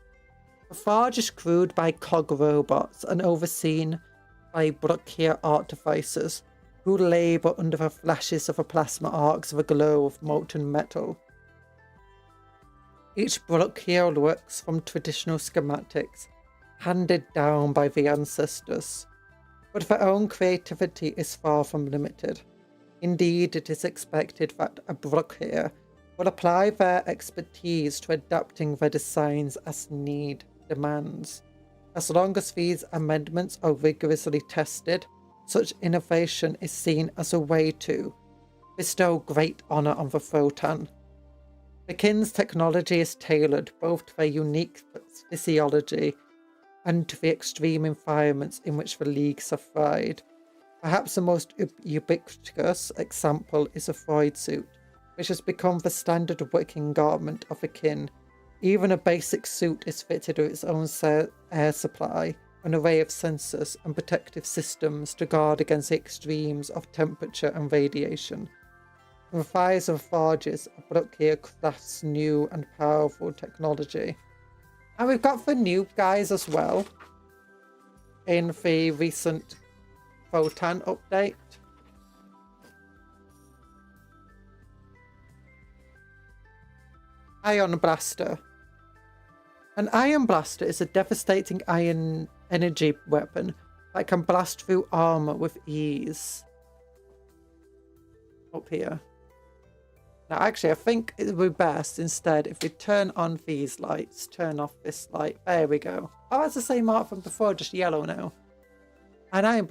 The forge is crewed by cog robots and overseen by Bruckhere artificers who labour under the flashes of the plasma arcs of a glow of molten metal. Each Bruckhere works from traditional schematics handed down by the ancestors, but their own creativity is far from limited. Indeed, it is expected that a Bruckhere will apply their expertise to adapting their designs as need demands. As long as these amendments are rigorously tested, such innovation is seen as a way to bestow great honour on the Votann. The kin's technology is tailored both to their unique physiology and to the extreme environments in which the leagues have thrived. Perhaps the most ubiquitous example is a Freud suit, which has become the standard working garment of the kin. Even a basic suit is fitted with its own air supply, an array of sensors and protective systems to guard against the extremes of temperature and radiation. From the fires of forges, Bruckhere crafts new and powerful technology. And we've got the new guys as well in the recent Votann update. Ion Blaster. An Ion Blaster is a devastating ion energy weapon that can blast through armor with ease. Up here. Now, actually, I think it would be best instead if we turn on these lights, turn off this light. There we go. Oh, it's the same art from before, just yellow now. And I'm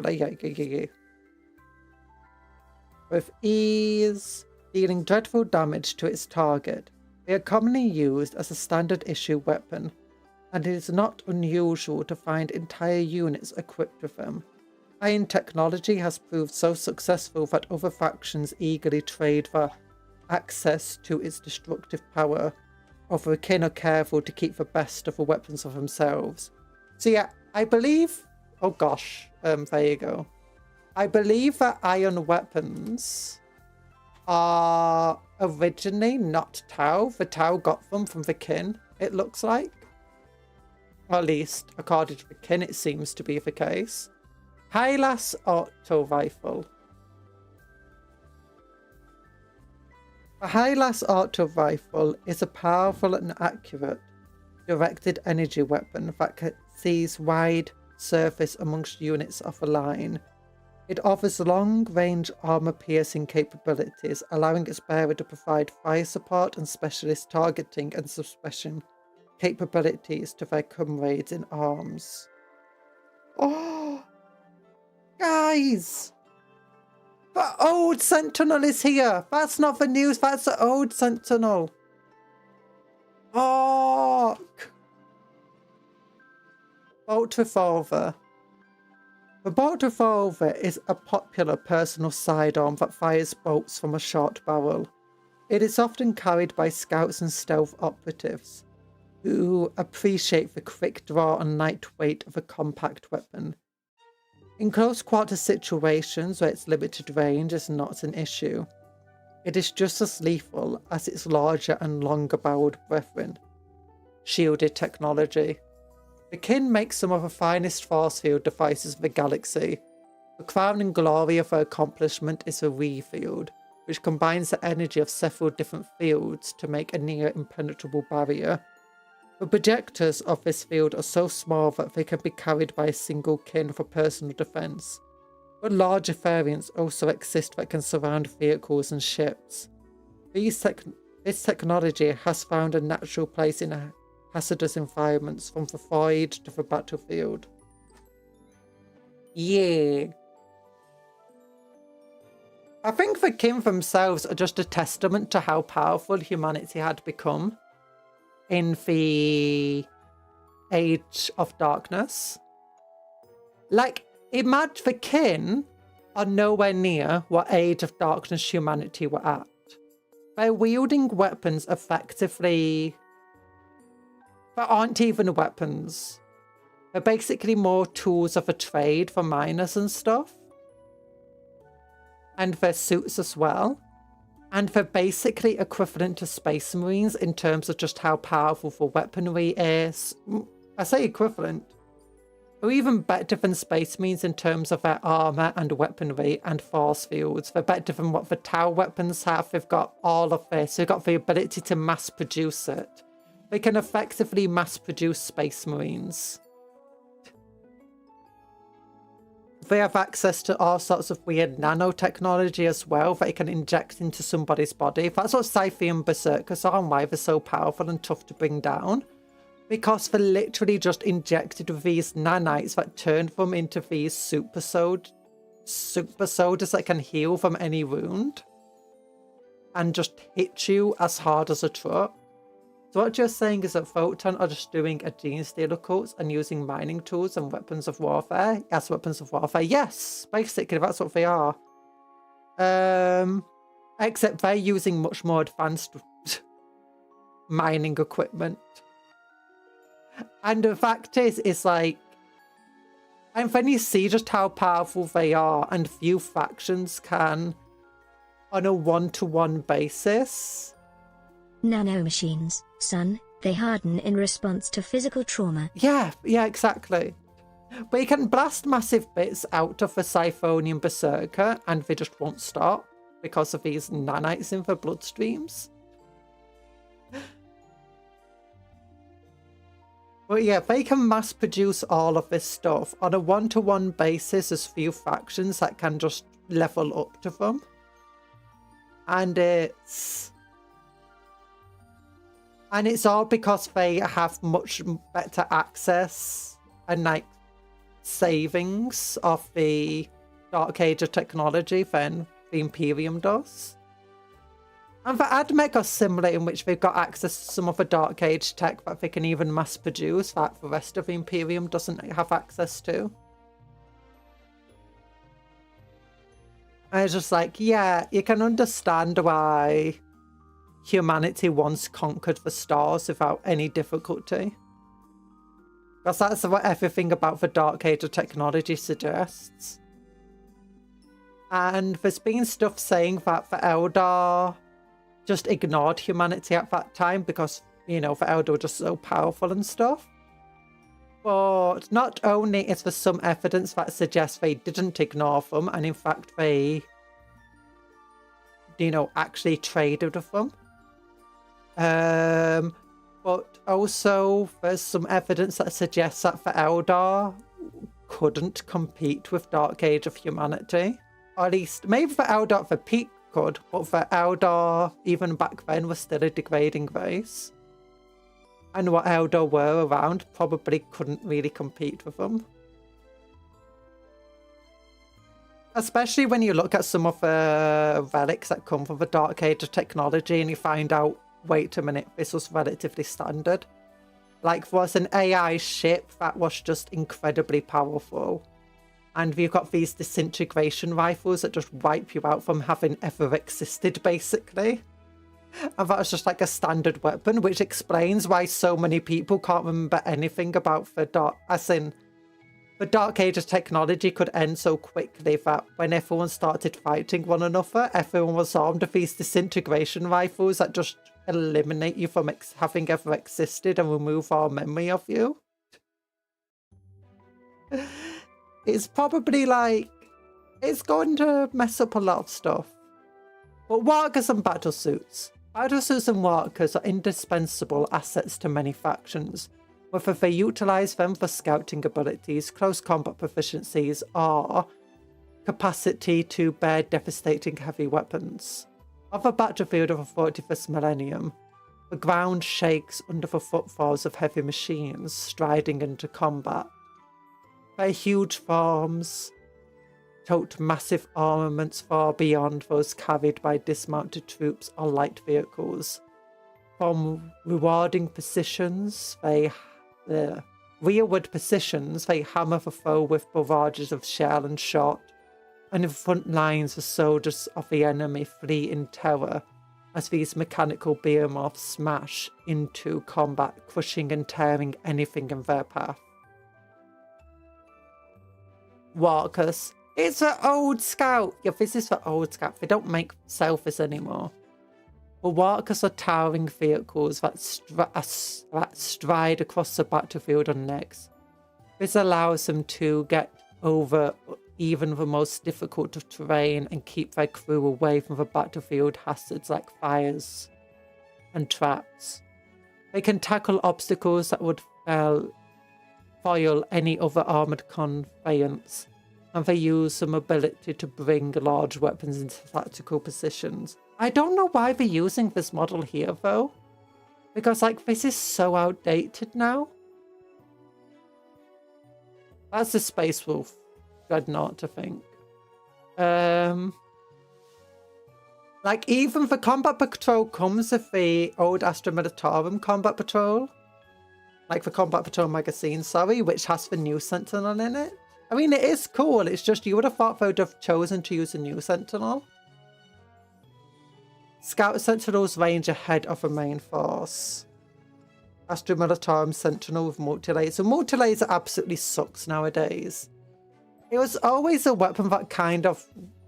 with ease, dealing dreadful damage to its target. They are commonly used as a standard issue weapon, and it is not unusual to find entire units equipped with them. Iron technology has proved so successful that other factions eagerly trade for access to its destructive power, or the kin are careful to keep the best of the weapons of themselves. So yeah, I believe... Oh gosh, there you go. I believe that iron weapons are originally not Tau. The Tau got them from the kin, it looks like. Or at least, according to the kin, it seems to be the case. Hylas Auto Rifle. A Hylas Auto Rifle is a powerful and accurate directed energy weapon that sees wide surface amongst units of a line. It offers long-range armor-piercing capabilities, allowing its bearer to provide fire support and specialist targeting and suppression capabilities to their comrades in arms. Oh, guys! The old Sentinel is here! That's not the news, that's the old Sentinel! Oh! Bolt Revolver. The Bolt Revolver is a popular personal sidearm that fires bolts from a short barrel. It is often carried by scouts and stealth operatives, who appreciate the quick draw and lightweight of a compact weapon. In close quarter situations where its limited range is not an issue, it is just as lethal as its larger and longer barreled brethren. Shielded technology. The kin makes some of the finest force field devices of the galaxy. The crowning glory of their accomplishment is the Re field, which combines the energy of several different fields to make a near impenetrable barrier. The projectors of this field are so small that they can be carried by a single kin for personal defense, but larger variants also exist that can surround vehicles and ships. This technology has found a natural place in hazardous environments, from the void to the battlefield. Yeah. I think the kin themselves are just a testament to how powerful humanity had become in the Age of Darkness. Like, imagine the kin are nowhere near what Age of Darkness humanity were at. They're wielding weapons effectively that aren't even weapons. They're basically more tools of a trade for miners and stuff. And their suits as well. And they're basically equivalent to Space Marines in terms of just how powerful the weaponry is. I say equivalent. Or even better than Space Marines in terms of their armor and weaponry and force fields. They're better than what the Tau weapons have. They've got all of this. They've got the ability to mass produce it. They can effectively mass produce Space Marines. They have access to all sorts of weird nanotechnology as well that they can inject into somebody's body. That's what Scythian Berserkers are and why they're so powerful and tough to bring down. Because they're literally just injected with these nanites that turn them into these super soldiers that can heal from any wound. And just hit you as hard as a truck. So what you're saying is that Votann are just doing a gene stealer cults and using mining tools and weapons of warfare as weapons of warfare. Yes, basically that's what they are. Except they're using much more advanced mining equipment. And the fact is, it's like, and then you see just how powerful they are, and few factions can, on a one-to-one basis. Nanomachines, son, they harden in response to physical trauma. Yeah, exactly. But you can blast massive bits out of the Siphonian Berserker and they just won't stop because of these nanites in their bloodstreams. But yeah, they can mass produce all of this stuff on a one-to-one basis. There's few factions that can just level up to them. And it's And it's all because they have much better access and like savings of the Dark Age of technology than the Imperium does. And the AdMech are similar in which they've got access to some of the Dark Age tech that they can even mass produce that the rest of the Imperium doesn't have access to. And it's just like, yeah, you can understand why humanity once conquered the stars without any difficulty. Because that's what everything about the Dark Age of technology suggests. And there's been stuff saying that the Eldar just ignored humanity at that time because, you know, the Eldar were just so powerful and stuff. But not only is there some evidence that suggests they didn't ignore them, and in fact they, you know, actually traded with them. But also there's some evidence that suggests that the Eldar couldn't compete with Dark Age of humanity. Or at least, maybe the Eldar at the peak could, but the Eldar, even back then, was still a degrading race. And what Eldar were around probably couldn't really compete with them. Especially when you look at some of the relics that come from the Dark Age of technology and you find out, wait a minute, this was relatively standard. Like, there was an AI ship that was just incredibly powerful. And we've got these disintegration rifles that just wipe you out from having ever existed, basically. And that was just like a standard weapon, which explains why so many people can't remember anything about the Dark... As in, the Dark Age of technology could end so quickly that when everyone started fighting one another, everyone was armed with these disintegration rifles that just eliminate you from having ever existed and remove all memory of you. It's probably like, it's going to mess up a lot of stuff. But walkers and battlesuits. Battlesuits and walkers are indispensable assets to many factions, whether they utilize them for scouting abilities, close combat proficiencies, or capacity to bear devastating heavy weapons. On the battlefield of the 41st millennium, the ground shakes under the footfalls of heavy machines striding into combat. Their huge forms tote massive armaments far beyond those carried by dismounted troops or light vehicles. From rearward positions, they hammer the foe with barrages of shell and shot, and in front lines the soldiers of the enemy flee in terror as these mechanical behemoths smash into combat, crushing and tearing anything in their path. Walkers. It's an old scout. Yeah, this is for old scout. They don't make selfies anymore. Well, walkers are towering vehicles that stride across the battlefield on legs. This allows them to get over even the most difficult of terrain and keep their crew away from the battlefield hazards like fires and traps. They can tackle obstacles that would foil any other armoured conveyance, and they use the mobility to bring large weapons into tactical positions. I don't know why they're using this model here, though, because, like, this is so outdated now. That's the Space Wolf Dreadnought, I think. Like, even the Combat Patrol comes with the old Astra Militarum Combat Patrol. Like the Combat Patrol magazine, sorry, which has the new Sentinel in it. I mean, it is cool. It's just you would have thought they would have chosen to use a new Sentinel. Scout Sentinels range ahead of the main force. Astra Militarum Sentinel with multi-laser. Multi-laser absolutely sucks nowadays. It was always a weapon that kind of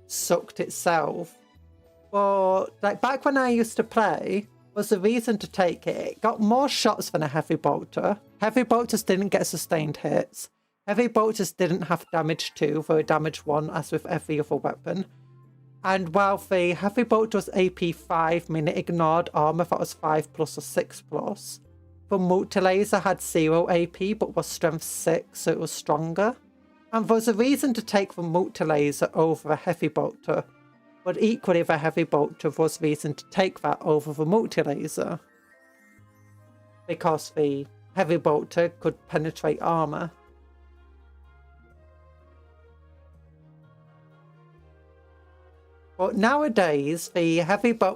sucked itself. But like back when I used to play, was the reason to take it. It got more shots than a heavy bolter. Heavy bolters didn't get sustained hits. Heavy bolters didn't have damage 2, though damage 1 as with every other weapon. And while the heavy bolter was AP 5, meaning it ignored armor that was 5+ or 6+, the multi-laser had 0 AP but was strength 6, so it was stronger. And there was a reason to take the multi-laser over a heavy bolter, but equally the heavy bolter was reason to take that over the multi-laser. because the heavy bolter could penetrate armor. But nowadays, the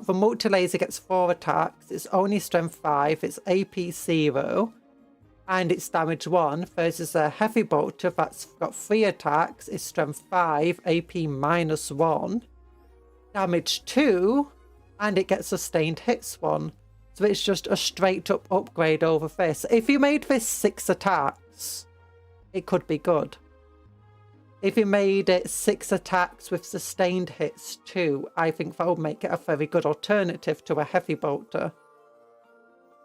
multi-laser gets 4 attacks, it's only strength 5, it's AP 0, and it's damage 1, versus a heavy bolter that's got 3 attacks, it's strength 5, AP -1, damage 2, and it gets sustained hits 1. So it's just a straight up upgrade over this. If you made this 6 attacks, it could be good. If you made it 6 attacks with sustained hits too, I think that would make it a very good alternative to a heavy bolter.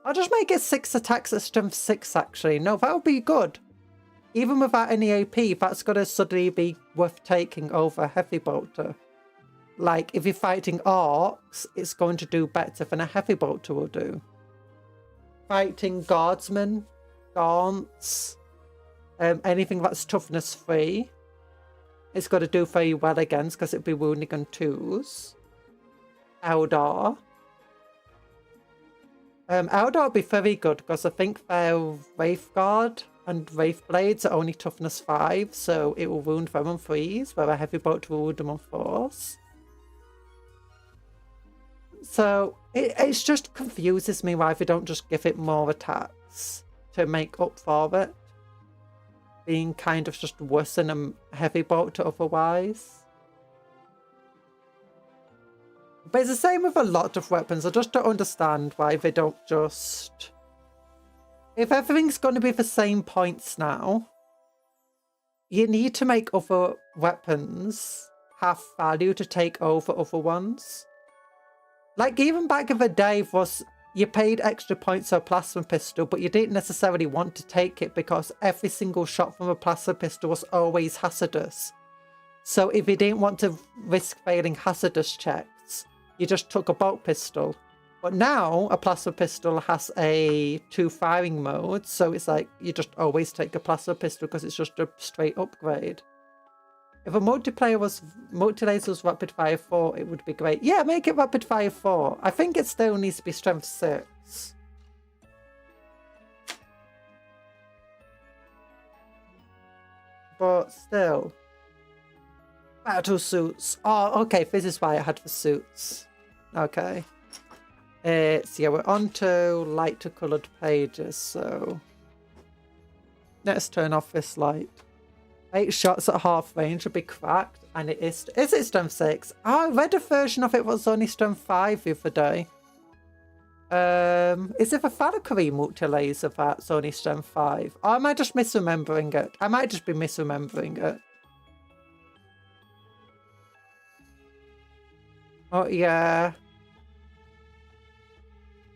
I'll just make it 6 attacks at strength 6 actually. No, that would be good. Even without any AP, that's going to suddenly be worth taking over a heavy bolter. Like, if you're fighting orcs, it's going to do better than a heavy bolter will do. Fighting guardsmen, gaunts, anything that's toughness 3. It's got to do very well against because it'll be wounding on 2s. Eldar. Eldar will be very good because I think their Wraithguard and Wraithblades are only toughness 5, so it will wound them on 3s, where a heavy bolt will wound them on 4s. So it just confuses me why they don't just give it more attacks to make up for it. Being kind of just worse than a heavy bolter otherwise. But it's the same with a lot of weapons. I just don't understand why they don't just... If everything's going to be the same points now, you need to make other weapons have value to take over other ones. Like, even back in the day was... You paid extra points for a plasma pistol, but you didn't necessarily want to take it because every single shot from a plasma pistol was always hazardous. So if you didn't want to risk failing hazardous checks, you just took a bolt pistol. But now a plasma pistol has a 2 firing mode, so it's like you just always take a plasma pistol because it's just a straight upgrade. If a multilaser was rapid fire 4, it would be great. Yeah, make it rapid fire 4. I think it still needs to be strength 6. But still. Battle suits. Oh, okay, this is why I had the suits. Okay. So yeah, we're on to lighter coloured pages, so... Let's turn off this light. 8 shots at half range will be cracked, and it is it strength 6? Oh, I read a version of it was only strength 5 the other day. Is it the Valkyrie multi-laser that's only strength 5? Or am I just misremembering it? I might just be misremembering it. Oh, yeah.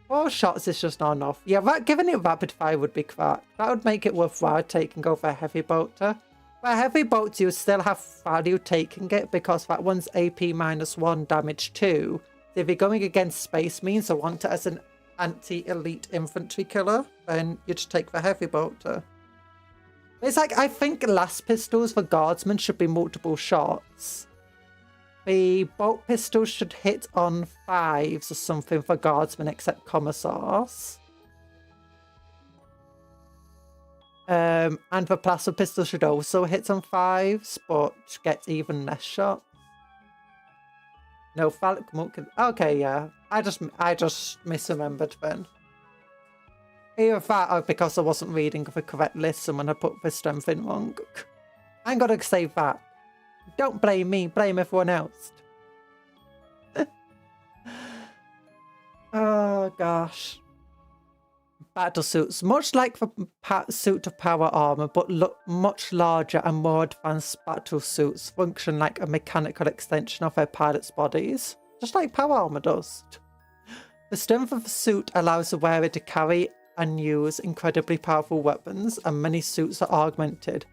4 shots is just not enough. Yeah, giving it rapid fire would be cracked. That would make it worthwhile taking over a heavy bolter. But a heavy bolter, you still have value taking it because that one's AP -1, damage 2. So if you're going against Space Marines or want it as an anti-elite infantry killer, then you just take the heavy bolter. It's like, I think last pistols for guardsmen should be multiple shots. The bolt pistols should hit on 5s or something for guardsmen except commissars. And the plasma pistol should also hit on 5s, but get even less shots. No, okay, yeah. I just misremembered then. Either that or because I wasn't reading the correct list and when I put the strength in wrong. I'm gonna say that. Don't blame me, blame everyone else. Oh gosh. Battle suits, much like the suit of power armor, but look much larger and more advanced battle suits function like a mechanical extension of their pilots' bodies, just like power armor does. The strength of the suit allows the wearer to carry and use incredibly powerful weapons, and many suits are augmented.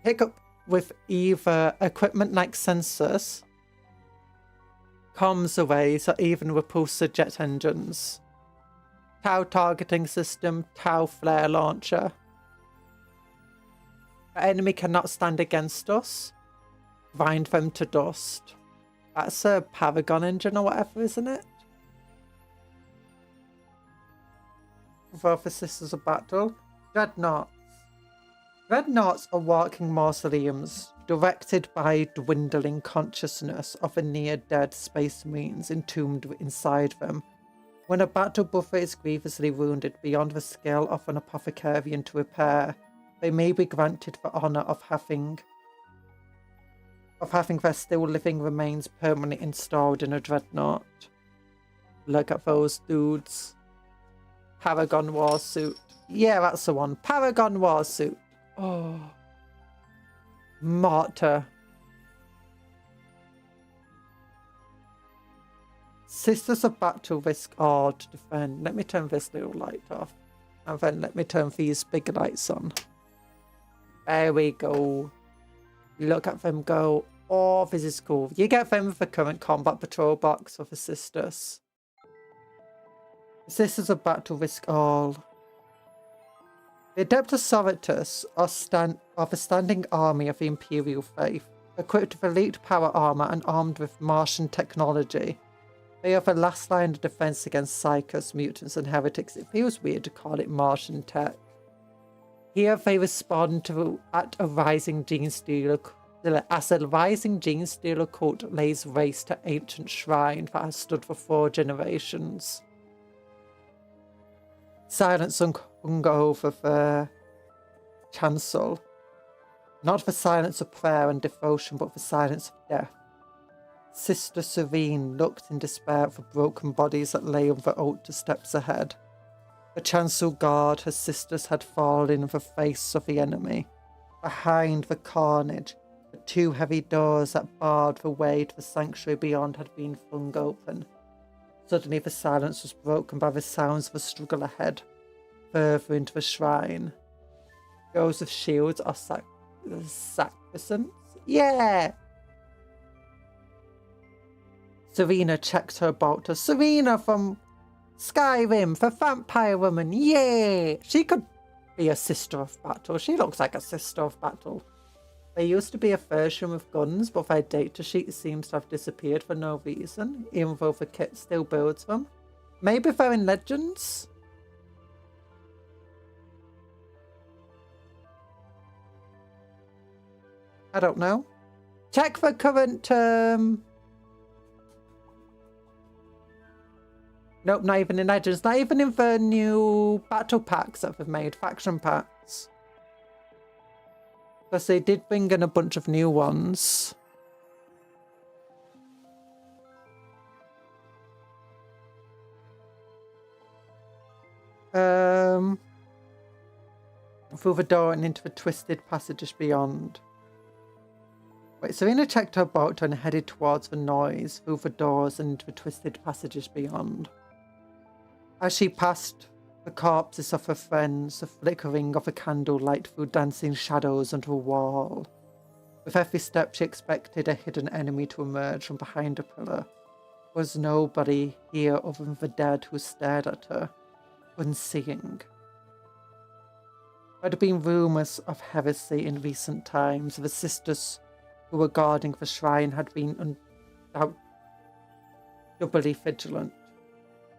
Pick up with either equipment like sensors, comms arrays, or even repulsor jet engines. Tau targeting system, Tau flare launcher. The enemy cannot stand against us. Grind them to dust. That's a Paragon engine or whatever, isn't it? for the Sisters of Battle. Dreadnoughts. Dreadnoughts are walking mausoleums, directed by dwindling consciousness of the near-dead space marines entombed inside them. When a battle buffer is grievously wounded beyond the skill of an apothecarian to repair, they may be granted the honour of having their still living remains permanently installed in a dreadnought. Look at those dudes. Paragon Warsuit. Yeah, that's the one. Paragon Warsuit. Oh. Martyr. Sisters of Battle risk all to defend. Let me turn this little light off. And then let me turn these big lights on. There we go. Look at them go. Oh, this is cool. You get them with the current combat patrol box for the sisters. The Sisters of Battle risk all. The Adeptus Sororitas are the standing army of the Imperial Faith, equipped with elite power armor and armed with Martian technology. They are the last line of defense against psychos, mutants, and heretics. It feels weird to call it Martian tech. Here they respond as a rising gene stealer cult lays waste to ancient shrine that has stood for 4 generations. Silence hung over the chancel. Not the silence of prayer and devotion, but the silence of death. Sister Serene looked in despair at the broken bodies that lay on the altar steps ahead. The chancel guard, her sisters had fallen in the face of the enemy. Behind the carnage, the 2 heavy doors that barred the way to the sanctuary beyond had been flung open. Suddenly the silence was broken by the sounds of a struggle ahead, further into the shrine. Those with shields are sacrosanct? Yeah! Serena checked her bolter. Serena from Skyrim, the vampire woman, yeah! She could be a Sister of Battle. She looks like a Sister of Battle. There used to be a version with guns, but their data sheet seems to have disappeared for no reason, even though the kit still builds them. Maybe they're in Legends? I don't know. Check the current nope, not even in Legends. Not even in the new battle packs that they've made. Faction packs. Because they did bring in a bunch of new ones. Through the door and into the twisted passages beyond. Wait, Serena checked her bolt and headed towards the noise, through the doors and into the twisted passages beyond. As she passed the corpses of her friends, the flickering of a candlelight through dancing shadows under a wall. With every step she expected a hidden enemy to emerge from behind a pillar. There was nobody here other than the dead who stared at her, unseeing. There had been rumours of heresy in recent times. The sisters who were guarding the shrine had been doubly vigilant.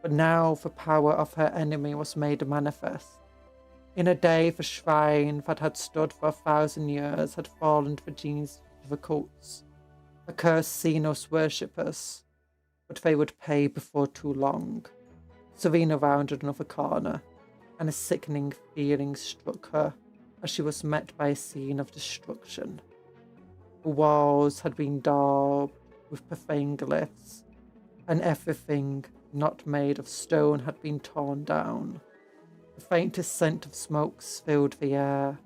But now the power of her enemy was made manifest. In a day, the shrine that had stood for 1,000 years had fallen to the genes of the cults. The cursed Xenos worshippers, but they would pay before too long. Serena rounded another corner, and a sickening feeling struck her as she was met by a scene of destruction. The walls had been daubed with profane glyphs, and everything not made of stone had been torn down. The faintest scent of smoke filled the air,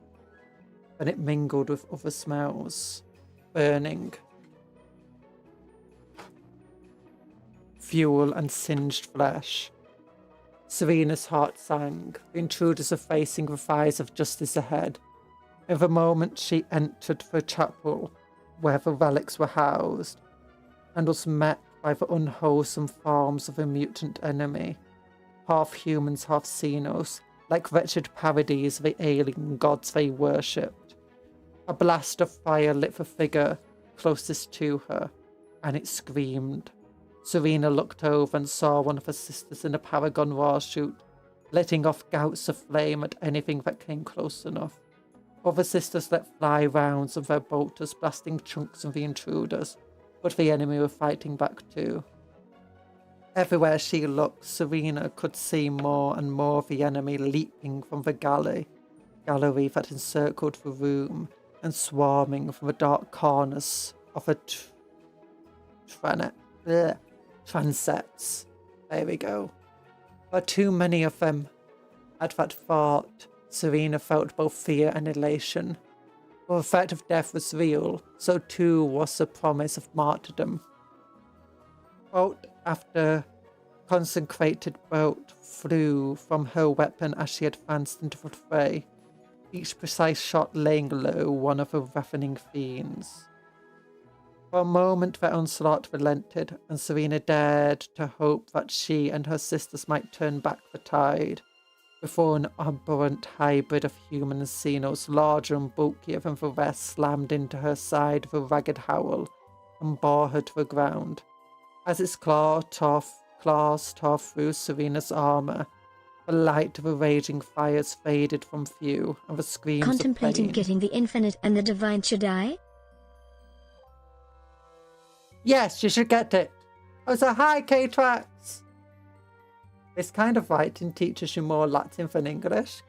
and it mingled with other smells. Burning, fuel, and singed flesh. Serena's heart sank. The intruders were facing the fires of justice ahead. In the moment she entered the chapel where the relics were housed, and was met by the unwholesome forms of a mutant enemy, half humans, half Xenos, like wretched parodies of the alien gods they worshipped. A blast of fire lit the figure closest to her, and it screamed. Serena looked over and saw one of her sisters in a Paragon warsuit letting off gouts of flame at anything that came close enough. Other sisters let fly rounds of their bolters, blasting chunks of the intruders, but the enemy were fighting back too. Everywhere she looked, Serena could see more and more of the enemy leaping from the gallery that encircled the room and swarming from the dark corners of the transepts. There we go. But too many of them. At that thought, Serena felt both fear and elation. For the threat of death was real, so too was the promise of martyrdom. Bolt after consecrated bolt flew from her weapon as she advanced into the fray, each precise shot laying low one of the ravening fiends. For a moment their onslaught relented, and Serena dared to hope that she and her sisters might turn back the tide, before an aberrant hybrid of human and Xenos, larger and bulkier than the rest, slammed into her side with a ragged howl and bore her to the ground. As its claws tore through Serena's armor, the light of the raging fires faded from view, and the screams Contemplating of pain. getting the infinite and the divine should I? Yes, you should get it. Oh, so hi, K-Trax. This kind of writing teaches you more Latin than English.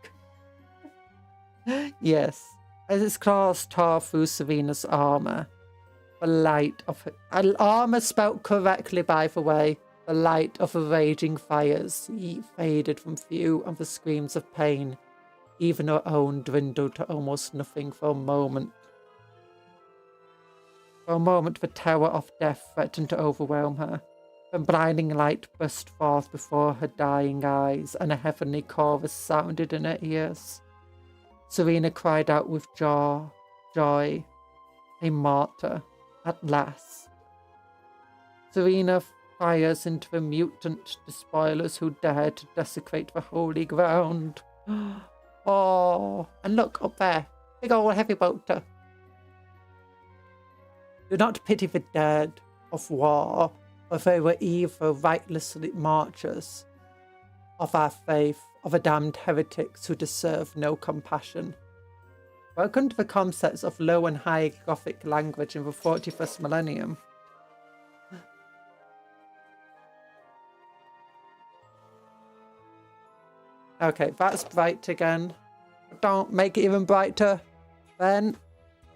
Yes, as its claws tore through Serena's armor, the light of her armor spelt correctly, by the way. The light of the raging fires faded from view, and the screams of pain, even her own, dwindled to almost nothing for a moment. For a moment, the terror of death threatened to overwhelm her. The blinding light burst forth before her dying eyes, and a heavenly chorus sounded in her ears. Serena cried out with joy, a martyr, at last. Serena fires into the mutant despoilers who dared to desecrate the holy ground. Oh, and look up there, big old heavy bolter. Do not pity the dead of war, for they were either rightless marchers of our faith, or the damned heretics who deserve no compassion. Welcome to the concepts of low and high Gothic language in the 41st millennium. Okay, that's bright again. Don't make it even brighter. Then,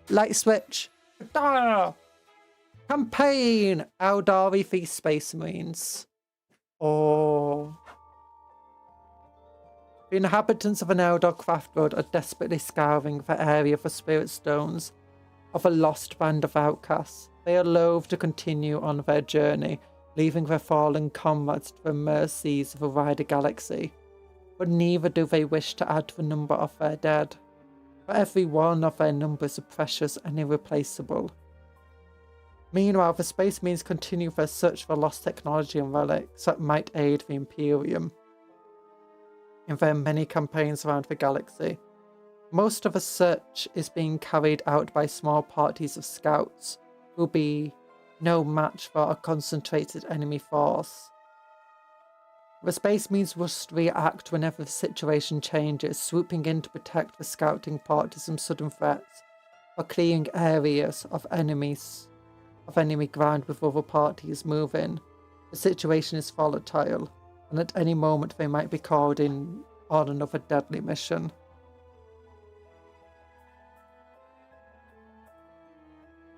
light switch. Campaign! Eldari v Space Marines. Oh. The inhabitants of an Eldar craft world are desperately scouring the area for spirit stones of a lost band of outcasts. They are loath to continue on their journey, leaving their fallen comrades to the mercies of a wider galaxy. But neither do they wish to add to the number of their dead. For every one of their numbers is precious and irreplaceable. Meanwhile, the Space Marines continue their search for lost technology and relics that might aid the Imperium in their many campaigns around the galaxy. Most of the search is being carried out by small parties of scouts, who will be no match for a concentrated enemy force. The Space Marines must react whenever the situation changes, swooping in to protect the scouting parties from sudden threats, or clearing areas of enemy ground with other parties moving. The situation is volatile, and at any moment they might be called in on another deadly mission.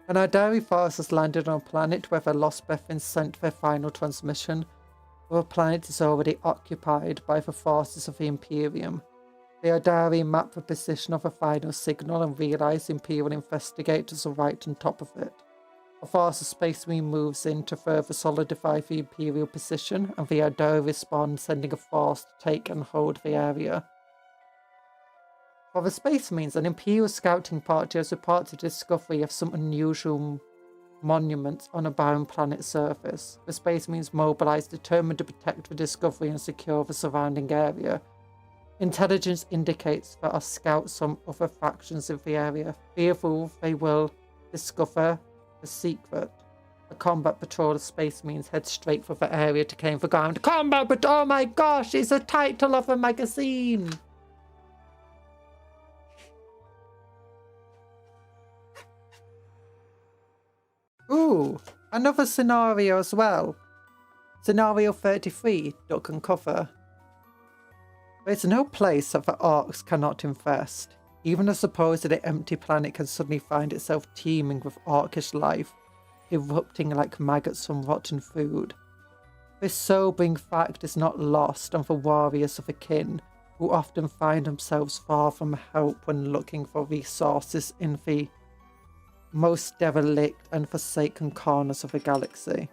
An Eldari force has landed on a planet where the Lost Brethren sent their final transmission. The planet is already occupied by the forces of the Imperium. The Eldari map the position of the final signal and realise the Imperial investigators are right on top of it. A force of Space Marine moves in to further solidify the Imperial position, and the Eldari respond, sending a force to take and hold the area. For the Space Marines, an Imperial scouting party has reported the discovery of some unusual monuments on a barren planet surface. The Space Marines mobilise, determined to protect the discovery and secure the surrounding area. Intelligence indicates there are scouts from other factions in the area. Fearful they will discover the secret, A combat patrol of Space Marines head straight for the area to claim the ground. Combat patrol! Oh my gosh, it's a title of a magazine! Ooh, another scenario as well. Scenario 33, Duck and Cover. There is no place that the orcs cannot infest. Even a supposedly empty planet can suddenly find itself teeming with orcish life, erupting like maggots from rotten food. This sobering fact is not lost on the warriors of the kin, who often find themselves far from help when looking for resources in the most derelict and forsaken corners of the galaxy.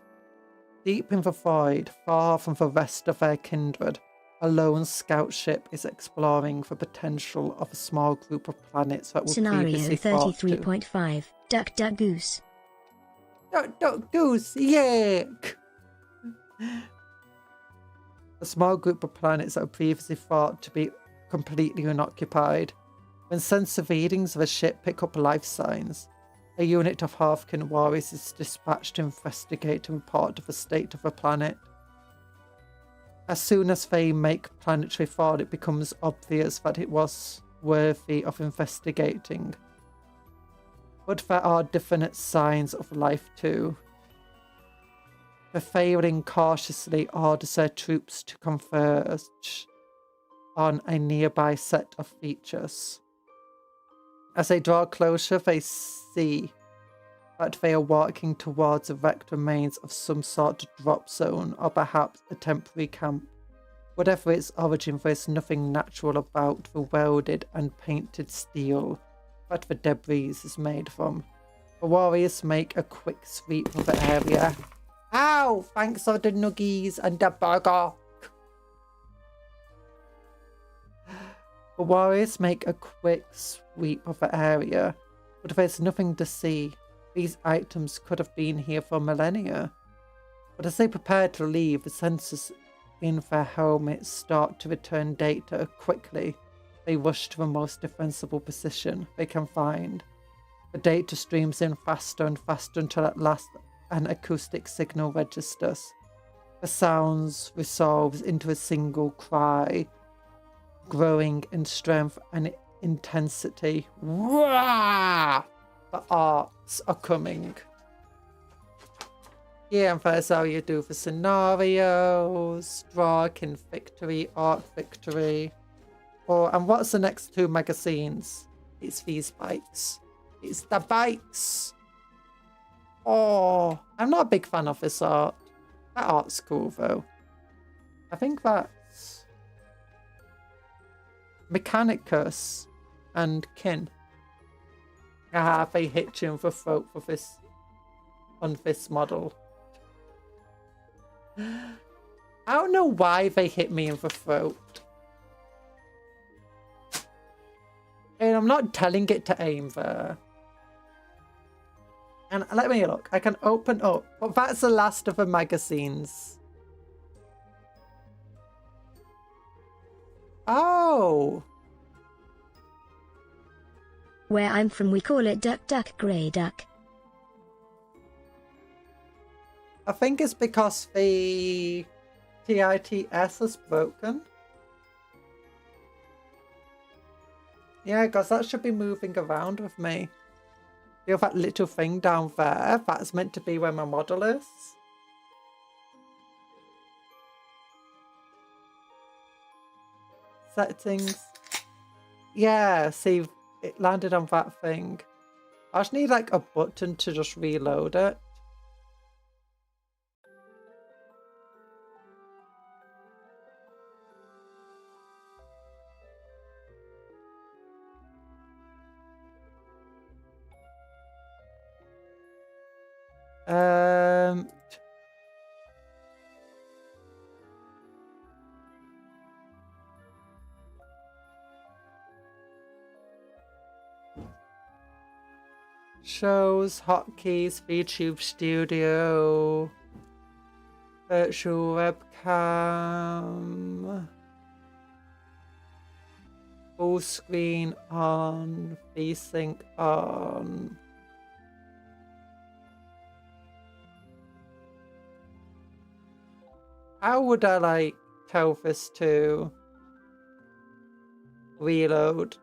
Deep in the void, far from the rest of their kindred, a lone scout ship is exploring the potential of a small group of planets that were Scenario previously thought to... 33.5, Duck Duck Goose. Duck Duck Goose, yuck! A small group of planets that were previously thought to be completely unoccupied. When sensor readings of a ship pick up life signs, a unit of Hearthkin warriors is dispatched to investigate and report of the state of the planet. As soon as they make planetary thought, it becomes obvious that it was worthy of investigating. But there are definite signs of life too. The failing cautiously orders their troops to converge on a nearby set of features. As they draw closer, they see that they are walking towards the wrecked remains of some sort of drop zone, or perhaps a temporary camp. Whatever its origin, there is nothing natural about the welded and painted steel that the debris is made from. The warriors make a quick sweep of the area. Ow! Thanks for the nuggies and the burger! The warriors make a quick sweep of the area, but there's nothing to see. These items could have been here for millennia. But as they prepare to leave, the sensors in their helmets start to return data quickly. They rush to the most defensible position they can find. The data streams in faster and faster until at last an acoustic signal registers. The sounds resolves into a single cry, growing in strength and intensity. Wah! The arcs are coming. Yeah, and that's how you do the scenarios. Draw, kin victory, arc victory. Oh, and what's the next two magazines? It's these bikes. It's the bikes. Oh, I'm not a big fan of this art. That art's cool though. I think that's Mechanicus and Kin. Ah, they hit you in the throat for this on this model. I don't know why they hit me in the throat. And I'm not telling it to aim there. And let me look. I can open up. But that's the last of the magazines. Oh. Where I'm from, we call it duck duck grey duck. I think it's because the TITS is broken. Yeah, because that should be moving around with me. You have that little thing down there. That's meant to be where my model is. Settings. Yeah, see, it landed on that thing. I just need like a button to just reload it. Shows, hotkeys, VTube Studio, virtual webcam, full screen on, VSync on. How would I like tell this to reload?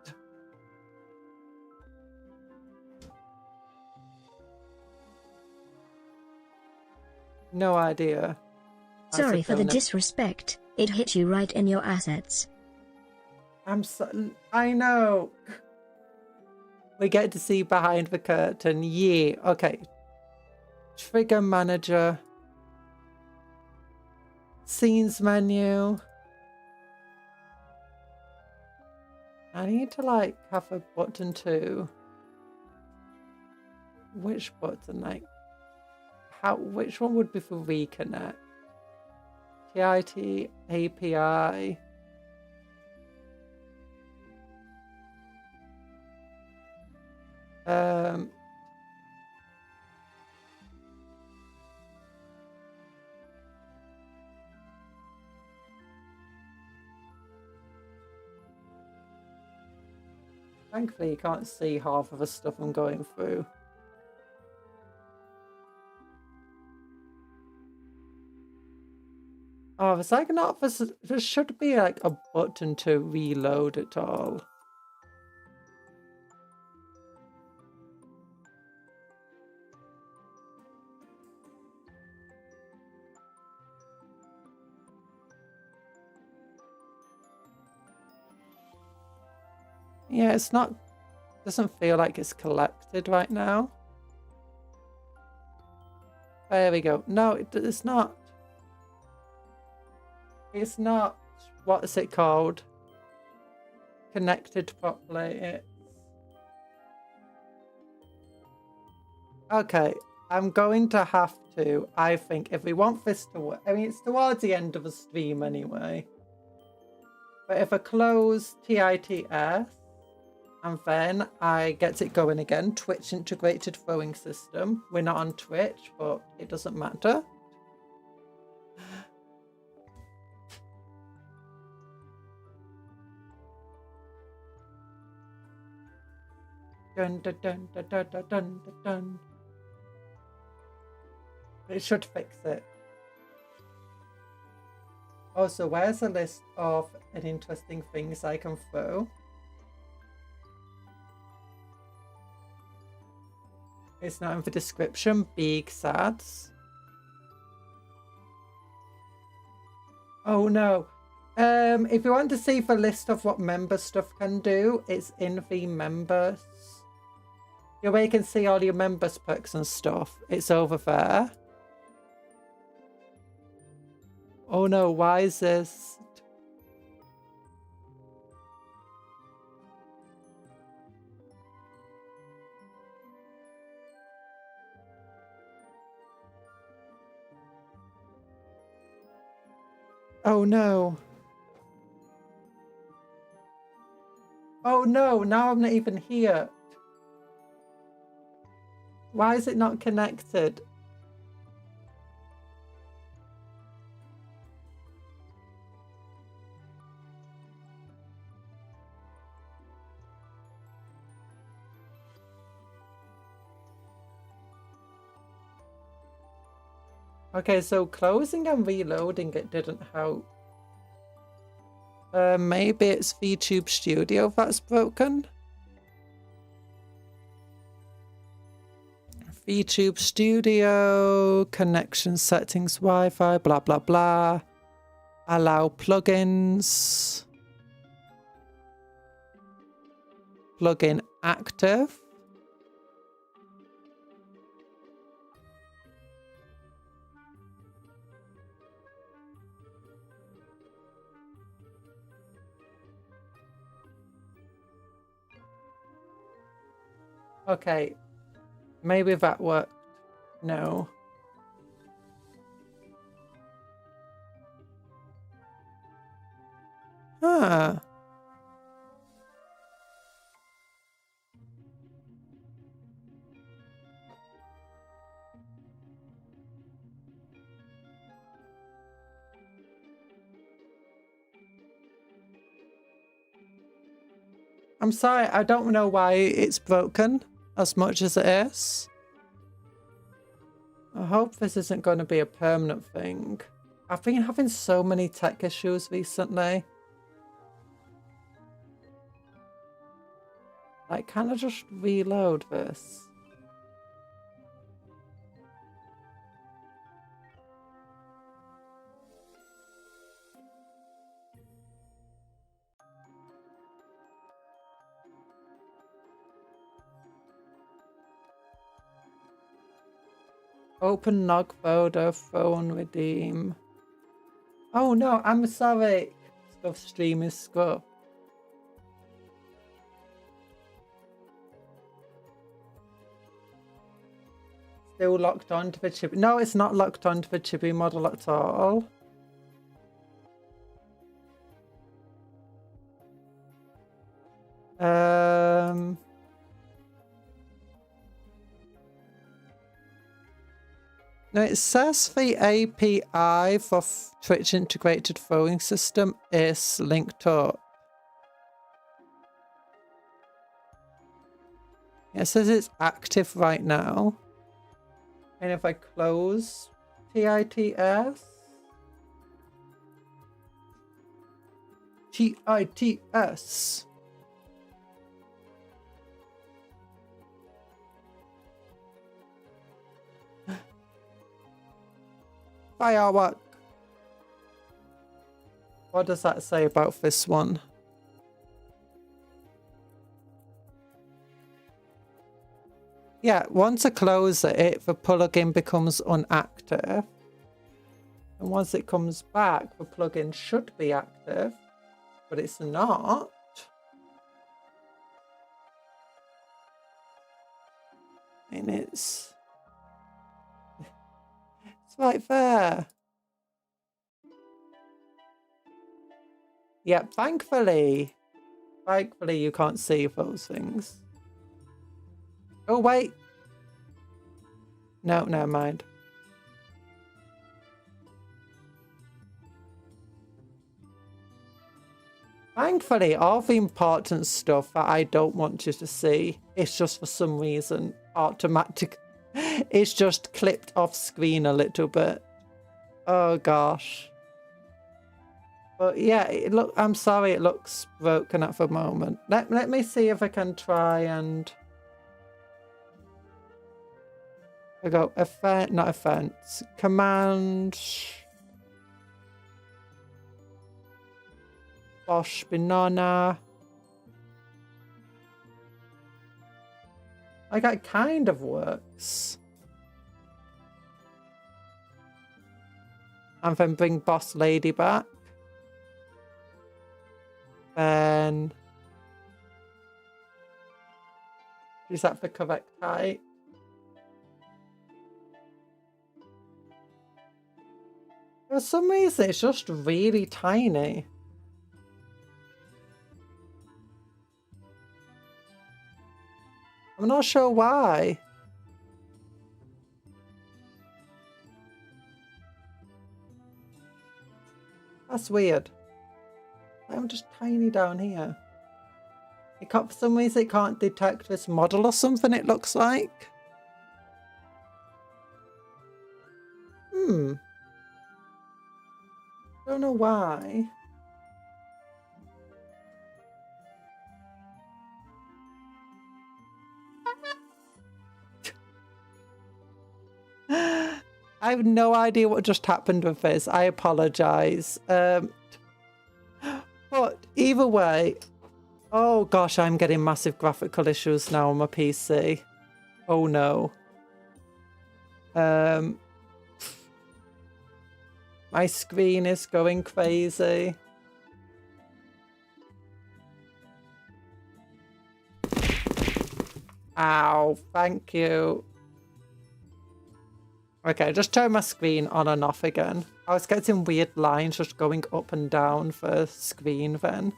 No idea. Sorry for the disrespect. It hit you right in your assets. I know. We get to see behind the curtain. Yeah. Okay. Trigger manager. Scenes menu. I need to like have a button too. Which button? Like which one would be for reconnect? TIT API. Thankfully you can't see half of the stuff I'm going through. Oh, there's like not, there should be like a button to reload it all. Yeah, it's not, doesn't feel like it's collected right now. There we go. No, it's not. It's not, what is it called? Connected properly. It's... Okay, I'm going to have to, I think, if we want this to work, I mean, it's towards the end of the stream anyway. But if I close TITS, and then I get it going again, Twitch integrated throwing system. We're not on Twitch, but it doesn't matter. Dun, dun, dun, dun, dun, dun, dun, dun. It should fix it. Also, where's a list of interesting things I can throw? It's not in the description. Big sads. Oh no. If you want to see the list of what member stuff can do, it's in the members. Where you can see all your members perks and stuff. It's over there. Oh no, why is this? Oh no. Oh no, now I'm not even here. Why is it not connected? Okay, so closing and reloading it didn't help. Maybe it's VTube Studio that's broken. VTube Studio, connection settings, Wi-Fi, blah, blah, blah. Allow plugins. Plugin active. Okay, maybe that worked. No. Huh. I'm sorry, I don't know why it's broken as much as it is. I hope this isn't going to be a permanent thing. I've been having so many tech issues recently. Like, can I just reload this? Open log folder, phone redeem. Oh no, I'm sorry. Stuff stream is scrubbed. Still locked onto the chibi. No, it's not locked onto the chibi model at all. No, it says the API for Twitch integrated phone system is linked up. It says it's active right now. And if I close TITS, firework. What does that say about this one? Yeah, once I close it, the plugin becomes inactive. And once it comes back, the plugin should be active, but it's not. And it's right there. Yep, thankfully you can't see those things. Oh, wait. No, never mind. Thankfully, all the important stuff that I don't want you to see, it's just for some reason automatic. It's just clipped off screen a little bit. Oh gosh. But yeah, I'm sorry it looks broken at the moment. Let me see if I can try and I go offense, not offense. Command Bosch banana. Like that kind of works. And then bring Boss Lady back. Then is that the correct height? For some reason, it's just really tiny. I'm not sure why. That's weird. I'm just tiny down here. It can't, for some reason, it can't detect this model or something, it looks like. Don't know why. I have no idea what just happened with this. I apologize. But either way, oh gosh, I'm getting massive graphical issues now on my PC. Oh no. My screen is going crazy. Ow, thank you. Okay, just turn my screen on and off again. I was getting weird lines just going up and down the screen then.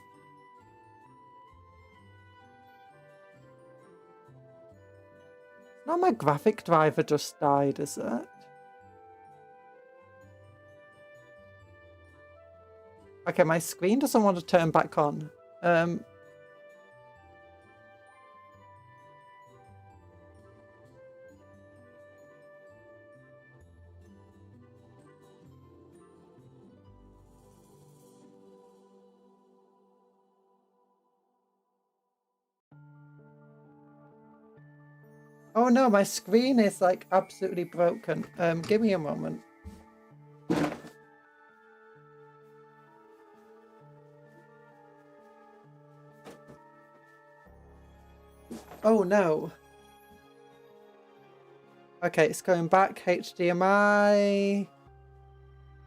Now my graphic driver just died, is it? Okay, my screen doesn't want to turn back on. Oh no, my screen is like absolutely broken. Give me a moment. Oh no. Okay, it's going back HDMI.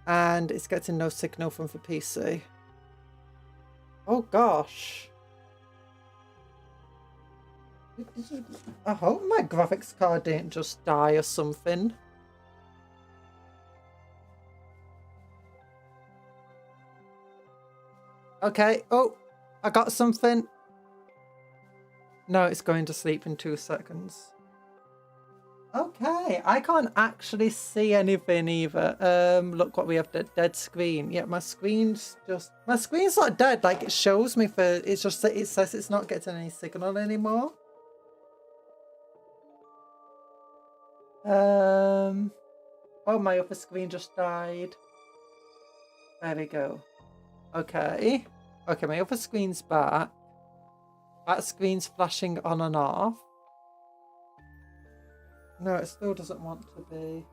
And it's getting no signal from the PC. Oh gosh. I hope my graphics card didn't just die or something. Okay, oh, I got something. No, it's going to sleep in 2 seconds. Okay, I can't actually see anything either. Look what we have, the dead screen. Yeah, my screen's not dead. Like it shows me it says it's not getting any signal anymore. Oh, my other screen just died. There we go. Okay. Okay, my other screen's back. That screen's flashing on and off. No, it still doesn't want to be.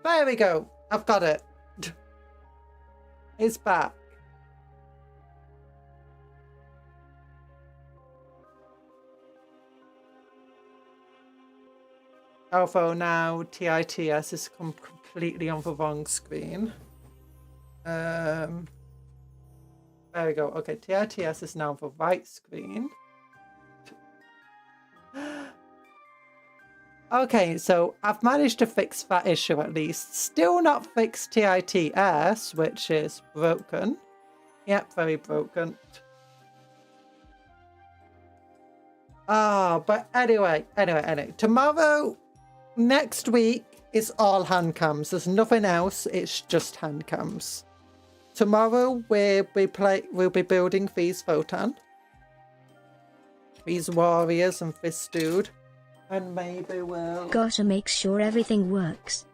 There we go. I've got it. It's back. Although now TITS has come completely on the wrong screen. There we go. Okay, TITS is now the right screen. Okay, so I've managed to fix that issue at least. Still not fixed TITS, which is broken. Yep, very broken. But anyway. Tomorrow, next week is all hand cams. There's nothing else. It's just hand cams. Tomorrow we'll be building these Votann, these warriors and this dude, and maybe we'll. Gotta make sure everything works.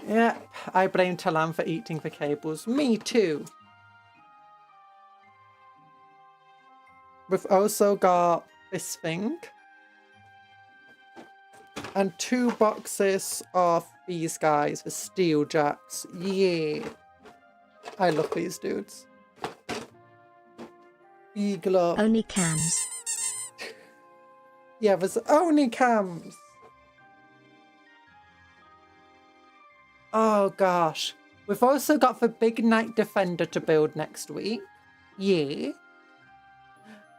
Yeah, I blame Talan for eating the cables. Me too. We've also got this thing. And 2 boxes of these guys, the steel jacks. Yeah. I love these dudes. Eagle. Only cams. Yeah, there's only cams. Oh gosh. We've also got the Big Knight Defender to build next week. Yeah.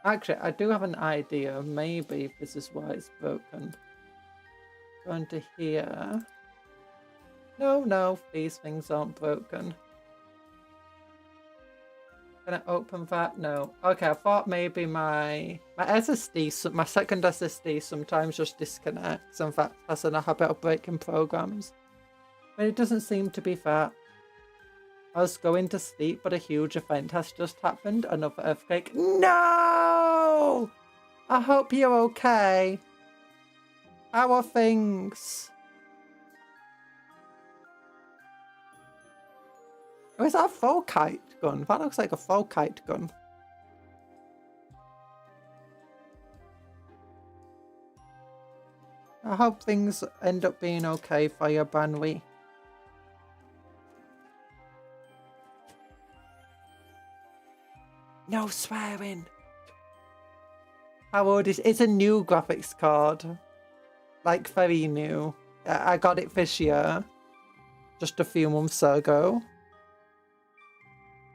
Actually, I do have an idea. Maybe this is why it's broken. Going to here. No, these things aren't broken. Can I open that? No. Okay, I thought maybe my SSD, my second SSD sometimes just disconnects. In fact, that's in a habit of breaking programs. But it doesn't seem to be that. I was going to sleep, but a huge event has just happened. Another earthquake. No! I hope you're okay. How are things? Oh, is that a full kite gun? That looks like a full kite gun. I hope things end up being okay for you, Branwy. No swearing. How old is it? It's a new graphics card. Like, very new. I got it this year. Just a few months ago.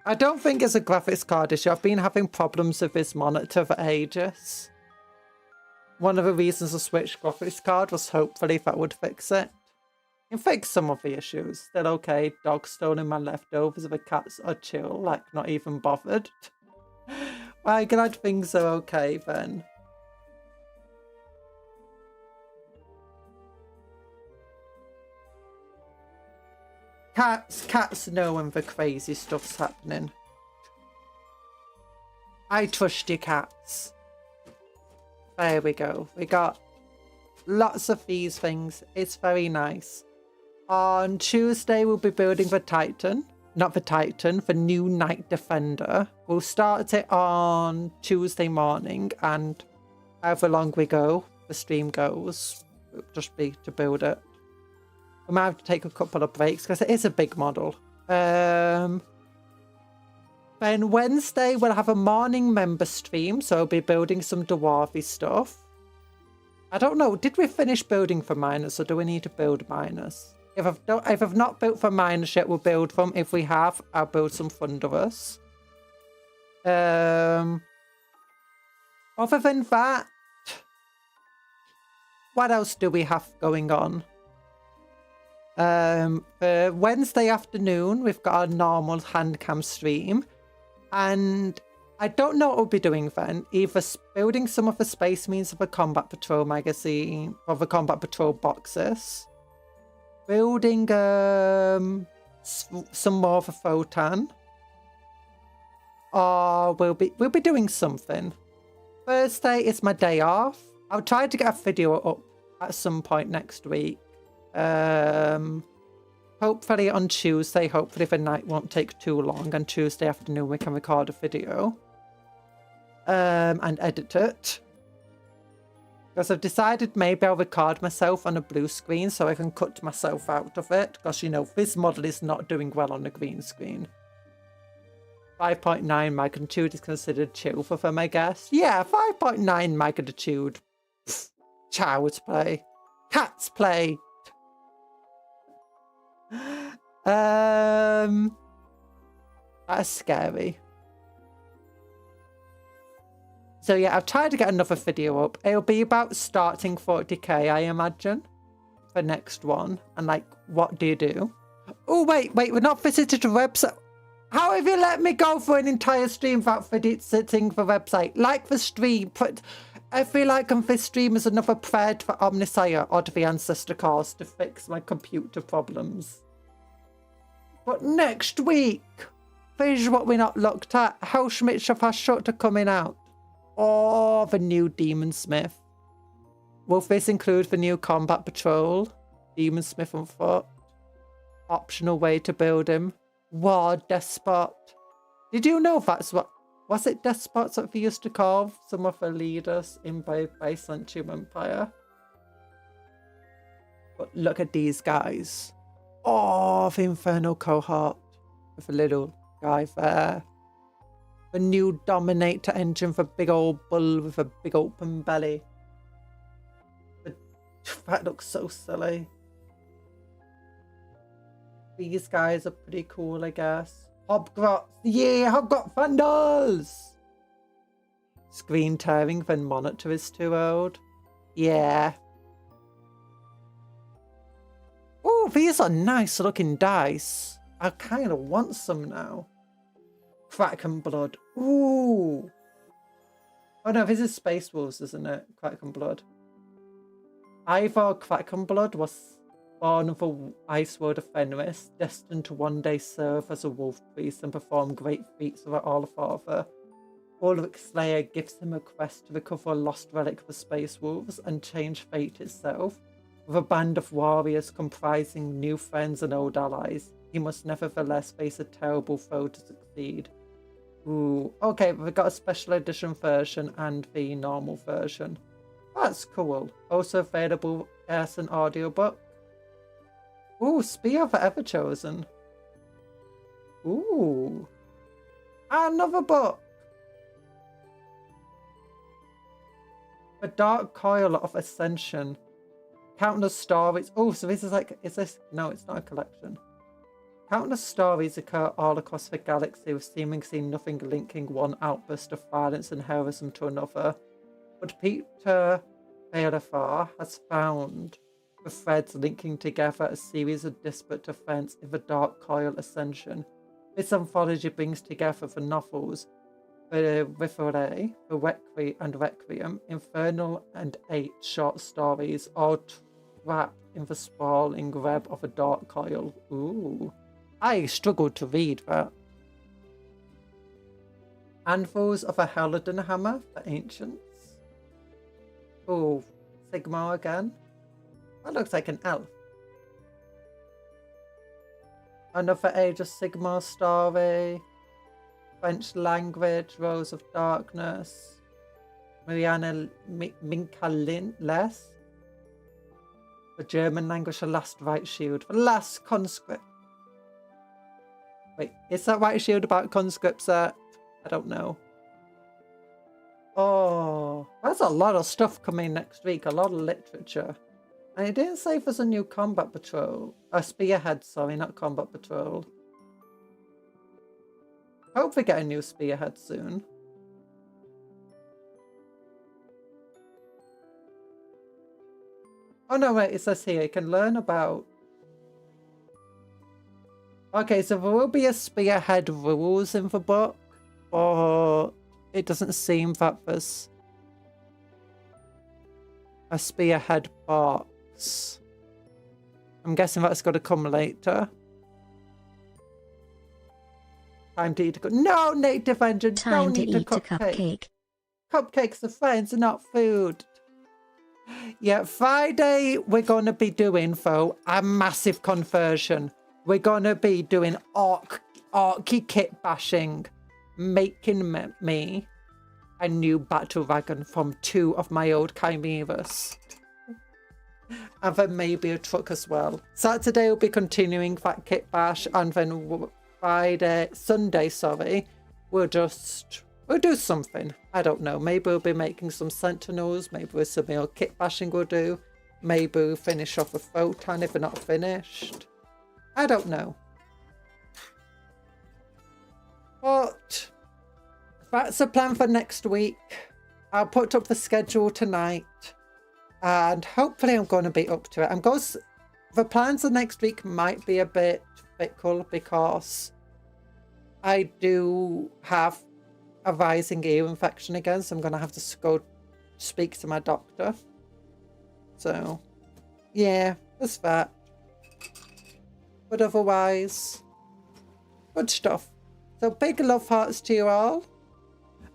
I don't think it's a graphics card issue. I've been having problems with this monitor for ages. One of the reasons I switched graphics card was hopefully that would fix it. It fixed some of the issues. Still okay. Dog stolen my leftovers. The cats are chill, like not even bothered. Well, I'm glad things are okay then. Cats know when the crazy stuff's happening. I trust you, cats. There we go. We got lots of these things. It's very nice. On Tuesday, we'll be building the Titan. Not the Titan, the new Night Defender. We'll start it on Tuesday morning, and however long we go, the stream goes, it'll just be to build it. We might have to take a couple of breaks because it is a big model. Then Wednesday, we'll have a morning member stream, so I'll be building some dwarvy stuff. I don't know, did we finish building for miners, or do we need to build miners? If I've not built for miners yet, we'll build them. If we have, I'll build some thunderers. Other than that, what else do we have going on? For Wednesday afternoon, we've got a normal handcam stream. And I don't know what we'll be doing then. Either building some of the Space Marines of the Combat Patrol magazine, or the Combat Patrol boxes. Building some more of a Votann. Or we'll be doing something. Thursday is my day off. I'll try to get a video up at some point next week. Hopefully on Tuesday. Hopefully the night won't take too long. And Tuesday afternoon we can record a video. And edit it. Because I've decided maybe I'll record myself on a blue screen so I can cut myself out of it. Because, you know, this model is not doing well on the green screen. 5.9 magnitude is considered chill for them, I guess. Yeah, 5.9 magnitude. Child's play. Cat's play. That's scary. So yeah, I've tried to get another video up. It'll be about starting 40k, I imagine, for next one. And like, what do you do? Oh, wait, we're not visited the website. How have you let me go for an entire stream without visiting the website? Like the stream, I feel like on this stream is another prayer for Omnisire or to the Ancestor Cause to fix my computer problems. But next week, this is what we're not looked at. How Schmidt of our Shutter coming out. Oh, the new Demon Smith. Will this include the new Combat Patrol? Demon Smith on foot. Optional way to build him. War Despot. Did you know that's what... Was it despots that we used to call some of the leaders in by Byzantium Empire? But look at these guys. Oh, the Infernal Cohort. With a little guy there. The new Dominator engine for big old bull with a big open belly. That looks so silly. These guys are pretty cool, I guess. Hobgrots. Yeah, Hobgrot Vandals! Screen tearing when monitor is too old. Yeah. Oh, these are nice looking dice. I kind of want some now. Kraken Blood. Ooh. Oh no, this is Space Wolves, isn't it? Kraken Blood. Ivor Kraken Blood was born of the Ice World of Fenris, destined to one day serve as a wolf priest and perform great feats for Allfather. Ulrich Slayer gives him a quest to recover a lost relic of the Space Wolves and change fate itself. With a band of warriors comprising new friends and old allies, he must nevertheless face a terrible foe to succeed. Ooh, okay, we've got a special edition version and the normal version. That's cool. Also available as an audiobook. Ooh, Spear for Everchosen. Ooh. Another book. The Dark Coil of Ascension. Countless stories. Oh, so this is like, is this? No, it's not a collection. Countless stories occur all across the galaxy with seemingly nothing linking one outburst of violence and heroism to another. But Peter Bailafar has found the threads linking together a series of disparate events in the Dark Coil Ascension. This anthology brings together the novels The Reverie, The Requiem, Infernal, and 8 short stories, all wrapped in the sprawling web of a dark coil. Ooh. I struggled to read that. Anvils of a Helladin Hammer for Ancients. Ooh, Sigmar again. That looks like an elf. Another Age of Sigmar story. French language, Rose of Darkness. Mariana Minkalin-less. The German language, The Last White Shield. The Last Conscript. Wait, is that White Shield about conscripts? I don't know. Oh, there's a lot of stuff coming next week. A lot of literature. And it didn't say if there's a new combat patrol. A spearhead, sorry, not combat patrol. Hope we get a new spearhead soon. Oh no, wait, it says here you can learn about... Okay, so there will be a spearhead rules in the book, or it doesn't seem that there's a spearhead box. I'm guessing that's got to come later. Time to eat a No, native engine, don't eat a cupcake. Cupcakes are friends, not food. Yeah, Friday we're going to be doing, though, a massive conversion. We're going to be doing orky kit bashing, making me a new battle wagon from 2 of my old chimeras. And then maybe a truck as well. Saturday will be continuing that kit bash, and then Sunday, we'll do something. I don't know. Maybe we'll be making some sentinels. Maybe with some more kit bashing we'll do. Maybe we'll finish off with Votann if we're not finished. I don't know. But that's the plan for next week. I'll put up the schedule tonight. And hopefully I'm going to be up to it. The plans of next week might be a bit fickle because I do have a rising ear infection again, so I'm going to have to go speak to my doctor. So, yeah, there's that. But otherwise, good stuff. So big love hearts to you all.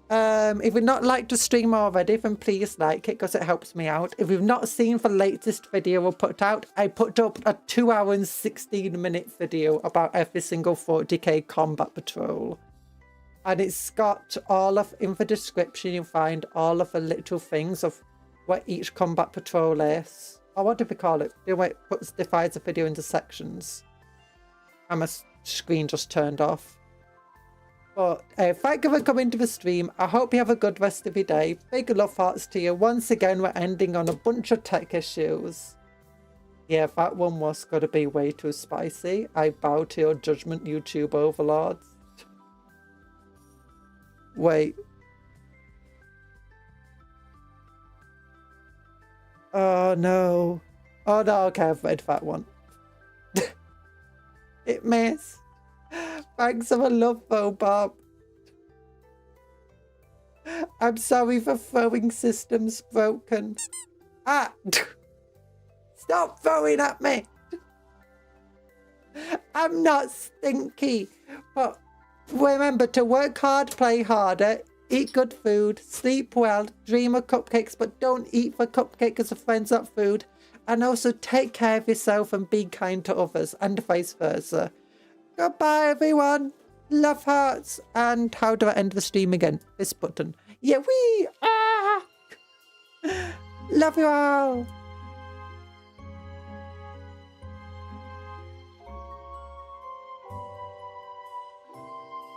If you've not liked the stream already, then please like it because it helps me out. If you've not seen the latest video I put out, I put up a 2 hour and 16-minute video about every single 40k combat patrol. And it's got all of, in the description, you'll find all of the little things of what each combat patrol is. Or what do we call it? The way it divides the video into sections. And my screen just turned off. But thank you for coming to the stream. I hope you have a good rest of your day. Big love hearts to you. Once again, we're ending on a bunch of tech issues. Yeah, that one was going to be way too spicy. I bow to your judgment, YouTube overlords. Wait. Oh no. Oh no, okay, I've read that one. It missed. Thanks for the love though, Bob. I'm sorry for throwing systems broken. Ah! Stop throwing at me! I'm not stinky. But remember to work hard, play harder, eat good food, sleep well, dream of cupcakes, but don't eat the cupcake as a friend's not food. And also take care of yourself and be kind to others, and vice versa. Goodbye, everyone. Love hearts. And how do I end the stream again? This button. Yeah, wee. Ah! Love you all.